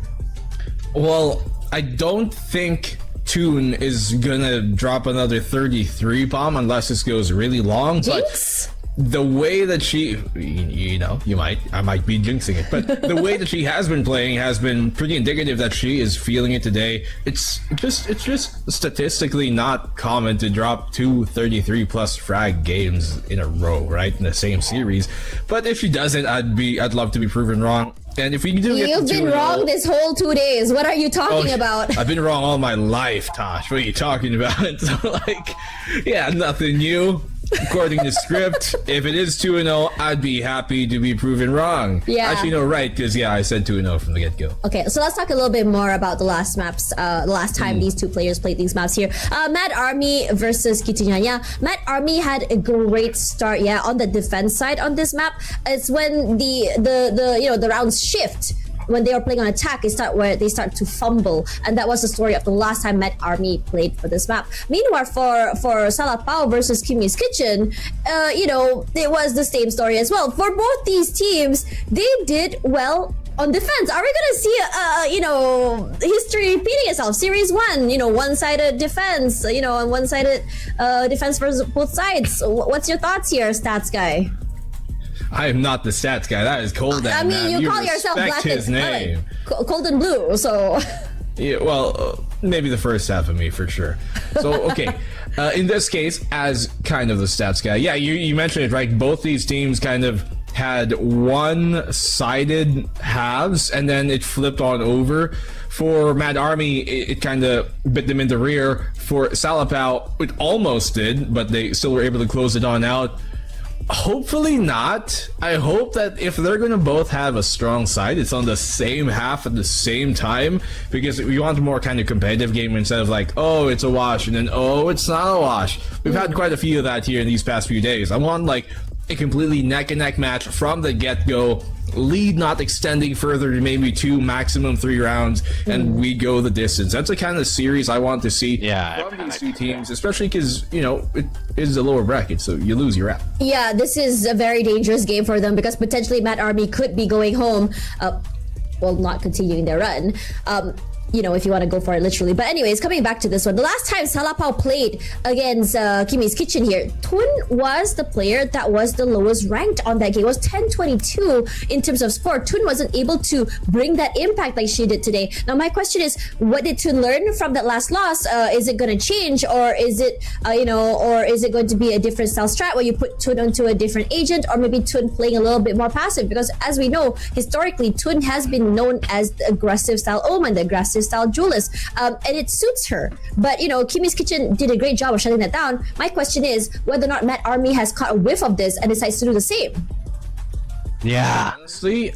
Well, I don't think Toon is gonna drop another 33 bomb unless this goes really long. Jinx? But the way that she, I might be jinxing it, but the way that she has been playing has been pretty indicative that she is feeling it today. It's just statistically not common to drop 2 33 plus frag games in a row, right, in the same series. But if she doesn't, I'd love to be proven wrong. And if we do get You've been wrong this whole 2 days. What are you talking about? I've been wrong all my life, Tosh. What are you talking about? So, nothing new. According to script, if it is 2-0, I'd be happy to be proven wrong. Yeah. Actually, no, right, because, I said 2-0 from the get-go. Okay, so let's talk a little bit more about the last maps, the last time these two players played these maps here. Mad Army versus Kitinyanya. Mad Army had a great start, on the defense side on this map. It's when the rounds shift. When they are playing on attack, they start to fumble, and that was the story of the last time Met Army played for this map. Meanwhile, for Salapao versus Kimmy's Kitchen, it was the same story as well. For both these teams, they did well on defense. Are we gonna see history repeating itself? Series 1, one-sided defense, and one-sided defense for both sides. What's your thoughts here, stats guy? I am not the stats guy. That is Cold. I mean, you call yourself Black his name. Cold and Blue, so. Yeah, well, maybe the first half of me for sure. So, okay. In this case, as kind of the stats guy, you mentioned it, right? Both these teams kind of had one-sided halves, and then it flipped on over. For Mad Army, it kind of bit them in the rear. For Salapao, it almost did, but they still were able to close it on out. Hopefully not. I hope that if they're going to both have a strong side, it's on the same half at the same time, because we want a more kind of competitive game instead of like, oh, it's a wash, and then, oh, it's not a wash. We've had quite a few of that here in these past few days. I want like a completely neck-and-neck match from the get-go, lead not extending further to maybe 2, maximum 3 rounds, and we go the distance. That's the kind of series I want to see from these two teams, especially because, it is a lower bracket, so you lose your app. Yeah, this is a very dangerous game for them because potentially Mad Army could be going home, not continuing their run. If you want to go for it literally. But anyways, coming back to this one, the last time Salapao played against Kimmy's Kitchen here, Tun was the player that was the lowest ranked on that game. It was 10-22 in terms of score. Tun wasn't able to bring that impact like she did today. Now my question is, what did Tun learn from that last loss? Is it going to change, or is it going to be a different style strat where you put Tun onto a different agent, or maybe Tun playing a little bit more passive? Because as we know, historically, Tun has been known as the aggressive style Omen, the aggressive style duelist, and it suits her. But Kimmy's Kitchen did a great job of shutting that down. My question is whether or not Mad Army has caught a whiff of this and decides to do the same. Yeah. Honestly,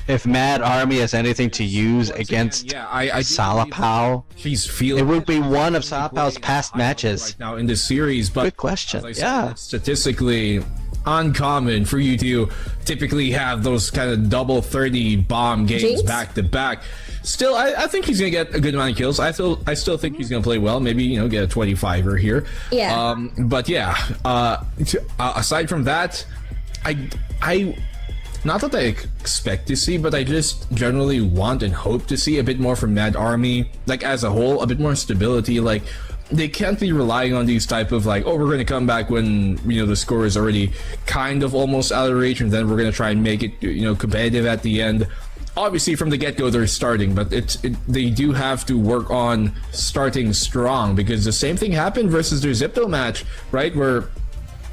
if Mad Army has anything to use against Salapao, she's feeling it would be one of Salapao's past matches right now in this series. But good question. It's statistically uncommon for you to typically have those kind of double 30 bomb games back to back. Still, I think he's gonna get a good amount of kills. I still think he's gonna play well. Maybe get a 25er here. Yeah. But yeah. Aside from that, I not that I expect to see, but I just generally want and hope to see a bit more from Mad Army. Like as a whole, a bit more stability. Like they can't be relying on these type of like, oh, we're gonna come back when the score is already kind of almost out of reach, and then we're gonna try and make it competitive at the end. Obviously, from the get-go, they're starting, but they do have to work on starting strong, because the same thing happened versus their Zipto match, right? Where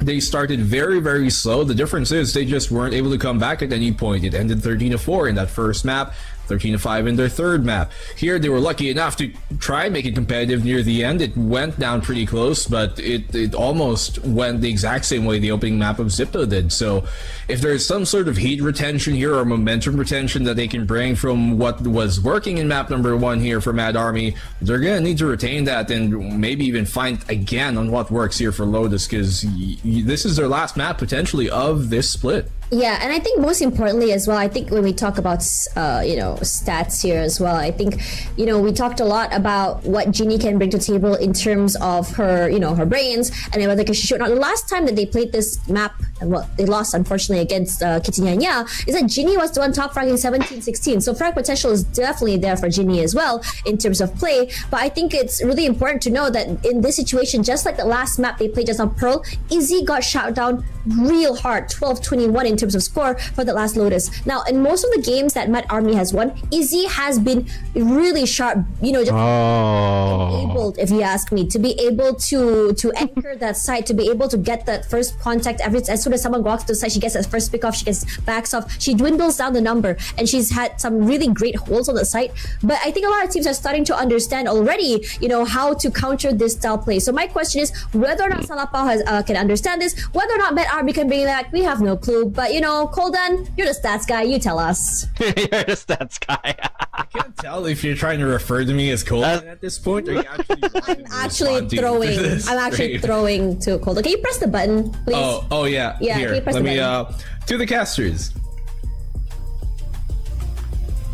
they started very, very slow. The difference is they just weren't able to come back at any point. It ended 13-4 in that first map, 13-5 in their third map. Here, they were lucky enough to try and make it competitive near the end. It went down pretty close, but it almost went the exact same way the opening map of Zipto did. So if there's some sort of heat retention here or momentum retention that they can bring from what was working in map number 1 here for Mad Army, they're going to need to retain that and maybe even find again on what works here for Lotus, because this is their last map potentially of this split. Yeah, and I think most importantly as well, I think when we talk about, stats here as well, I think, we talked a lot about what Genie can bring to the table in terms of her, her brains, and whether she showed. Now, the last time that they played this map, and they lost unfortunately against Kittyanya, is that Genie was the one top fragging 17-16. So frag potential is definitely there for Genie as well in terms of play. But I think it's really important to know that in this situation, just like the last map they played just on Pearl, Izzy got shot down real hard, 12-21 in terms of score for the last Lotus. Now, in most of the games that Mad Army has won, Izzy has been really sharp, just enabled, if you ask me, to be able to anchor that site, to be able to get that first contact. As soon as someone walks to the site, she gets that first pick off, she gets backs off, she dwindles down the number, and she's had some really great holds on the site. But I think a lot of teams are starting to understand already, how to counter this style play. So my question is whether or not Salapao can understand this, whether or not Mad Army can bring it back, we have no clue. But Colden, you're the stats guy, you tell us. You're the stats guy. I can't tell if you're trying to refer to me as Colden at this point, or you actually I'm actually throwing to Colden. Can you press the button, please? Oh yeah. Yeah, Here, can you press let the me button? to the casters.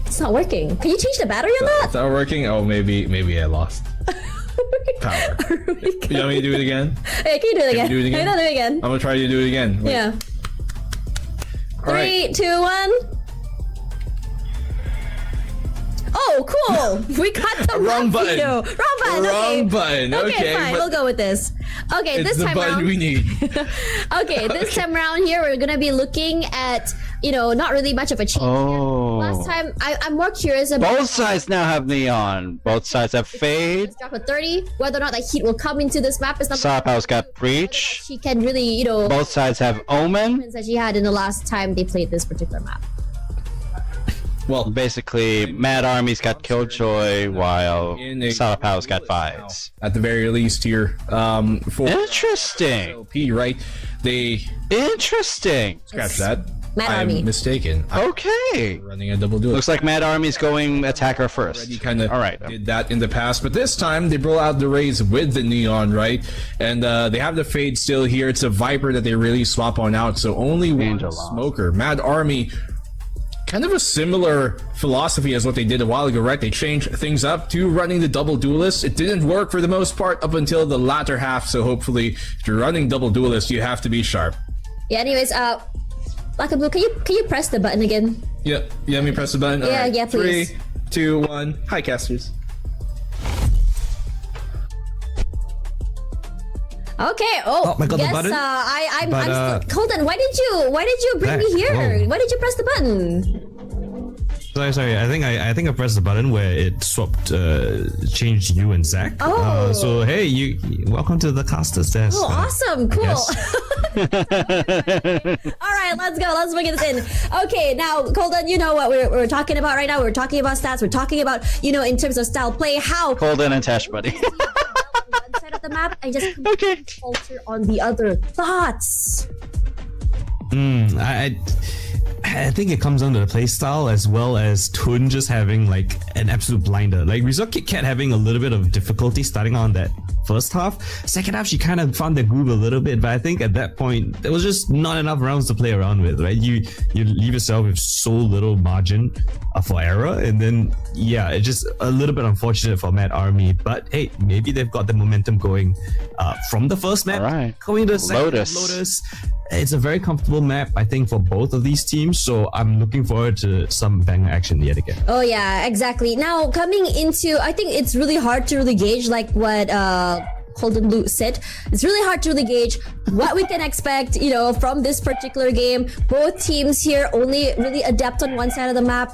It's not working. Can you change the battery on that? It's not working. Oh, maybe I lost power. You want me to do it again? Hey, can you do it again? do it again? Can you do it again? I'm gonna try to do it again. Wait. Yeah. All right. 3, 2, 1. Oh, cool! We got the Wrong button. Wrong button. Wrong button. Okay, fine. but We'll go with this. Okay, it's this the time button around. we need. Okay, this time around here, we're gonna be looking at, not really much of a change. Oh. Last time, I'm more curious about. Both sides now have neon. Both sides have fade. Drop a 30. Whether or not that heat will come into this map is not. Salapao's got breach. She can really, Both sides have omen. that she had in the last time they played this particular map. Well, Basically, Mad Army's got Killjoy while Salapao's got fives. at the very least here, for Interesting. LP, right? They Interesting. scratch that. Mad I'm Army. mistaken. I'm Okay. running a double duel. Looks like Mad Army's going attacker first. Already kind of All right. did that in the past, but this time they roll out the Rays with the Neon, right? And they have the Fade still here. It's a Viper that they really swap on out, so only one Angela. Smoker. Mad Army, kind of a similar philosophy as what they did a while ago, right? They changed things up to running the double duelist. It didn't work for the most part up until the latter half, so hopefully if you're running double duelist, you have to be sharp. Yeah. Anyways, Black and Blue, can you press the button again? Yep. Yeah, let me press the button. Yeah, Alright. yeah, please. 3, 2, 1. Hi, casters. Okay. Oh, I got the yes. button. I'm But, still. Colden, why did you bring me here? Whoa. Why did you press the button? Sorry. I think I pressed the button where it swapped, changed you and Zach. Oh. So hey, you welcome to the casters desk. Oh, awesome! Cool. guess. All right, let's go. Let's bring this in. Okay, now Colden, you know what we're talking about right now. We're talking about stats. We're talking about in terms of style play, how Colden and Tash, buddy. on one side of the map and just completely falter on the other. Thoughts? I think it comes down to the playstyle as well as Toon just having like an absolute blinder. Like Resort Kit Kat having a little bit of difficulty starting on that first half. Second half, she kind of found the groove a little bit, but I think at that point there was just not enough rounds to play around with, right? You leave yourself with so little margin for error, and then it's just a little bit unfortunate for Mad Army. But hey, maybe they've got the momentum going from the first map, Alright. going to the second Lotus. It's a very comfortable map, I think, for both of these teams. So I'm looking forward to some banger action yet again. Oh yeah, exactly. Now coming into, I think it's really hard to really gauge like what Holden Lu said, it's really hard to really gauge what we can expect, from this particular game. Both teams here only really adept on one side of the map,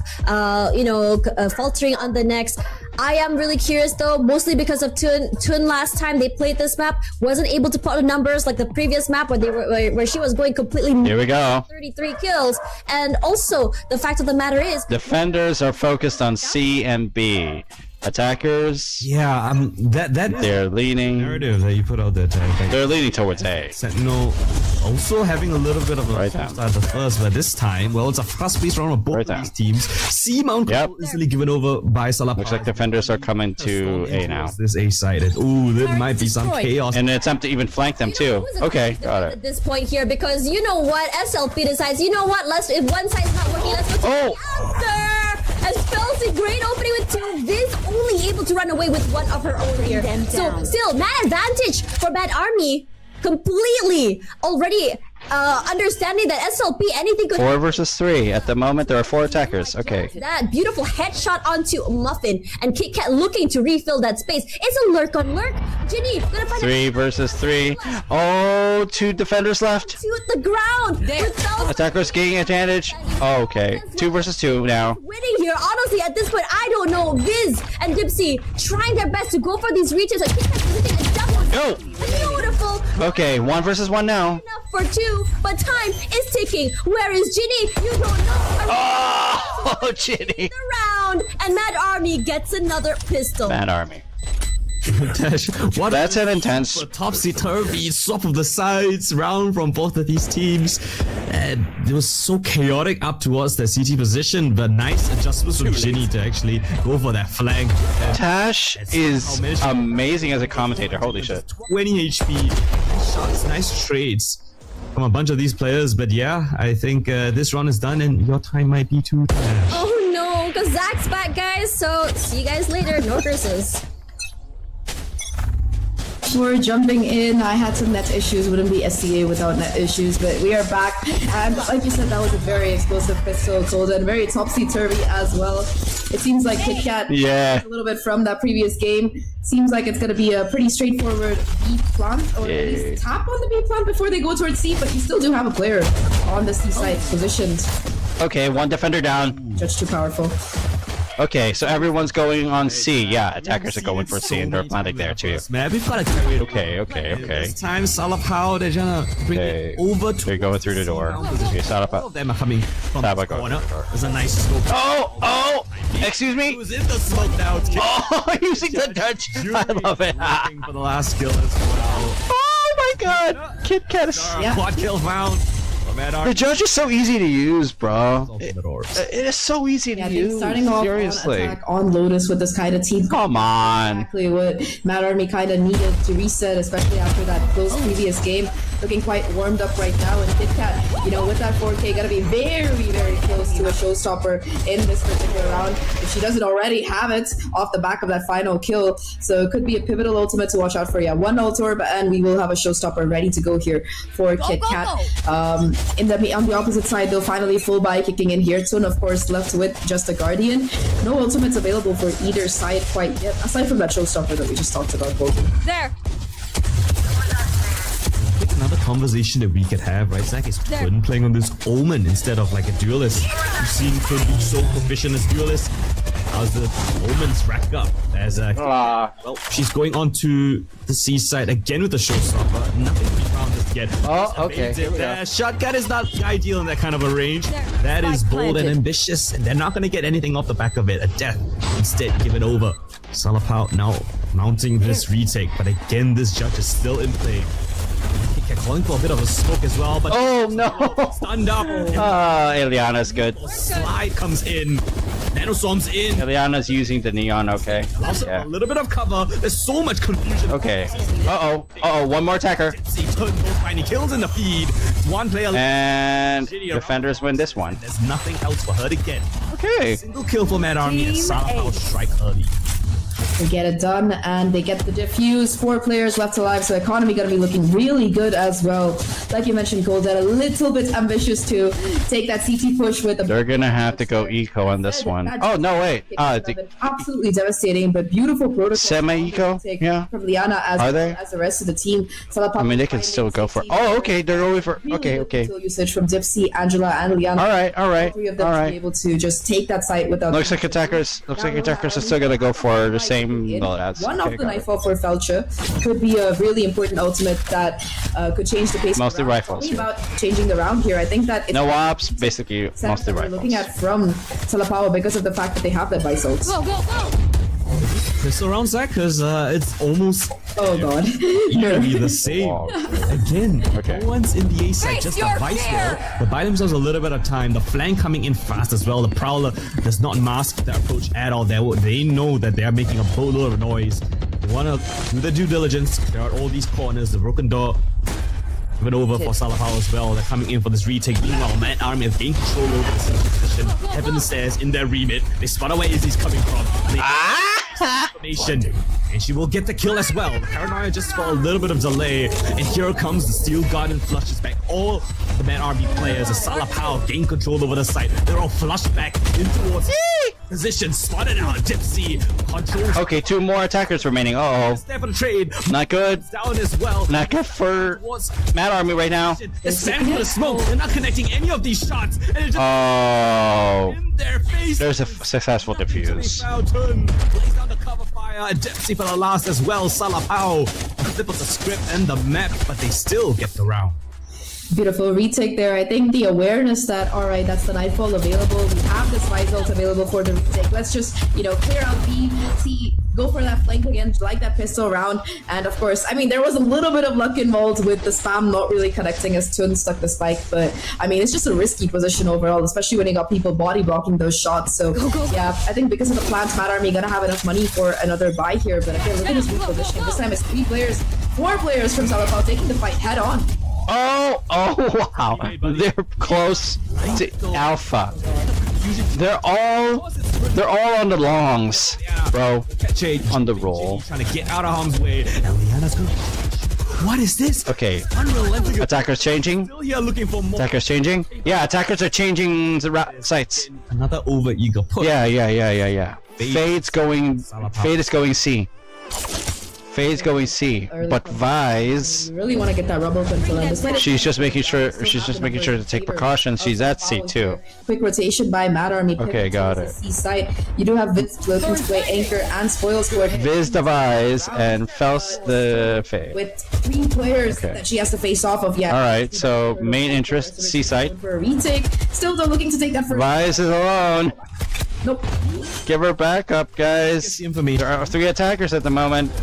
faltering on the next. I am really curious though, mostly because of Tun last time they played this map, wasn't able to put the numbers like the previous map where she was going completely. Here we go. 33 kills. And also, the fact of the matter is, defenders are focused on C and B. Attackers, Yeah, that they're leaning. narrative that you put out there, Tag. They're leaning towards A. Sentinel also having a little bit of a Right false down. start at the first, but this time, well, it's a fast-paced round of both Right of these teams. C Mount Yep. easily given over by Salah. Looks like defenders are coming to A now. This A-sided. Ooh, there might be some chaos. In an attempt to even flank them too. Okay, got at it. this point here, because you know what, SLP decides, if one side's not working, let's go to the other. As Felsi, great opening with two. Viz only able to run away with one of her own here. So still, mad advantage for Bad Army. Completely already understanding that SLP, anything could 4 versus 3. At the moment, there are 4 attackers. Okay. that beautiful headshot onto Muffin, and Kit Kat looking to refill that space. It's a lurk on lurk. Ginny gonna find 3 versus 3. Oh, 2 defenders left. to the ground. With Felsi Attackers gaining advantage. Oh, okay. 2 versus 2 now. winning here. Honestly, at this point, I don't know. Viz and Dipsy trying their best to go for these reaches. And Kit Kat's hitting a double. Go! Beautiful. Okay, 1 versus 1 now. Enough for 2, but time is ticking. Where is Ginny? You don't know. Oh, Ginny. The round, and Mad Army gets another pistol. Bad Army. Dash, what That's an intense. a topsy-turvy swap of the sides round from both of these teams, and it was so chaotic up towards the CT position, but nice adjustments from Ginny to actually go for that flank. Tash is amazing as a commentator. Holy shit. 20 HP, nice shots, nice trades from a bunch of these players, but yeah, I think this run is done and your time might be too. Oh no, because Zach's back, guys. So see you guys later. No curses. We're jumping in. I had some net issues. Wouldn't be SCA without net issues, but we are back. And like you said, that was a very explosive pistol, Golden. Very topsy-turvy as well. It seems like Kit Kat Yeah. a little bit from that previous game. Seems like it's going to be a pretty straightforward B plant, or at least tap on the B plant before they go towards C, but you still do have a player on the C side positioned. Okay, 1 defender down. Judge too powerful. Okay, so everyone's going on C. Yeah, attackers are going for C and they're planting there too. Man, we've got to carry it. Okay. This time, Salapao, they're gonna bring it over to. They're going through the door. Okay, Salapao. All of them are coming from Salapao the going corner. through the door. There's a nice scope. Oh! Excuse me? Who's in the smoke now? Oh, using the Dutch. I love it. Looking for the last kill as well. Oh my god! Kit Kat is... Quad kill found. The judge is so easy to use, bro. It, It is so easy to Yeah, I think use. starting off Seriously. on attack on Lotus with this kind of team. Come on. Exactly what Mad Army kind of needed to reset, especially after that close previous game. Looking quite warmed up right now, and Kit Kat, with that 4K, gotta be very, very close to a showstopper in this particular round. If she doesn't already have it off the back of that final kill, so it could be a pivotal ultimate to watch out for. Yeah, 1 ultor, and we will have a showstopper ready to go here for Kit Kat. On the opposite side, though, finally full buy kicking in here. Tun, of course, left with just a Guardian. No ultimates available for either side quite yet, aside from that showstopper that we just talked about. There. Another conversation that we could have, right, Zach, is Twin playing on this Omen instead of like a duelist. We've seen Twin be so proficient as duelist. How's the Omen's rack up? As well, she's going on to the C side again with the showstopper. Nothing to be found just yet. Oh, okay. Here we go. Shotgun is not ideal in that kind of a range. That is bold and ambitious, and they're not going to get anything off the back of it. A death instead given over. Salapao now mounting this retake, but again, this judge is still in play. Calling for a bit of a smoke as well, but Oh no! stunned up. Ileana's good. Slide comes in. Nanoswarm's in. Ileana's using the neon, okay. Also Yeah. a little bit of cover. There's so much confusion. Okay. Uh-oh, one more attacker. See, Turn both finding kills in the feed. One player left. And defenders win this one. There's nothing else for her to get. Okay. Single kill for Mad Army and Salapao strike early. They get it done, and they get the defuse. 4 players left alive, so economy gonna be looking really good as well. Like you mentioned, Golden, a little bit ambitious to take that CT push with the. They're gonna have to go eco on this one. Oh no, wait. Absolutely devastating, but beautiful protocol. Semi-eco? Yeah. From Liana as the rest of the team. I mean, they can still go for. Oh, okay. They're going for. Okay. Usage from Dipsy, Angela, and Liana. All right. Three of them to be able to just take that site without. Looks like attackers are still gonna go for the same. Well, that's one okay, of the Nightfall for Felcha could be a really important ultimate that could change the pace. Mostly of the round. rifles. Talking about changing the round here, I think that it's no ops, basically mostly we're rifles. looking at from Salapao because of the fact that they have that Visalt. Pistol round, Zach, because it's almost Oh god. eerily the same. Again, Okay. no one's in the A side, just the Vice roll. They buy themselves a little bit of time. The flank coming in fast as well. The Prowler does not mask their approach at all. They know that they are making a boatload of noise. They want to do their due diligence, clear out all these corners, the broken door. Give it over for Salapao as well. They're coming in for this retake. Meanwhile, Mad Army have gained control over the position. Heaven says in their remit. They spot out where Izzy's coming from. Information. And she will get the kill as well. Paranoia just for a little bit of delay. And here comes the Steel Garden flushes back. All the Mad Army players as Salapao gain control over the site. They're all flushed back in towards position. Spotted out. Dipsy controls. Okay, 2 more attackers remaining. Uh-oh. Step for the trade. Not good. Down as well. Not good for Mad Army right now. It's standing for the smoke. They're not connecting any of these shots. And it's just Oh. in their face. There's a successful defuse. Plays down the cover fire. And Dipsy for the last as well. Salapao flip of the script and the map, but they still get the round. Beautiful retake there. I think the awareness that, alright, that's the Nightfall available. We have this Visalt available for the retake. Let's just, clear out B, C, go for that flank again, like that pistol round. And of course, I mean, there was a little bit of luck involved with the spam not really connecting as Tun stuck the spike. But I mean, it's just a risky position overall, especially when you got people body blocking those shots. So yeah, I think because of the plans, Mad Army gonna have enough money for another buy here. But again, look at his weak positioning. This time it's 4 players from Salapao taking the fight head on. Oh, wow. They're close to Alpha. They're all on the longs, bro. On the roll. Trying to get out of harm's way. And Liana's going. What is this? Okay. Unrelenting. Attackers changing. Still here looking for more. Attackers changing. Yeah, attackers are changing the sites. Another over eager push. Yeah. Fade is going C. Fade's going C, but Vise. You really want to get that rubble control. And She's just making sure to take precautions. She's at C too. Quick rotation by Mad Army. Okay, got it. C site. You do have Viz floating to play Anchor and Spoils for Viz the Vise and Faust the Fade. With 3 players that she has to face off of. Yeah. All right. So main interest C site. For a retake. Still though looking to take that first. Vise is alone. Nope. Give her backup, guys. There are 3 attackers at the moment.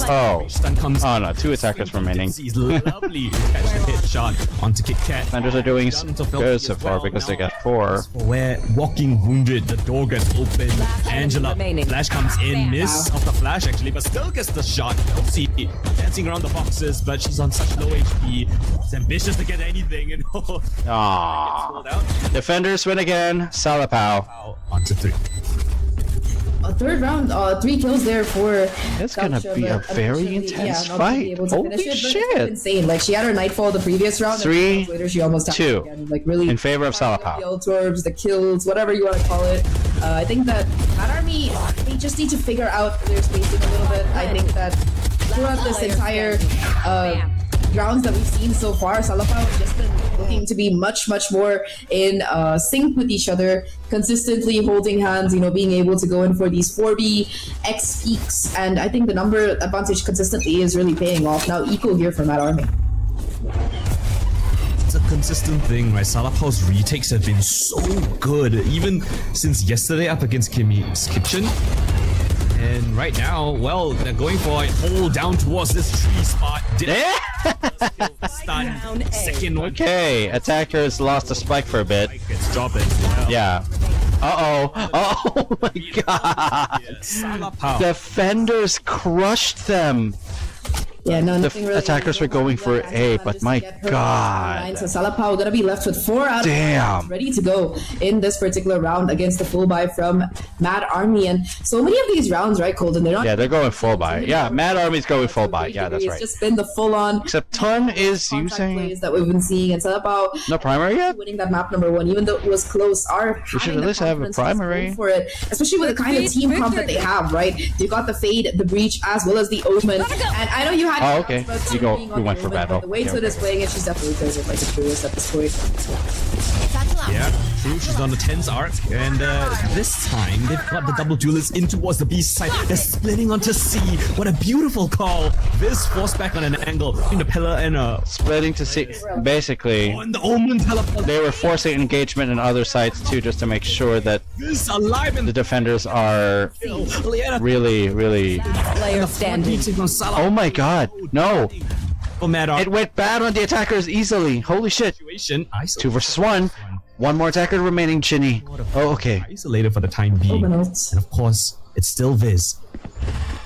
Oh no, 2 attackers remaining. He's lovely to catch the hit shot onto Kit Kat. Defenders are doing good so far because they got 4. Where walking wounded, the door gets open. Angela, flash comes in, miss of the flash actually, but still gets the shot. See, dancing around the boxes, but she's on such low HP. It's ambitious to get anything, and Aww. Defenders win again. Salapao. Onto 3. A third round, 3 kills there for. It's gonna be a very intense fight. Holy shit! Insane. Like she had her Nightfall the previous round. 3, later she almost had 2. again. Like really in favor of the Salapao. Torbs, the kills, whatever you want to call it. I think that Mad Army, they just need to figure out their spacing a little bit. I think that throughout this entire rounds that we've seen so far, Salapao has just been looking to be much more in sync with each other, consistently holding hands, being able to go in for these 4B X peaks, and I think the number advantage consistently is really paying off. Now equal here for Mad Army. It's a consistent thing, right? Salapao's retakes have been so good, even since yesterday up against Kimmy's Kitchen. And right now, well, they're going for a hole down towards this tree spot. Stun. Second one. Okay, attackers lost the spike for a bit. It's dropping. Yeah. Oh my god. Salapao. Defenders crushed them. Yeah, no, The nothing really attackers were going for A, but my god. So Salapao gonna be left with 4 out of 5 Damn. ready to go in this particular round against the full buy from Mad Army. And so many of these rounds, right, Colton? They're not. Yeah, they're going full buy. Yeah, Mad Army's going full buy. Yeah, that's It's right. just been the full-on Except Ton is contact using plays that we've been seeing, and Salapao no primary yet? winning that map number 1, even though it was close, are We should having at the least have a confidence to just go primary. for it, especially with the kind of team comp that they have, right? You got the Fade, the Breach, as well as the Omen, and I know you had. Oh, okay. about You Tune go- being you on the went for Omen, battle. but the way Yeah, Tune is okay. playing it, she's definitely plays it like a tourist at this point. Yeah, true. She's on the 10's arc, and this time they've got the double duelists in towards the B side. They're splitting onto C. What a beautiful call! This forced back on an angle between the pillar and Splitting to see. Basically, on the Omen teleport. they were forcing engagement in other sides too, just to make sure that This alive in the defenders are Liana really. Player standing. from Salah. Oh my god, no! Oh, Mad Army It went bad on the attackers easily. Holy shit! situation. 2 versus 1. One more attacker remaining, Chinny. Oh, okay. Isolated for the time being. Omen ults. And of course, it's still Viz.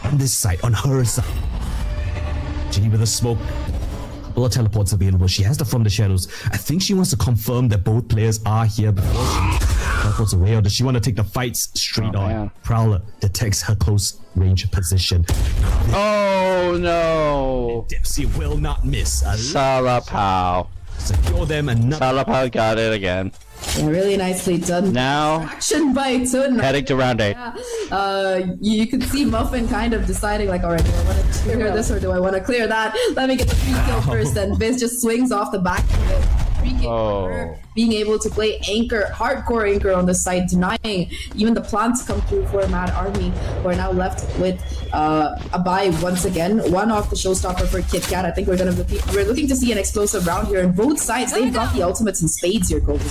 On this side, on her side. Ginny with a smoke. Couple of teleports available. She has the From the Shadows. I think she wants to confirm that both players are here before she teleports away. Or does she want to take the fights straight Oh, on? man. Prowler detects her close range position. Oh no! Dipsy will not miss. Salapao. Secure them and not Salapao got it again. Yeah, really nicely done. Now, Action by Tun. heading to round 8. You can see Muffin kind of deciding like, all right, do I want to clear this or do I want to clear that? Let me get the free kill first, and Viz just swings off the back of it. Free kill for her, being able to play anchor, hardcore anchor on this side, denying even the plants come through for Mad Army, who are now left with a buy once again. One off the showstopper for Kit Kat. I think we're looking to see an explosive round here, and both sides they've got the ultimates in spades here, Golden.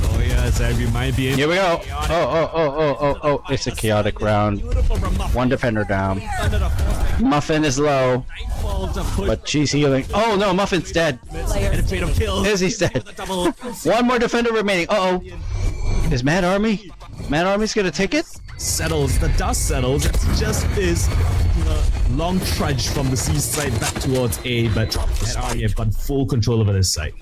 Oh yes, we might be in. Here we go. Oh. It's a chaotic round. One defender down. Muffin is low, but she's healing. Oh no, Muffin's dead. Izzy's dead. One more defender remaining. Uh-oh. Is Mad Army? Mad Army's gonna take it? Settles, the dust settles. It's just this long trudge from the C side back towards A, but Mad Army have got full control over this side.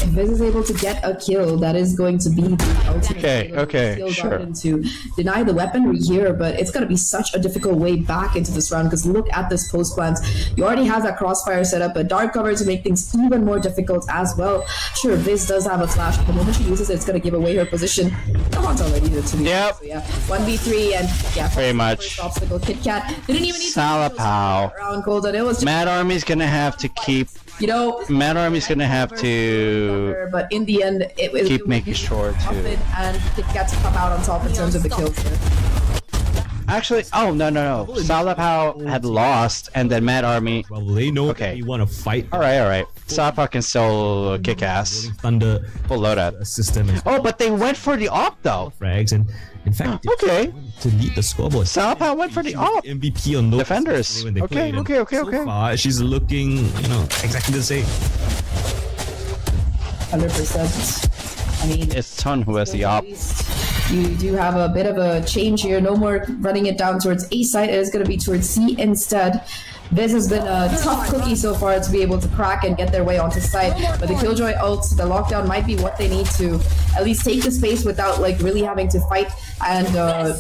If Viz is able to get a kill, that is going to be the ultimate. Okay, skill sure. garden to deny the weaponry here, but it's going to be such a difficult way back into this round because look at this post plant. You already have that crossfire set up, a dark cover to make things even more difficult as well. Sure, Viz does have a flash, but the moment she uses it, it's going to give away her position. The Haun's already did it to me. Yep. So yeah, 1v3 and yeah, Pretty much. first obstacle. Kit Kat didn't even need Salapao. to round Golden. It was just, Mad Army's gonna have to keep. you know, Mad Army's gonna have to but in the end, it was keep making sure to. Muffin and Kit Kat to come out on top in terms of the kills there. Actually, oh no. Salapao had lost, and then Mad Army. Well, they know Okay. that they want to fight. All right. Salapao can still kick ass. Thunder Full loadout. system and Oh, but they went for the op though. frags, and in fact, Okay. to lead the scoreboard. Salapao went for the op. MVP on those Defenders. when they Okay, played, and okay. So far, she's looking, exactly the same. 100%. I mean, It's Ton who has the op. at least you do have a bit of a change here. No more running it down towards A side. It is going to be towards C instead. Viz has been a tough cookie so far to be able to crack and get their way onto site. But the Killjoy ult, the lockdown might be what they need to at least take the space without like really having to fight and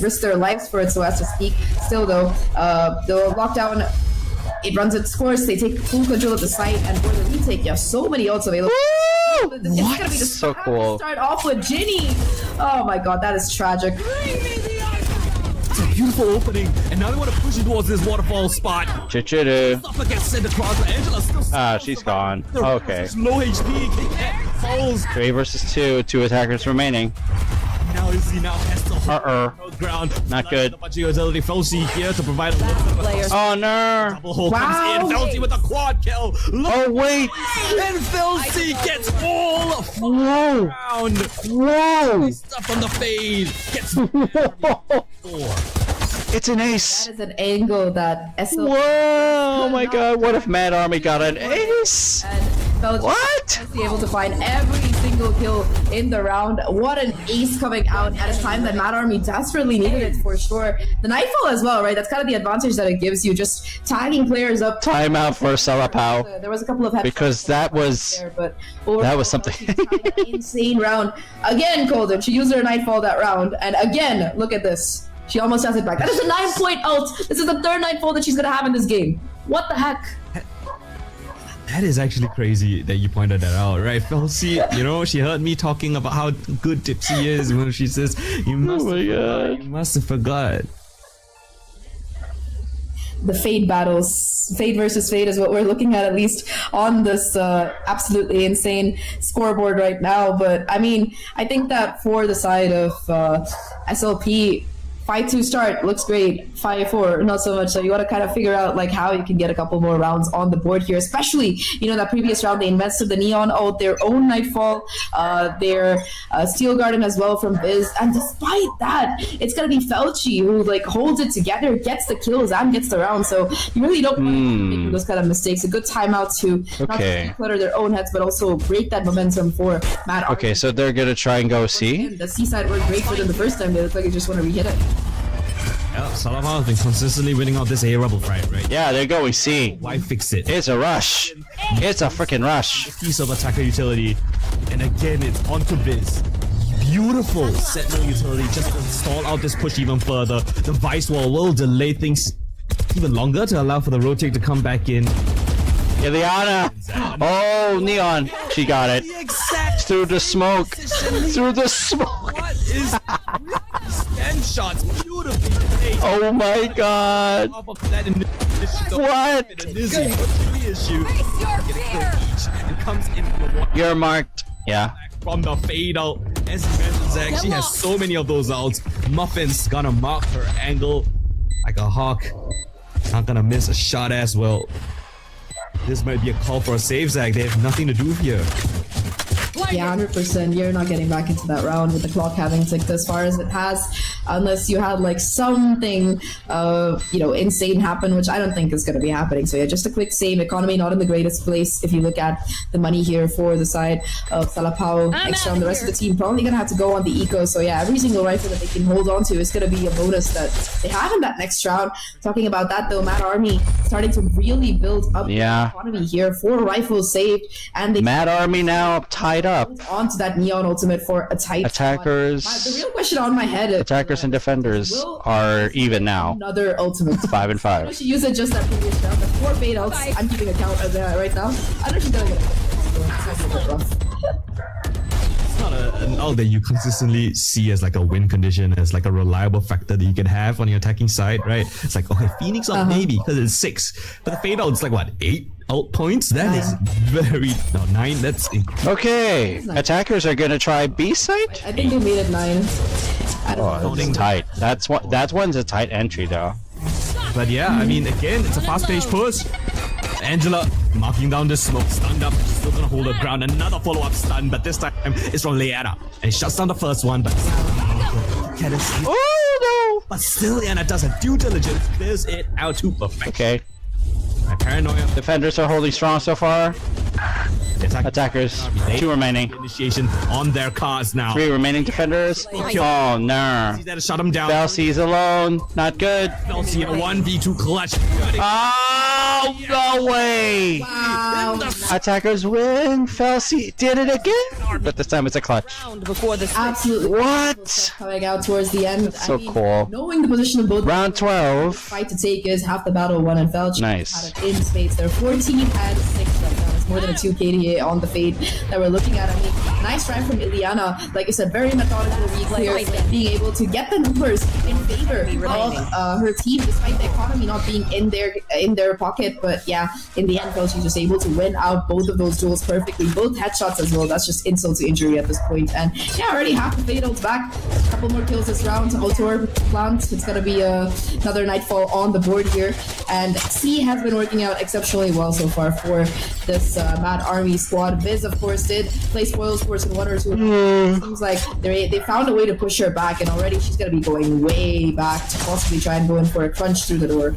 risk their lives for it, so as to speak. Still though, the lockdown, it runs its course. They take full control of the site, and for the retake, you have so many ults available. It's gonna be the So cool. Start off with Ginny. Oh my god, that is tragic. It's a beautiful opening, and now they want to push it towards this waterfall spot. Chichidu. Stopper gets sent across, but Angela still. Ah, she's gone. Okay. Low HP. Kit Kat falls. 3 versus 2. 2 attackers remaining. Now Izzy now has to hold Uh-oh. the ground. Not good. The punching utility Felsi here to provide a little bit of a Player Oh no. double hole Wow. comes in. Felsi with a quad kill. Look, Oh wait. and Felsi gets all Whoa. round. Whoa. Stuff on the fade. Gets four. It's an ace. That is an angle that SL Whoa. Oh my god. What if Mad Army got an ace? and Belgium What? was able to find every single single kill in the round. What an ace coming out at a time that Mad Army desperately needed it for sure. The Nightfall as well, right? That's kind of the advantage that it gives you, just tagging players up. Timeout for Salapao. There was a couple of Because that was there, but that was something. insane round. Again, Golden, she used her Nightfall that round, and again, look at this. She almost has it back. That is a 9-point ult. This is the third Nightfall that she's gonna have in this game. What the heck? That is actually crazy that you pointed that out, right? Felcy, you know, she heard me talking about how good Tipsy is when she says, you must have forgot. The Fate battles. Fate versus Fate is what we're looking at least on this absolutely insane scoreboard right now. But I mean, I think that for the side of SLP, 5-2 start looks great. 5-4 not so much. So you got to kind of figure out like how you can get a couple more rounds on the board here. Especially, you know, that previous round they invested the Neon out, their own Nightfall, their Steel Garden as well from Biz. And despite that, it's gonna be Felchi who like holds it together, gets the kills and gets the round. So you really don't want to make those kind of mistakes. A good timeout to not just declutter their own heads, but also break that momentum for Mad Army. Okay, so they're gonna try and go C. The C side worked great for them the first time. They look like they just want to re-hit it. Yeah, Salapao has been consistently winning out this A rebel fight, right? Yeah, they're going C. Why fix it? It's a rush. It's a freaking rush. Piece of attacker utility, and again it's onto Biz. Beautiful sentinel utility just to stall out this push even further. The vice wall will delay things even longer to allow for the rotate to come back in. Ileana! Oh, Neon! She got it. Through the smoke. Through the smoke. What is 10 shots beautifully played. Oh my god. What? You're marked. Yeah. From the fade out. As you mentioned, Zach, she has so many of those outs. Muffin's gonna mark her angle like a hawk. Not gonna miss a shot as well. This might be a call for a save, Zach. They have nothing to do here. Yeah, 100%. You're not getting back into that round with the clock having ticked as far as it has, unless you had like something, you know, insane happen, which I don't think is going to be happening. So yeah, just a quick save. Economy not in the greatest place if you look at the money here for the side of Salapao. Extra on the rest of the team probably going to have to go on the eco. So yeah, every single rifle that they can hold on to is going to be a bonus that they have in that next round. Talking about that though, Mad Army starting to really build up the economy here. 4 rifles saved, and they Mad Army now tied up. Onto that Neon ultimate for a tight attackers. The real question on my head is attackers and defenders are even now. Another ultimate. 5 and 5. She used it just that previous round. The 4 fade outs. I'm keeping a count of that right now. I know she's gonna get it. It's not an ult that you consistently see as like a win condition, as like a reliable factor that you can have on your attacking side, right? It's like, okay, Phoenix ult maybe because it's 6, but the fade out it's like what, 8 ult points? That is very 9. That's okay. Attackers are gonna try B site. I think they made it 9. Oh, it's tight. That one's a tight entry though. But yeah, I mean, again, it's a fast-paced push. Angela marking down the smoke, stunned up, she's still gonna hold her ground. Another follow-up stun, but this time it's from Leanna. And shuts down the first one, but oh no! But still, Leanna does her due diligence, clears it out to perfection. Okay. My paranoia. Defenders are holding strong so far. Attackers, 2 remaining. Initiation on their cars now. 3 remaining defenders. Oh no. He's there to shut him down. Felcy's alone. Not good. Felcy in a 1v2 clutch. Oh, no way! Wow. Attackers win. Felcy did it again, but this time it's a clutch. Absolutely. What? Coming out towards the end. So cool. Knowing the position of both. Round 12. Fight to take is half the battle won, and Felch Nice. had it in spades. They're 14 and 6 right now. It's more than a 2 KDA on the fade that we're looking at. I mean, nice try from Ileana. Like I said, very methodical, really clear, being able to get the numbers in favor of her team, despite the economy not being in their pocket. But yeah, in the end, she's just able to win out both of those duels perfectly. Both headshots as well. That's just insult to injury at this point. And yeah, already half the fade ult's back. A couple more kills this round. Autor plant. It's gonna be another Nightfall on the board here. And C has been working out exceptionally well so far for this Mad Army squad. Viz, of course, did play spoil sports in 1 or 2. Seems like they found a way to push her back, and already she's gonna be going way back to possibly try and go in for a crunch through the door.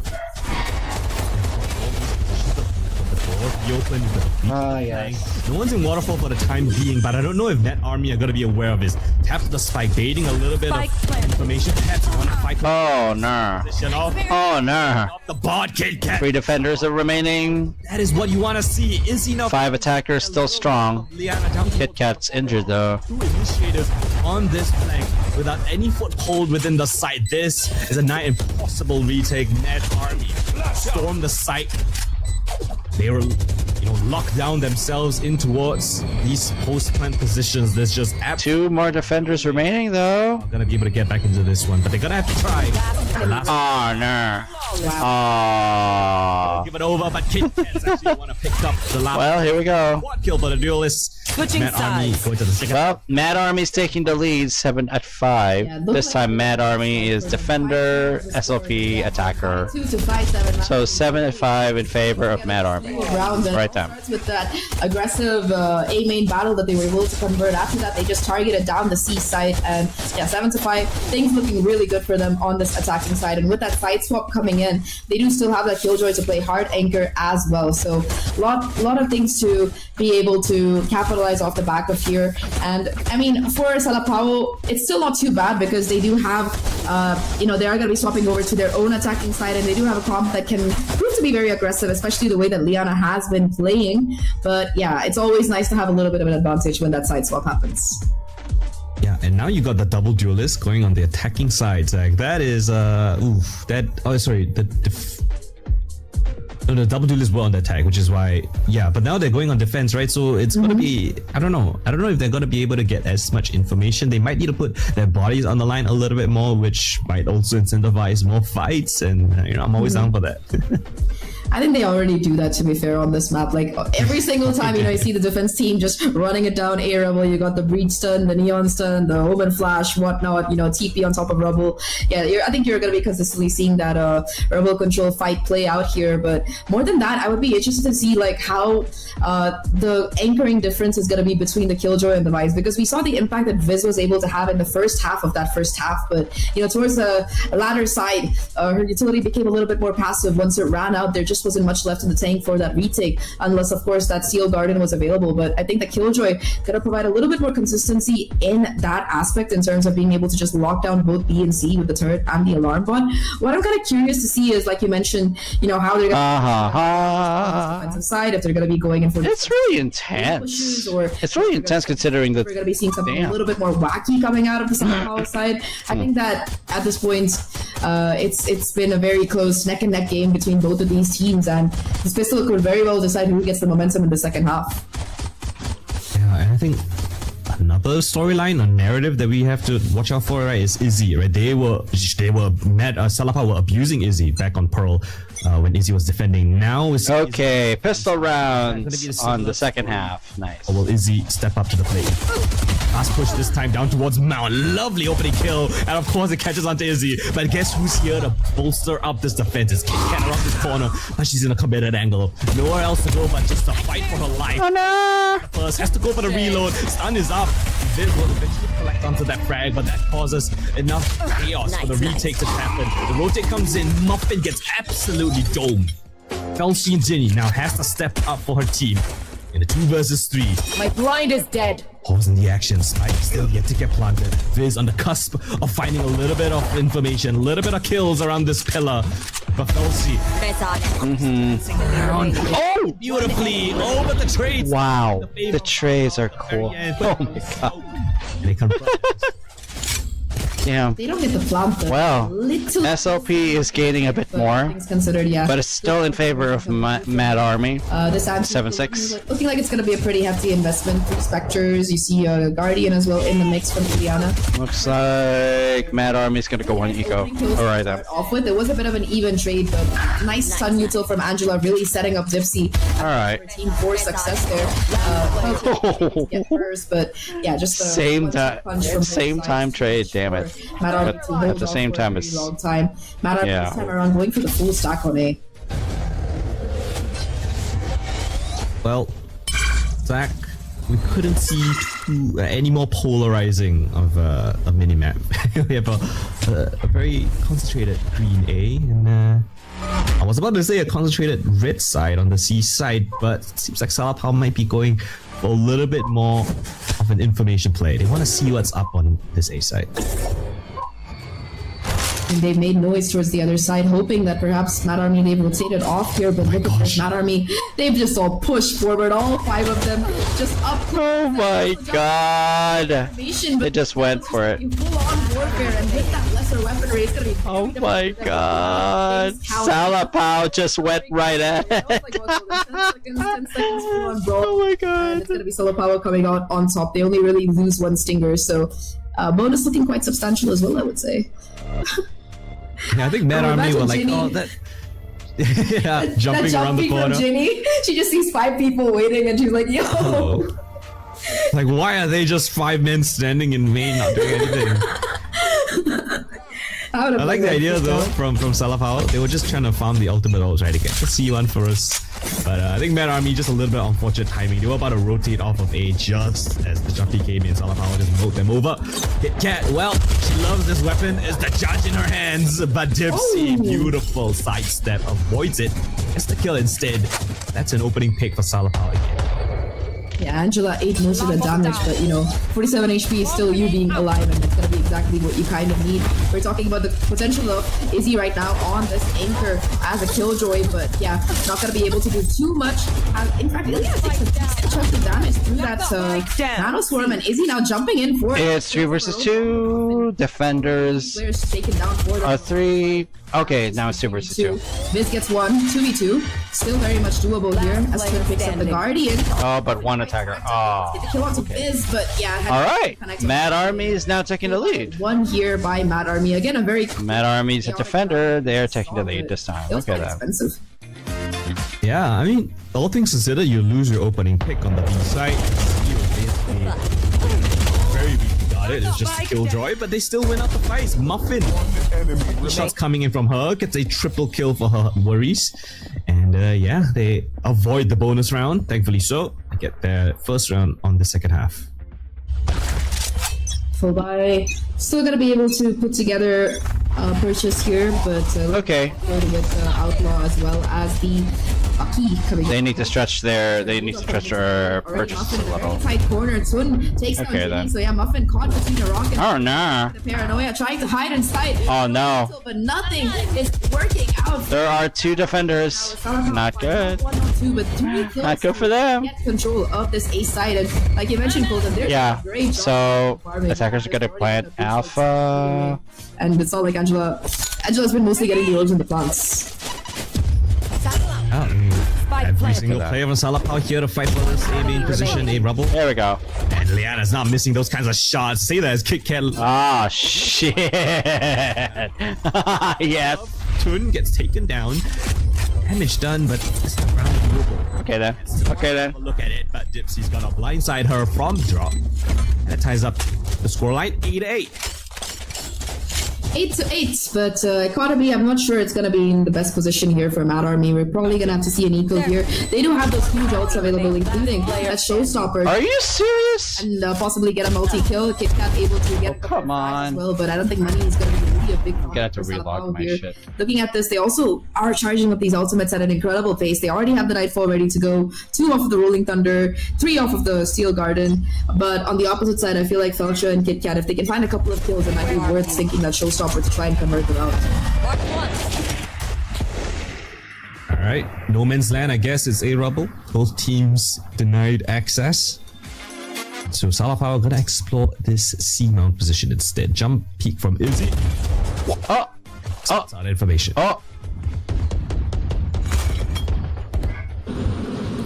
the open with the yes. No one's in waterfall for the time being, but I don't know if Net Army are gonna be aware of this. Tap the spike, baiting a little bit Spike of planted. information. Taps one fight. Oh, no. Position off. Oh, no. Off the board, Kit Kat. 3 defenders are remaining. That is what you want to see. Is enough. 5 attackers still strong. Liana down to Kit Kat's injured though. 2 initiators on this flank without any foothold within the site. This is a nigh impossible retake. Net Army storm the site. They were, lock down themselves in towards these post-plant positions. There's just 2 more defenders remaining though. gonna be able to get back into this one, but they're gonna have to try. The last Oh, no. Oh. give it over, but Kit Kats actually want to pick up the last Well, here we go. quad kill for the duelists. Switching Mad Army sides. going to the second. Well, Mad Army's taking the lead 7-5. Yeah, look This like- time Mad Army is defender, SLP, attacker. 2 to 5-7. So 7-5 in favor of Mad Army. Rounds and Right it then. starts with that aggressive A main battle that they were able to convert. After that, they just targeted down the C side, and 7-5. Things looking really good for them on this attacking side. And with that side swap coming in, they do still have that Killjoy to play hard anchor as well. So lot of things to be able to capitalize off the back of here. And I mean, for Salapao, it's still not too bad because they do have, they are going to be swapping over to their own attacking side, and they do have a comp that can prove to be very aggressive, especially the way that Liana has been playing. But yeah, it's always nice to have a little bit of an advantage when that side swap happens. Yeah, and now you got the double duelist going on the attacking side, Zach. That is, the double duelists were on the attack, which is why, but now they're going on defense, right? So it's gonna be, I don't know if they're gonna be able to get as much information. They might need to put their bodies on the line a little bit more, which might also incentivize more fights, and I'm always down for that. I think they already do that, to be fair, on this map. Like, every single time, you see the defense team just running it down A Rebel. You got the Breach stun, the Neon stun, the Omen Flash, whatnot, TP on top of Rebel. Yeah, I think you're going to be consistently seeing that Rebel control fight play out here. But more than that, I would be interested to see, like, how the anchoring difference is going to be between the Killjoy and the Vice. Because we saw the impact that Viz was able to have in the first half of that first half. But, towards the latter side, her utility became a little bit more passive. Once it ran out, there just wasn't much left in the tank for that retake, unless of course that Seal Garden was available. But I think the Killjoy gonna provide a little bit more consistency in that aspect in terms of being able to just lock down both B and C with the turret and the alarm bot. What I'm kind of curious to see is, like you mentioned, how they're gonna defensive side, if they're gonna be going in for It's really pushes, intense. or It's really intense considering that. we're going to be seeing something Damn. a little bit more wacky coming out of the Southern Power side. I think that at this point, it's been a very close neck and neck game between both of these teams, and this pistol could very well decide who gets the momentum in the second half. Yeah, and I think another storyline or narrative that we have to watch out for, right, is Izzy, right? They were mad. Salapa were abusing Izzy back on Pearl when Izzy was defending. Now it's Okay, pistol gonna rounds be the on similar the second story. half. Nice. Or will Izzy step up to the plate? Last push this time down towards Mount. Lovely opening kill. And of course it catches onto Izzy. But guess who's here to bolster up this defense? It's Kit Kat around this corner. But she's in a committed angle. Nowhere else to go but just to fight for her life. Oh no! First has to go for the reload. Stun is up. Viz will eventually collect onto that frag, but that causes enough chaos for the retake to happen. The rotate comes in. Muffin gets absolutely domed. Felshi and Ginny now has to step up for her team in a 2 versus 3. My blind is dead. Pausing the action, Spike still yet to get planted. Viz on the cusp of finding a little bit of information, a little bit of kills around this pillar. But Felshi down beautifully over the trades. Wow, the trays are cool. Oh my god. And they confirm. Damn. They don't get the plant though. Well, Little SLP is gaining a bit more, things considered, yeah. but it's still in favor of Mad Army. This 7-6. looking like it's going to be a pretty hefty investment. 3 Spectres, you see a Guardian as well in the mix from Juliana. Looks like Mad Army's gonna go on eco. Alright then. Off with it was a bit of an even trade, but nice stun util from Angela, really setting up Zipsy. Alright. Team for success there. Get hers, but yeah, just a Same punch from both same sides. time trade, damn it. Mad Army But to hold at the off same for a time, very it's- long time. Mad Army Yeah. this time around going for the full stack on A. Well, Zach, we couldn't see any more polarizing of a minimap. We have a very concentrated green A, and I was about to say a concentrated red side on the C side, but it seems like Salapao might be going for a little bit more of an information play. They want to see what's up on this A side. And they've made noise towards the other side, hoping that perhaps Mad Army, they've rotated off here, but look at this Mad Army, they've just all pushed forward, all 5 of them, just up. Oh my god! They just went for it. Full-on warfare, and with that lesser weaponry, it's gonna be Oh my god! Salapao just went right at it. 10 seconds full-on brawl. Oh my And god! it's gonna be Salapao coming out on top. They only really lose 1 stinger, so bonus looking quite substantial as well, I would say. Yeah, I think Mad Army were like, Ginny. oh, that. Yeah, jumping around the from corner. Ginny, she just sees 5 people waiting, and she's like, "Yo." Hello. Like, why are they just 5 men standing in main, not doing anything? I like the idea though from Salapao. They were just trying to farm the ultimate ult, right, to get the C1 for us. But I think Mad Army just a little bit unfortunate timing. They were about to rotate off of A just as the Jumpy came in. Salapao just mowed them over. Kit Kat, well, she loves this weapon. Is the judge in her hands, but Dipsy, beautiful sidestep, avoids it. Gets the kill instead. That's an opening pick for Salapao again. Yeah, Angela ate most of the damage, but 47 HP is still you being alive, and that's gonna be exactly what you kind of need. We're talking about the potential of Izzy right now on this anchor as a killjoy, but yeah, not gonna be able to do too much. In fact, Izzy takes a decent chunk of damage through that nano swarm, and Izzy now jumping in for it. It's 3 versus 2. Defenders Players taken down for are them. 3. Okay, now it's 2 versus 2. Viz gets 1, 2v2. Still very much doable here as Twin picks up the Guardian. Oh, but one attacker. Get the Oh. kill onto Viz, but yeah. had All to right. connect on Mad the- Army is now taking the lead. 1 here by Mad Army. Again, a very Mad Army's a defender. They're taking the lead this time. It was Look at quite that. expensive. Yeah, I mean, all things considered, you lose your opening pick on the B side. You basically very weak got it. It's just a killjoy, but they still win out the fight. Muffin, shots coming in from her, gets a triple kill for her worries, and yeah, they avoid the bonus round. Thankfully, so they get their first round on the second half. Full buy. Still gonna be able to put together a purchase here, but Okay. with Outlaw as well as the Aki coming. They need to stretch their purchases a little. Tight corner. Twin takes down Okay, Ginny, then. so yeah, Muffin caught between a rock and Oh no. the paranoia, trying to hide inside. Oh no. But nothing is working out. There are 2 defenders. Not good. 1 or 2, but 3 kills. Not good for them. Get control of this A side, and like you mentioned, Colton, they're Yeah. doing a great job So farming. attackers are gonna There's plant already a big alpha. and it's not like Angela's been mostly getting the orbs and the plants. Every single player from Salapao here to fight for this A main position, A rubble. There we go. And Liana's not missing those kinds of shots. Say that as Kit Kat. Ah shit. Yes. Tun gets taken down. Damage done, but this time round doable. Okay then. Okay then. Have a look at it, but Dipsy's gonna blindside her from drop. And that ties up the scoreline 8-8. 8-8, but economy, I'm not sure it's gonna be in the best position here for Mad Army. We're probably gonna have to see an eco here. They do have those huge ults available, including a showstopper. Are you serious? And possibly get a multi-kill. Kit Kat able to get the come prize on. as well, but I don't think money is going to be really a big problem. Gonna have to for relog Salapao my here. shit. Looking at this, they also are charging up these ultimates at an incredible pace. They already have the Nightfall ready to go, 2 off of the Rolling Thunder, 3 off of the Steel Garden. But on the opposite side, I feel like Felcha and Kit Kat, if they can find a couple of kills, it might be worth sinking that showstopper to try and convert them out. Alright, no man's land, I guess it's A rubble. Both teams denied access. So Salapao gonna explore this C mount position instead. Jump peek from Izzy. Oh. Oh. Solid information. Oh.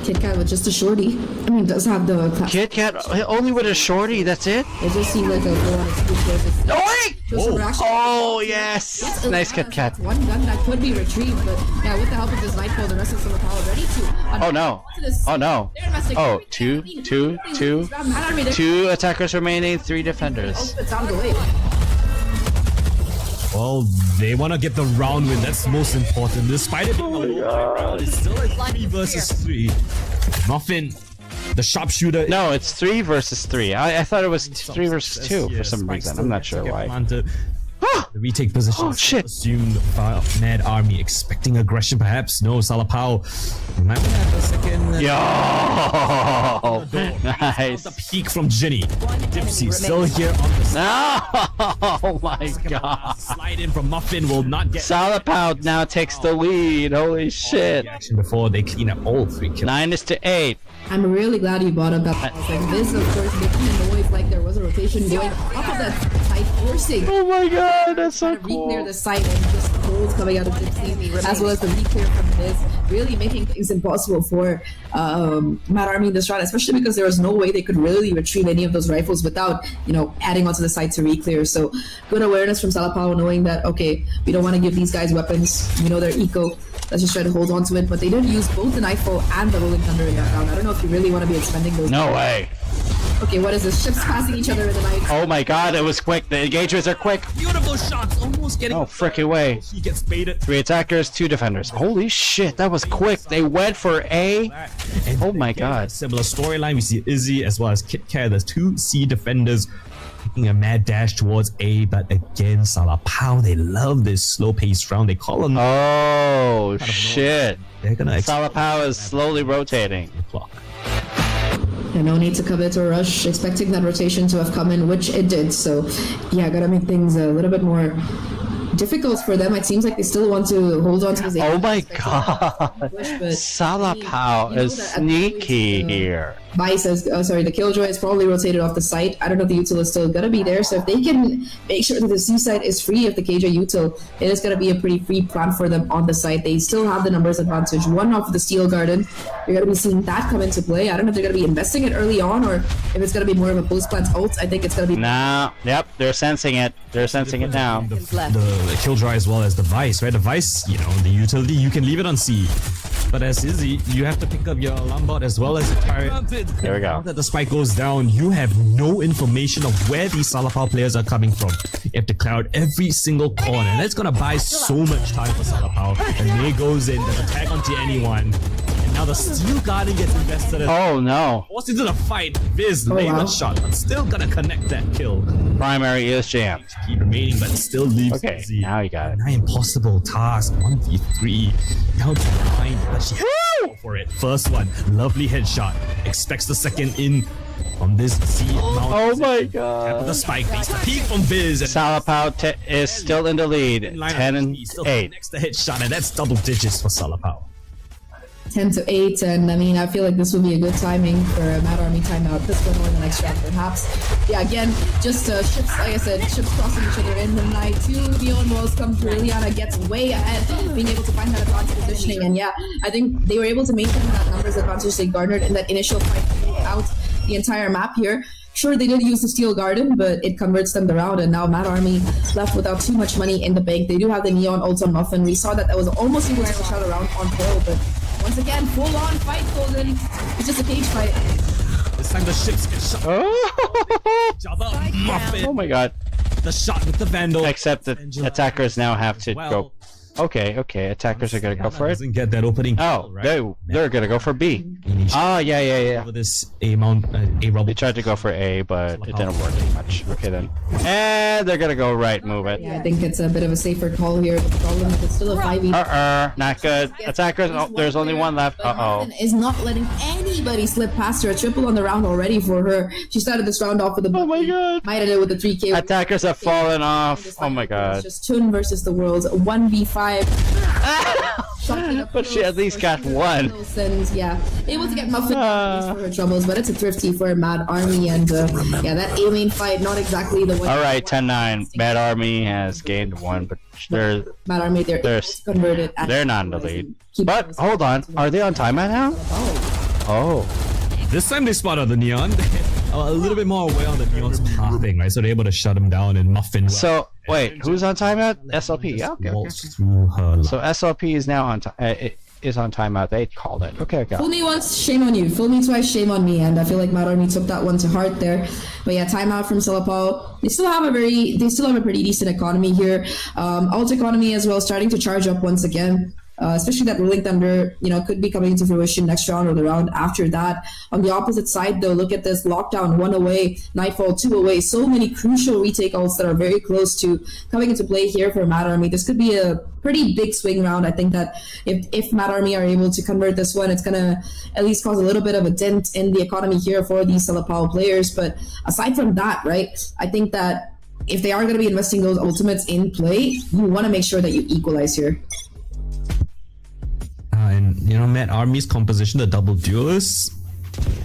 Kit Kat with just a shorty. I mean, does have the class. Kit Kat only with a shorty. That's it. It just seemed like a full-on exclusive. No wait. Show some reaction. Oh yes. Nice Kit Kat. One gun that could be retrieved, but yeah, with the help of this Nightfall, the rest of Salapao ready to. Oh no. Oh no. Oh, two attackers remaining, 3 defenders. It's out of the way. Well, they want to get the round win. That's most important. Despite it being a low round, it's still a 3 versus 3. Muffin The sharpshooter. No, it's 3 versus 3. I thought it was 3 versus 2 for some reason. I'm not sure why. The retake position. Oh, shit. Assumed by Mad Army, expecting aggression perhaps. No, Salapao might have a second. Yo! The Nice. peak from Ginny. Dipsy still here on the No! Oh my god. slide in from Muffin will not get Salapao now takes the lead. Holy shit. action before they clean up all 3 kills. 9-8. I'm really glad you brought up that. Like this, of course, making a noise like there was a rotation going off of that side, forcing Oh my god, that's so to reclear cool. the site and just holes coming out of Dipsy, as well as the reclear from this, really making things impossible for Mad Army in this round, especially because there was no way they could really retrieve any of those rifles without, heading onto the site to reclear. So good awareness from Salapao, knowing that, okay, we don't want to give these guys weapons. We know they're eco. Let's just try to hold on to it. But they did use both the Nightfall and the Rolling Thunder in that round. I don't know if you really want to be expending those. No way. Okay, what is this? Ships passing each other in the night. Oh my god, it was quick. The engagements are quick. Beautiful shots, almost getting. Oh, frickin' way. He gets baited. 3 attackers, 2 defenders. Holy shit, that was quick. They went for A. And Oh my again, god. a similar storyline. We see Izzy as well as Kit Kat, the 2 C defenders, taking a mad dash towards A. But again, Salapao, they love this slow-paced round. They call them. Oh shit. They're gonna Salapao is slowly rotating. the clock. Yeah, no need to commit or rush, expecting that rotation to have come in, which it did. So, yeah, gotta make things a little bit more difficult for them. It seems like they still want to hold on to this. Oh my god. Salapao is sneaky here. Vice says, the Killjoy is probably rotated off the site. I don't know if the util is still gonna be there. So if they can make sure that the C site is free of the KJ util, it is gonna be a pretty free plan for them on the site. They still have the numbers advantage. 1 off of the Steel Garden. You're gonna be seeing that come into play. I don't know if they're gonna be investing it early on or if it's gonna be more of a post-plant ult. I think it's gonna be. Now, yep, they're sensing it. They're sensing it now. The Killjoy as well as the Vice, right? The Vice, the utility, you can leave it on C. But as Izzy, you have to pick up your alarm bot as well as your turret. There we go. That the spike goes down, you have no information of where these Salapao players are coming from. You have to clear out every single corner, and that's gonna buy so much time for Salapao. And May goes in, doesn't tag onto anyone. And now the Steel Garden gets invested as Oh no. forced into the fight. Viz, lame wow. shot, but still gonna connect that kill. Primary is jammed. Keep remaining, but still leaves Okay, Izzy. now you got it. An impossible task, 1v3, down to 9, but she has to go for it. First one, lovely headshot, expects the second in on this C mount. Oh my Tap god. the spike, face the peak from Viz, and Salapao is still in the lead. line 10-8. Next the headshot, and that's double digits for Salapao. 10-8, and I mean, I feel like this would be a good timing for a Mad Army timeout. This one or the next round, perhaps. Yeah, again, just ships, like I said, ships crossing each other in the night. 2 neon walls come through. Liliana gets way ahead, being able to find that advanced positioning. And yeah, I think they were able to maintain that numbers advantage they garnered in that initial fight throughout the entire map here. Sure, they did use the Steel Garden, but it converts them the round, and now Mad Army left without too much money in the bank. They do have the neon ult on Muffin. We saw that was almost able to push out around on Pearl, but once again, full-on fight, Golden. It's just a cage fight. This time the ships get shot. Oh! Each other. Muffin. Oh my god. The shot with the Vandal. Except the attackers now have to go. Okay, attackers are gonna go for it. Doesn't get that opening. Oh, kill, right? they're gonna go for B. Oh, yeah. Over this A mount, A rubble. They tried to go for A, but it didn't work as much. Okay then. And they're gonna go right, move it. Yeah, I think it's a bit of a safer call here. The problem is it's still a 5v. Not good. Attackers, oh, there's only one left. Uh-oh. Is not letting anybody slip past her. A triple on the round already for her. She started this round off with a. Oh my god. Might have did with the 3K. Attackers have fallen off. Oh my god. It's just Tun versus the world. 1v5. But she at least got one. And yeah, able to get Muffin for her troubles, but it's a thrifty for Mad Army, and yeah, that A main fight, not exactly the one. Alright, 10-9. Mad Army has gained one, but they're Mad Army, they're converted. they're not in the lead. But hold on, are they on timeout now? Oh. This time they spot out the neon. A little bit more aware on the neon's pathing, right? So they're able to shut him down and Muffin. So wait, who's on timeout? SLP. Yeah, okay. Through her So SLP is now on is on timeout. They called it. Okay. Fool me once, shame on you. Fool me twice, shame on me. And I feel like Mad Army took that one to heart there. But yeah, timeout from Salapao. They still have a pretty decent economy here. Alt economy as well, starting to charge up once again. especially that Rolling Thunder, could be coming into fruition next round or the round after that. On the opposite side, though, look at this lockdown, 1 away, Nightfall 2 away. So many crucial retake ults that are very close to coming into play here for Mad Army. This could be a pretty big swing round. I think that if Mad Army are able to convert this one, it's gonna at least cause a little bit of a dent in the economy here for these Salapao players. But aside from that, right, I think that if they are going to be investing those ultimates in play, you want to make sure that you equalize here. And Mad Army's composition, the double duelists,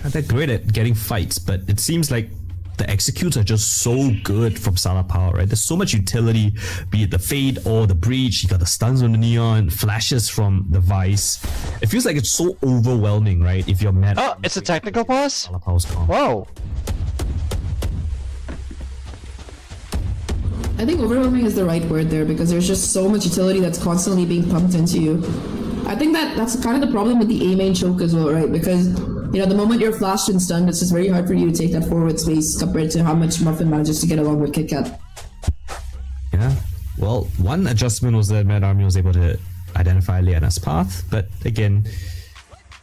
they're great at getting fights, but it seems like the executes are just so good from Salapao, right? There's so much utility, be it the Fade or the Breach. You got the stuns on the Neon, flashes from the Vice. It feels like it's so overwhelming, right? If you're Mad Oh, it's a technical pause? Salapao's comp. Whoa. I think overwhelming is the right word there because there's just so much utility that's constantly being pumped into you. I think that's kind of the problem with the A main choke as well, right? Because, the moment you're flashed and stunned, it's just very hard for you to take that forward space compared to how much Muffin manages to get along with KitKat. Yeah. Well, one adjustment was that Mad Army was able to identify Liana's path, but again,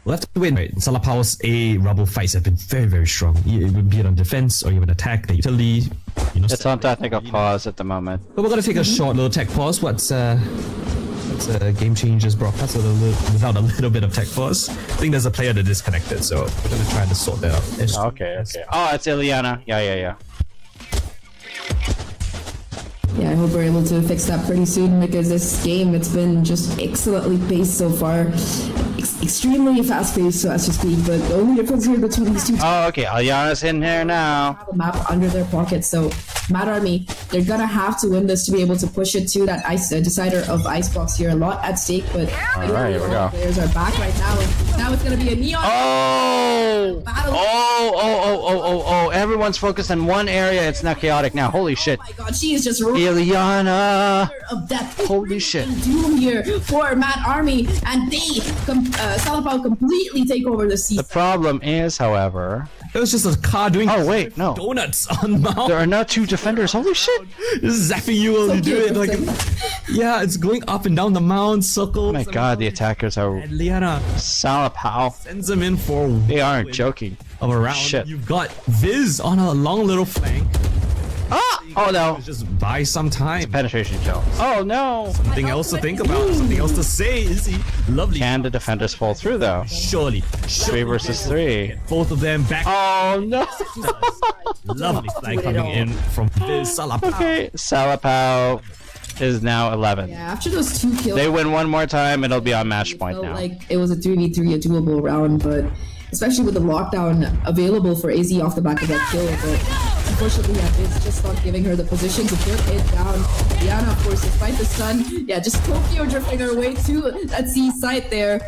we'll have to win, right? Salapao's A rubble fights have been very, very strong. Be it on defense or even attack, the utility. It's on technical pause at the moment. But we're gonna take a short little tech pause. What's Game Changers broadcast without a little bit of tech pause? I think there's a player that disconnected, so we're gonna try to sort that out. Okay. Oh, it's Ileana. Yeah. Yeah, I hope we're able to fix that pretty soon because this game, it's been just excellently paced so far. Extremely fast-paced, so as to speak, but the only difference here between these two teams Oh, okay. Ileana's in here now. have a map under their pocket, so Mad Army, they're gonna have to win this to be able to push it to that decider of Icebox here. A lot at stake, but Alright, here we go. players are back right now, and now it's gonna be a Neon battle. Oh, everyone's focused on one area. It's not chaotic now. Holy shit. Oh my god, she is just rolling Ileana. of death. Holy shit. Doom here for Mad Army, and they Salapao completely take over the The season. problem is, however, It was just a car doing Oh, wait, no. donuts on Mount. there are now 2 defenders. Holy shit. Just zapping you while you do it. Like, yeah, it's going up and down the mound, circles. Oh my god, the attackers are And Liana Salapao. sends them in for They aren't joking. of a round. Shit. You've got Viz on a long little flank. Ah! Oh no. Just buy some time. Penetration kill. Oh no. Something else to think about. Something else to say. Izzy. Lovely. Can the defenders fall through though? Surely. 3 versus 3. Both of them back. Oh no. Lovely flag coming in from Viz Salapao. Okay, Salapao is now 11. Yeah, after those 2 kills, They win one more time, it'll be on match it point felt now. like it was a 3v3, a doable round, but especially with the lockdown available for AZ off the back of that kill, but unfortunately, it's just not giving her the position to put it down. Diana, of course, despite the stun, just Tokyo drifting her way to that C site there.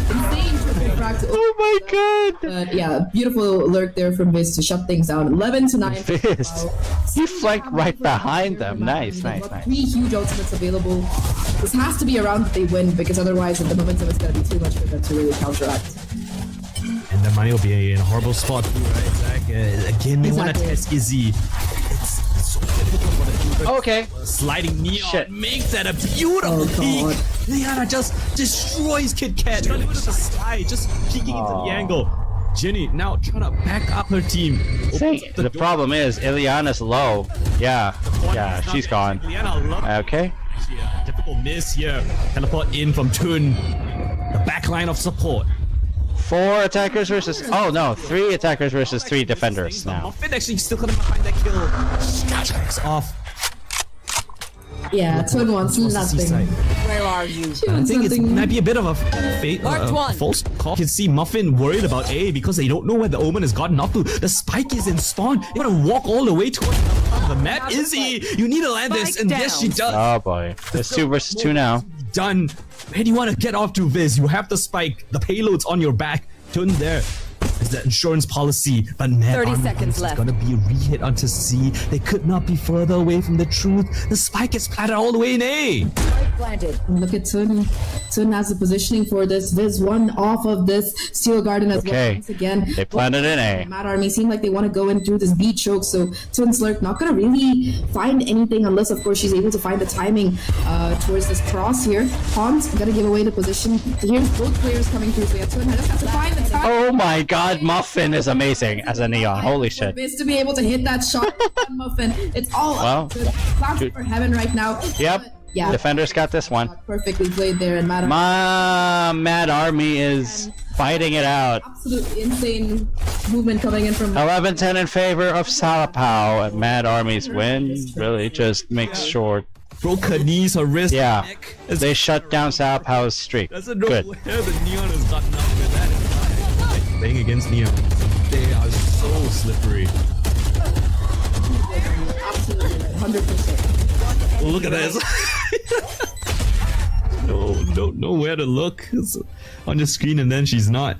Insane triple frag to Oh my god. But yeah, beautiful lurk there from Viz to shut things down. 11-9. Viz. He flanked right behind them. Nice. 3 huge ultimates available. This has to be a round that they win because otherwise the momentum is going to be too much for them to really counteract. And the money will be in a horrible spot too, right, Zach? Again, they want to Exactly. test Izzy. It's so difficult for the Okay. sliding Neon Shit. makes that a beautiful Oh, peek. God. Liana just destroys Kit Kat. Not even just a slide, just peeking into the angle. Jenny now trying to back up her team. Opens up The door. problem is Ileana's low. Yeah, she's gone. Liana loves Okay. difficult miss here. Teleport in from Tun. The back line of support. 4 attackers versus... Oh no, 3 attackers versus 3 defenders now. Muffin actually still couldn't find that kill. It's off. Yeah, Tun wants nothing. Where are you? She I wants think it nothing. might be a bit of a Marked one. false call. You can see Muffin worried about A because they don't know where the Omen has gotten up to. The spike is in spawn. You want to walk all the way towards the map. Izzy, you need to land this, Spike and yes, she down. does. Oh boy. It's 2 versus 2 now. Done. Where do you want to get off to, Viz? You have the spike. The payload's on your back. Tun there. is the insurance policy, but Mad 30 Army seconds thinks it's left. gonna be a re-hit onto C. They could not be further away from the truth. The spike gets planted all the way in A. Planted. And look at Tun. Tun has the positioning for this. Viz one off of this Steel Garden as well. Okay. Once again, They planted in A. Mad Army seem like they want to go in through this beat choke, so Tun Slurk not gonna really find anything unless, of course, she's able to find the timing towards this cross here. Hans gonna give away the position. Here's both players coming through. So yeah, Tun just has to find the time. Oh my god, Muffin is amazing as a Neon. Holy shit. Viz to be able to hit that shot on Muffin. It's all Well, up to Cloud for heaven right now. Yep. But, yeah, Defenders got this one. perfectly played there, and Mad Army. Mad Army is fighting it out. Absolutely insane movement coming in from 11-10 in favor of Salapao, and Mad Army's win really just makes short. Broke her knees, her wrist, Yeah, her neck. they shut down Salapao's streak. Doesn't know Good. where the Neon has gotten up with that. Like, playing against Neon, they are so slippery. absolutely 100%. Look at this. Don't know where to look. It's on the screen, and then she's not.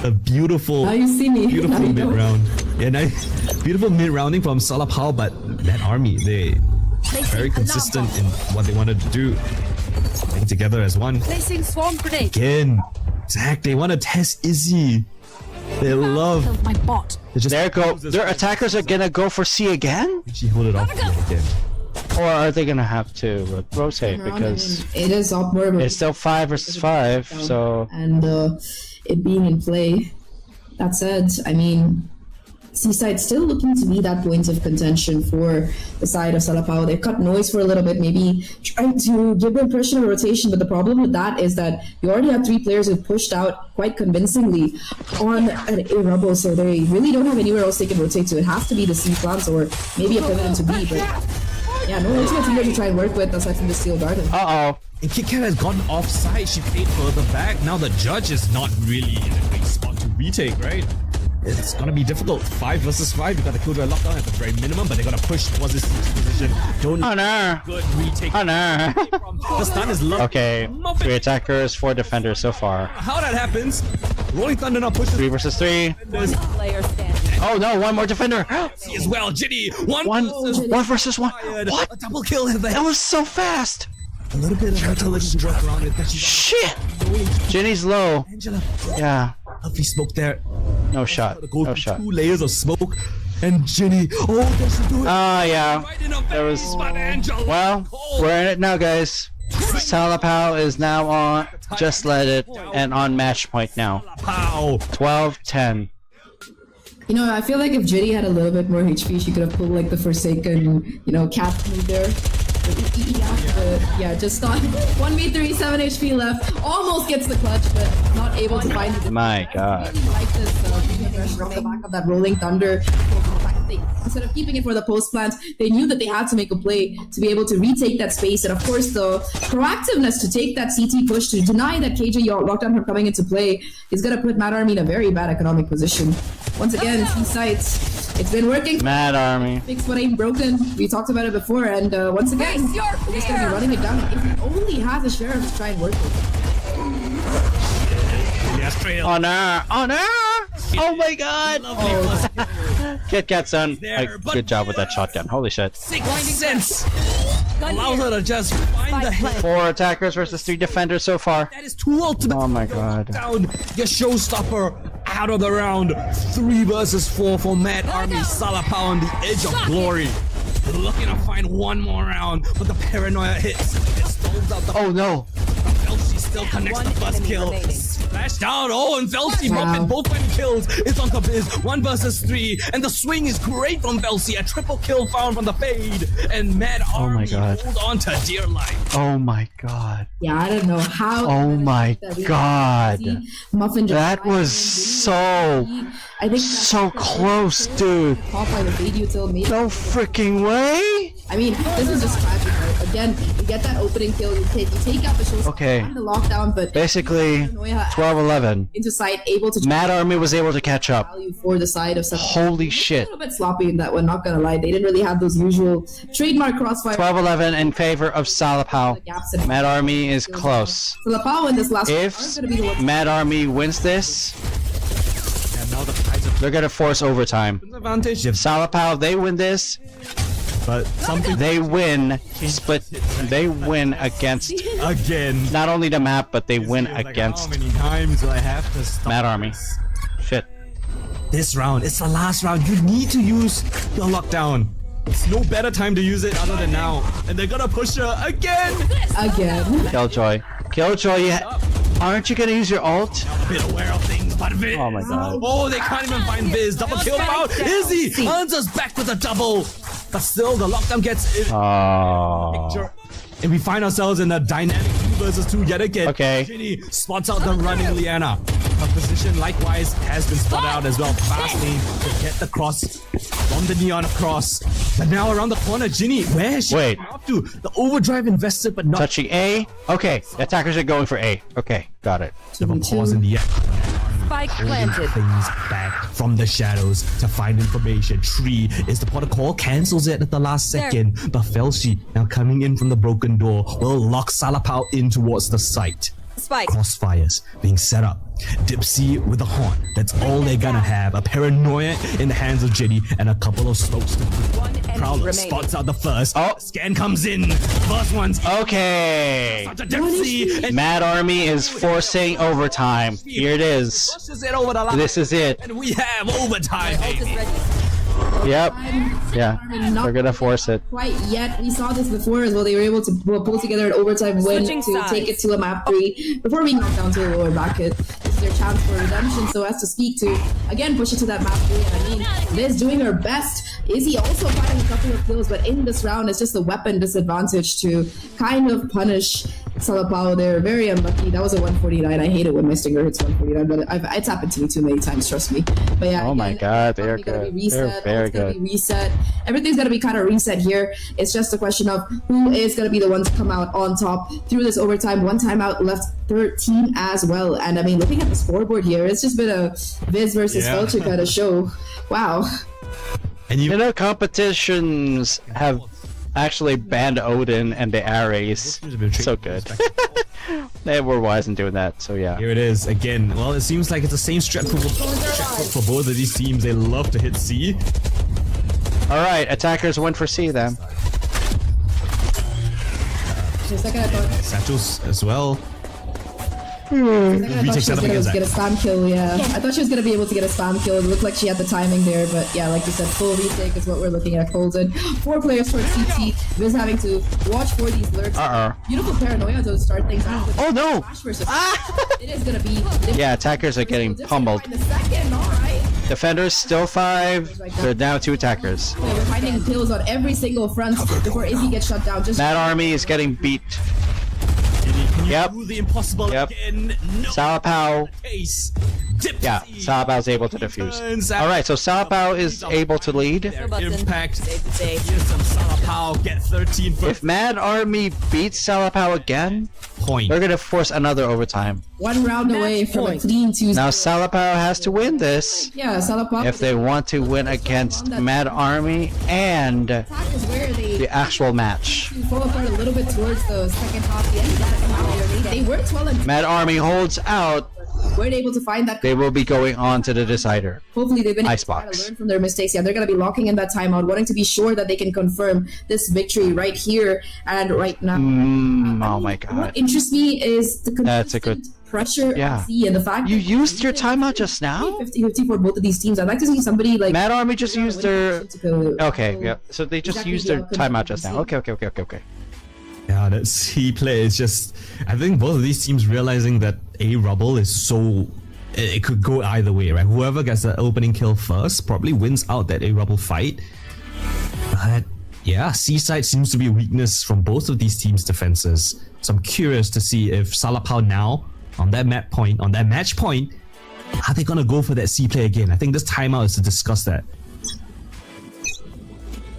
A beautiful, Now you see me. Now beautiful you mid don't. round. Yeah, nice, beautiful mid rounding from Salapao, but Mad Army, they very consistent in what they wanted to do. Playing together as one. Placing swarm grenade. Again, Zach, they want to test Izzy. They love. Killed my bot. They just There go. Their attackers are gonna go for C again? She hold it off again. Or are they gonna have to rotate? Around, Because I mean, it is up more of a it's still 5 versus 5, so... and it being in play. That said, I mean, Seaside still looking to be that point of contention for the side of Salapao. They've cut noise for a little bit, maybe trying to give the impression of rotation, but the problem with that is that you already have 3 players who pushed out quite convincingly on an A rubble, so they really don't have anywhere else they can rotate to. It has to be the C plants or maybe a pivot into B, but yeah, no ultimate team to try and work with aside from the Steel Garden. Uh-oh. And Kit Kat has gotten offside. She played further back. Now the judge is not really in a great spot to retake, right? It's gonna be difficult. 5 versus 5. You got the killjoy lockdown at the very minimum, but they're gonna push towards this position. Don't Oh no! good retake. Oh no! The stun is lovely. Okay, 3 attackers, 4 defenders so far. How that happens? Rolling Thunder now pushes 3 versus 3. There's Player standing. Oh no, 1 more defender! as well. Ginny, one 1 versus 1. fired. What? A double kill at the That was so fast! A little bit of intelligence to work around it, but she's Shit! Jenny's low. Angela. Yeah, Lovely smoke there. no shot. Go No through shot. 2 layers of smoke. And Ginny, oh, does she do it? Ah, yeah. Right in her There was... face, but Angela. Well, we're in it now, guys. Salapao is now on Just Let It and on match point now. Pow. 12-10. You know, I feel like if Jitty had a little bit more HP, she could have pulled like the Forsaken, cat move there. But yeah, just not 1v3, 7 HP left. Almost gets the clutch, but not able to find it. My god. Really like this pressure off the back of that rolling thunder. Instead of keeping it for the post plant, they knew that they had to make a play to be able to retake that space. And of course, the proactiveness to take that CT push to deny that KJ lockdown from coming into play is going to put Mad Army in a very bad economic position. Once again, Seaside, it's been working. Mad Army. Fix what ain't broken. We talked about it before, and once again, we're just going to be running it down. If he only has a sheriff to try and work with. Yes, trail. On air! On air! Oh my god! Kit Kat son. Good job with that shotgun. Holy shit. 6 cents. Allows her to just find the hit. 4 attackers versus 3 defenders so far. That is 2 ultimate. Oh my god. Down. Your showstopper out of the round. 3 versus 4 for Mad Army. Salapao on the edge of glory. Looking to find 1 more round, but the paranoia hits. It stalls out the. Oh no. Felsi still connects the first kill. Splash down. Oh, and Felsi both finding kills. It's on Biz. 1 versus 3. And the swing is great from Felsi. A triple kill found from the fade. And Mad Army my God. hold on to dear life. Oh my god. Yeah, I don't know how. Oh my god. Muffin just That was so I think so close, dude. Pop by the video till maybe. No freaking way. I mean, this is just tragic, right? Again, you get that opening kill, you take out the show, Okay. and the lockdown, but Basically 12-11. into sight, able to Mad Army was able to catch up. value for the side of some. Holy A shit. little bit sloppy in that one, not gonna lie. They didn't really have those usual trademark crossfire 12-11 in favor of Salapao. gaps. And Mad Army is close. so the power in this last If round are gonna be the ones. Mad Army wins this, Now the Tides are They're gonna force overtime. advantage. If Salapao, they win this, But something they win split. They win against again. not only the map, but they win Like, against how many times do I have to stop Mad Army. this? Shit. This round, it's the last round. You need to use your lockdown. It's no better time to use it other than now. And they're gonna push her again. Again. Killjoy. Killjoy, aren't you gonna use your ult? A bit aware of things, but Viz. Oh my god. Oh, they can't even find Viz. Double kill out. Izzy earns us back with a double. But still, the lockdown gets it. Oh. And we find ourselves in a dynamic 2 versus 2 yet again. Okay. Ginny spots out the running Liana. Her position likewise has been spotted out as well. Fast lane to get the cross from the neon across. But now around the corner, Ginny, where is she Wait. going up to? The overdrive invested, but not Touching A. Okay, attackers are going for A. Okay, got it. have a pause in the end. Spike planted. Things back from the shadows to find information. Tree is the protocol, cancels it at the last second. But Felshi, now coming in from the broken door, will lock Salapao in towards the site. Spike. Crossfires being set up. Dipsy with a horn. That's all they're gonna have. A paranoia in the hands of Ginny and a couple of smokes. One enemy Prowler remaining. spots out the first. Oh. Scan comes in. First one's Okay. to Dipsy. And Mad Army is forcing overtime. Here it is. pushes it over the line. This is it. And we have overtime, Ult is baby. ready. Yep. Yeah. Not They're gonna force it. quite yet. We saw this before as well. They were able to pull together an overtime win Switching to sides. take it to a map 3 before being knocked down to a lower bracket. This is their chance for redemption, so as to speak to, again, push it to that map 3. And I mean, Liz doing her best. Izzy also finding a couple of kills, but in this round, it's just a weapon disadvantage to kind of punish Salapao. They're very unlucky. That was a 149. I hate it when my stinger hits 149, but it's happened to me too many times, trust me. But yeah, Oh my again, god, they're economy gotta good. be They're reset, very it's gonna good. be reset. Everything's gonna be kind of reset here. It's just a question of who is gonna be the one to come out on top through this overtime. One timeout left 13 as well. And I mean, looking at the scoreboard here, it's just been a Viz versus Yeah. Felcher kind of show. Wow. And You know, competitions have actually banned Odin and the Ares. So good. They were wise in doing that, so yeah. Here it is again. Well, it seems like it's the same strat for both of these teams. They love to hit C. Alright, attackers went for C then. For a second, I thought, Satchels as well. I thought she was setup gonna against get a spam kill, yeah. I thought she was gonna be able to get a spam kill. It looked like she had the timing there, but yeah, like you said, full retake is what we're looking at. Colton. 4 players for CT. Viz having to watch for these lurks. Beautiful paranoia to start things off with. Oh no! Flash versus it is gonna be Yeah, attackers are getting pummeled. The second, alright. Defenders still 5. They're down 2 attackers. We're finding kills on every single front before Izzy gets shut down. Just Mad Army is getting beat. Yep. Do the impossible Yep. again. No Salapao. case. Dipsy. Yeah, Salapao's able to defuse. Turns out Alright, so Salapao is able to lead. their Button. impact. Safe to say. Here's some Salapao. Get 13 for If Mad Army beats Salapao again, point. they're gonna force another overtime. 1 round away from a clean 2. Now Salapao has to win this yeah, Salapao. if they want to win against Mad Army and attack is where they the actual match. fall apart a little bit towards the second half. The end of that round. They worked well and Mad Army holds out, weren't able to find that. they will be going on to the decider. Hopefully they've been able to try Icebox. to learn from their mistakes. Yeah, they're going to be locking in that timeout, wanting to be sure that they can confirm this victory right here and right now. Oh my What god. interests me is the That's a good- consistent pressure Yeah. I see and the fact You that used your timeout just now? 50-50 for both of these teams. I'd like to see somebody like Mad Army just used their... to go- Okay, yeah. So they just Exactly, used their yeah, timeout just now. Okay. Yeah, that C play is just. I think both of these teams realizing that A Rubble is so. It could go either way, right? Whoever gets the opening kill first probably wins out that A Rubble fight. But yeah, C side seems to be a weakness from both of these teams' defenses. So I'm curious to see if Salapao now, on that map point, on that match point, are they gonna go for that C play again? I think this timeout is to discuss that.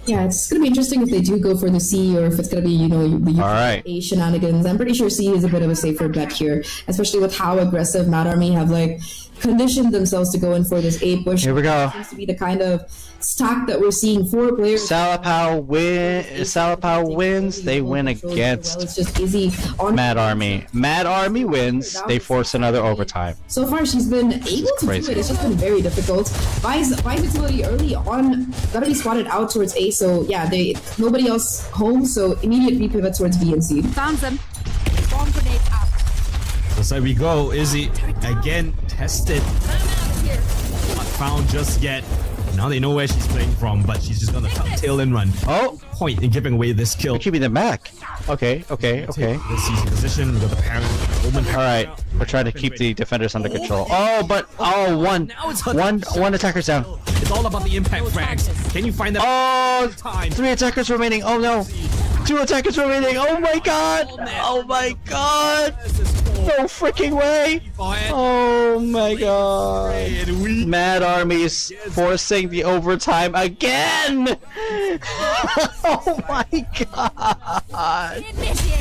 Yeah, it's gonna be interesting if they do go for the C or if it's gonna be, you know, the Alright. A shenanigans. I'm pretty sure C is a bit of a safer bet here, especially with how aggressive Mad Army have like conditioned themselves to go in for this A push. Here we go. Seems to be the kind of stack that we're seeing. 4 players. Salapao wins. They win against It's just easy on Mad Army. Mad Army wins. They force another overtime. So far, she's been able to do it. It's just been very difficult. Vi's utility early on gotta be spotted out towards A. So yeah, nobody else home. So immediate repivot towards B and C. Found them. Bomb grenade out. So we go. Izzy again tested. Not found just yet. Now they know where she's playing from, but she's just gonna tail and run. Oh, Point in giving away this kill. we're keeping them back. Okay. This easy position. We got the parent. All right, we're trying to keep the defenders under control. Oh, but one attacker's down. It's all about the impact frags. Can you find that? Oh, time? 3 attackers remaining. Oh no, 2 attackers remaining. Oh my god. Oh my god. No freaking way. Oh my god. Mad Army's forcing the overtime again. Oh my god.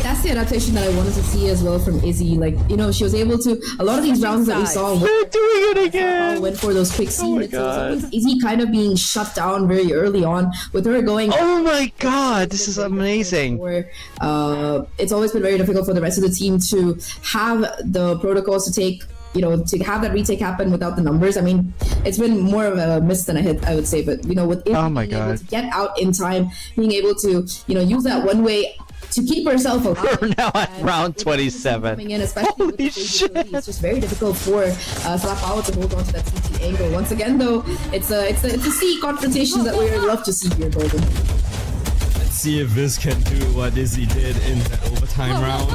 That's the adaptation that I wanted to see as well from Izzy. Like, you know, she was able to. A lot of these rounds that we saw. They're doing it again. Went for those quick Oh my C-hits. So it's God. always Izzy kind of being shut down very early on with her going. Oh my god, this is amazing. It's always been very difficult for the rest of the team to have the protocols to take, you know, to have that retake happen without the numbers. I mean, it's been more of a miss than a hit, I would say. But, you know, with Izzy Oh my being able God. to get out in time, being able to, you know, use that one way to keep herself alive. We're now at round Coming 27. in, especially with the Holy big shit. utility, it's just very difficult for Salapao to hold on to that CT angle. Once again, though, it's a C confrontation that we love to see here, Golden. Let's see if this can do what Izzy did in that overtime round.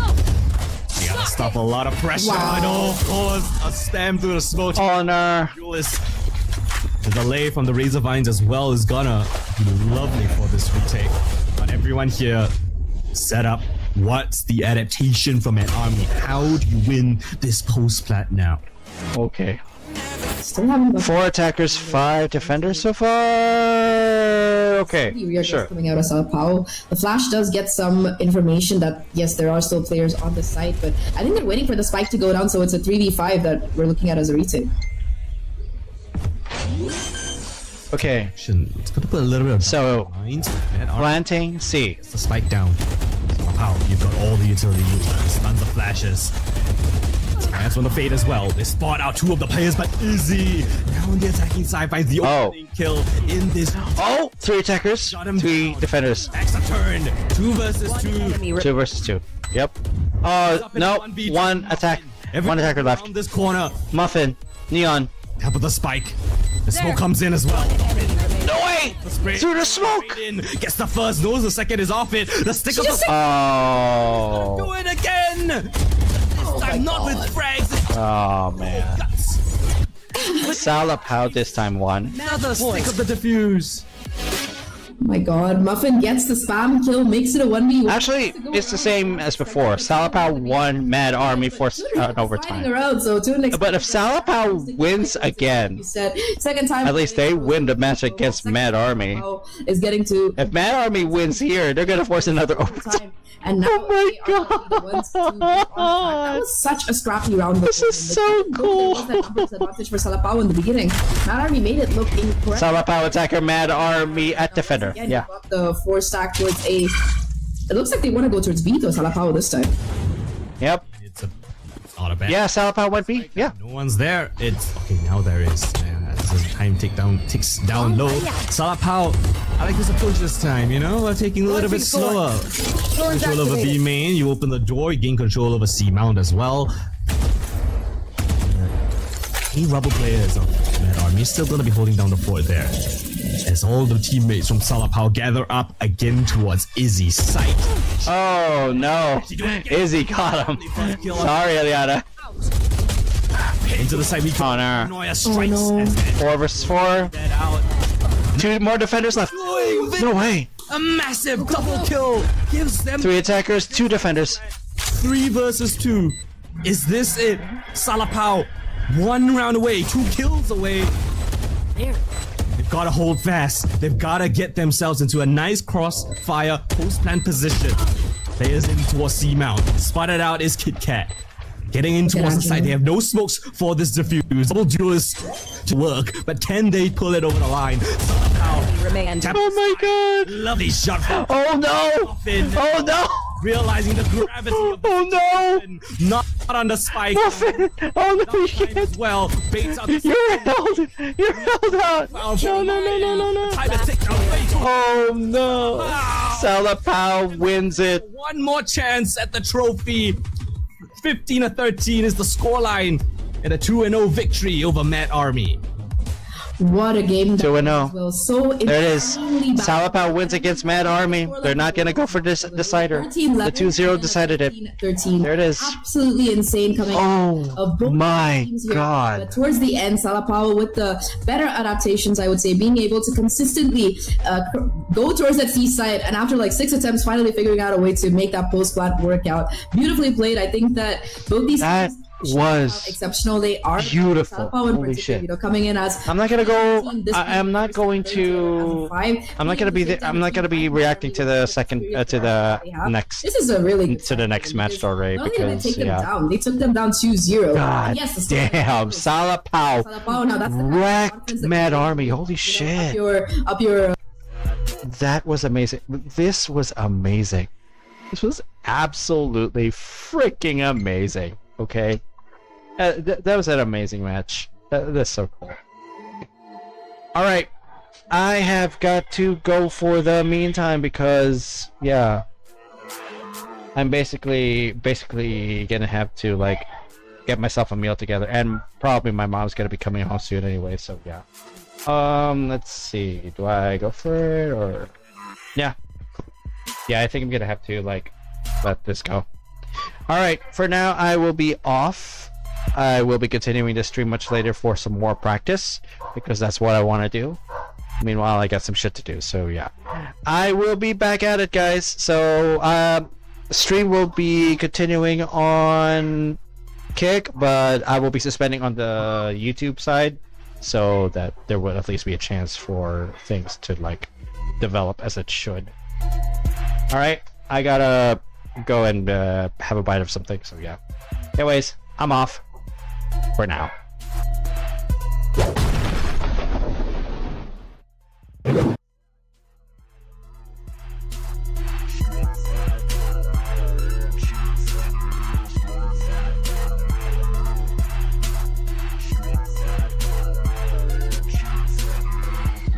You gotta stop a lot of pressure. Wow. And of course, a slam through the smoke. Honor. The delay from the Razor Vines as well is gonna be lovely for this retake. But everyone here set up. What's the adaptation from an army? How do you win this post-plat now? Okay. Still having 4 attackers, 5 defenders so far. Okay, Rear sure. coming out of Salapao. The Flash does get some information that yes, there are still players on the site, but I think they're waiting for the spike to go down, so it's a 3v5 that we're looking at as a retake. Okay, It's gonna put a little bit of so mind. planting C. The spike down. Wow, you've got all the utility users, tons of flashes. That's on the fade as well. They spot out 2 of the players, but Izzy now on the attacking side finds the opening kill in this. Oh, 3 attackers, Shot him 3 down. defenders. Extra turn. 2 versus 2. Enemy 2 versus 2. Yep. Oh, no, 1 attack. 1 attacker left. Around this corner. Muffin, Neon. Tap of the spike. The smoke comes in as well. No way! The spray Through the smoke! straight in. Gets the first, knows the second is off it. The stick of the do Oh. it again. This time not with frags. Oh, man. Guts. Salapao this time won. Another stick of the diffuse. Oh my god, Muffin gets the spam kill, makes it a 1v1. Actually, it's the same as before. Salapao won, Mad Army forced an Fighting overtime. around, so to an extent, But if Salapao wins again, second time, at least they win the match against Mad Army. is getting to If Mad Army wins here, they're gonna force another overtime. time. And now Oh my they are the ones to be on track. That was such a scrappy round. This is so cool. There was that numbers advantage for Salapao in the beginning. Mad Army made it look incorrect. Salapao attacker, Mad Army at defender. Again, Yeah. you got the 4 stack towards A. It looks like they want to go towards B though, Salapao this time. Yep. It's not a bad. Yeah, Salapao went B. Yeah. No one's there. It's okay. Now there is. As the time ticks down low. Salapao. I like this approach this time. You know, we're taking a little bit slower. Control over B main. You open the door. You gain control over C mount as well. Any rubber players of Mad Army still gonna be holding down the fort there. As all the teammates from Salapao gather up again towards Izzy's site. Oh no. Izzy got him. Sorry, Eliana. Into the side we go. Honor. Noia strikes. no. As 4 versus 4. dead out. 2 more defenders left. No way. A massive double kill gives them 3 attackers, 2 defenders. 3 versus 2. Is this it? Salapao, 1 round away, 2 kills away. They've got to hold fast. They've got to get themselves into a nice crossfire post-plan position. Players in towards C mount. Spotted out is Kit Kat. Getting in towards the side. They have no smokes for this defuse. Double duelist to work, but can they pull it over the line? Oh my god! Lovely shot. Oh no! Oh no! Realizing the gravity of the Oh no! not on the spike. Muffin! Oh no, you can't! As well, baits out the You're held! You're held out! No. Time to take down. Oh no! Salapao wins it. One more chance at the trophy. 15-13 is the scoreline, and a 2-0 victory over Mad Army. What a game. 2-0. Well, so There it is. insanely bad. Salapao wins against Mad Army. They're not gonna go for this decider. 13-11 The 2-0 decided it. 13. There it is. Absolutely insane coming out Oh of both my teams here. god. But towards the end, Salapao with the better adaptations, I would say, being able to consistently go towards that C side, and after like 6 attempts, finally figuring out a way to make that post plant work out. Beautifully played. I think that both these That teams was exceptional. They are beautiful. Salapao in Holy particular, shit. you know, coming in as I'm not gonna go. this I'm not going to. I'm not gonna be. I'm not gonna be reacting to the second to the next This is a really to the next match already not only did they because take them yeah. down, they took them down 2-0. God Yes, the damn, Salapao Salapao, now that's the wrecked confidence that Mad you Army. know, Holy shit. up your That was amazing. This was amazing. This was absolutely freaking amazing. Okay, that was an amazing match. That's so cool. All right, I have got to go for the meantime because yeah, I'm basically gonna have to like get myself a meal together, and probably my mom's gonna be coming home soon anyway. So yeah. Let's see. Do I go for it or? Yeah. Yeah, I think I'm gonna have to like let this go. All right. For now, I will be off. I will be continuing this stream much later for some more practice because that's what I want to do. Meanwhile, I got some shit to do. So yeah, I will be back at it, guys. So stream will be continuing on Kick, but I will be suspending on the YouTube side, so that there will at least be a chance for things to like develop as it should. All right, I gotta go and have a bite of something. So yeah. Anyways, I'm off for now.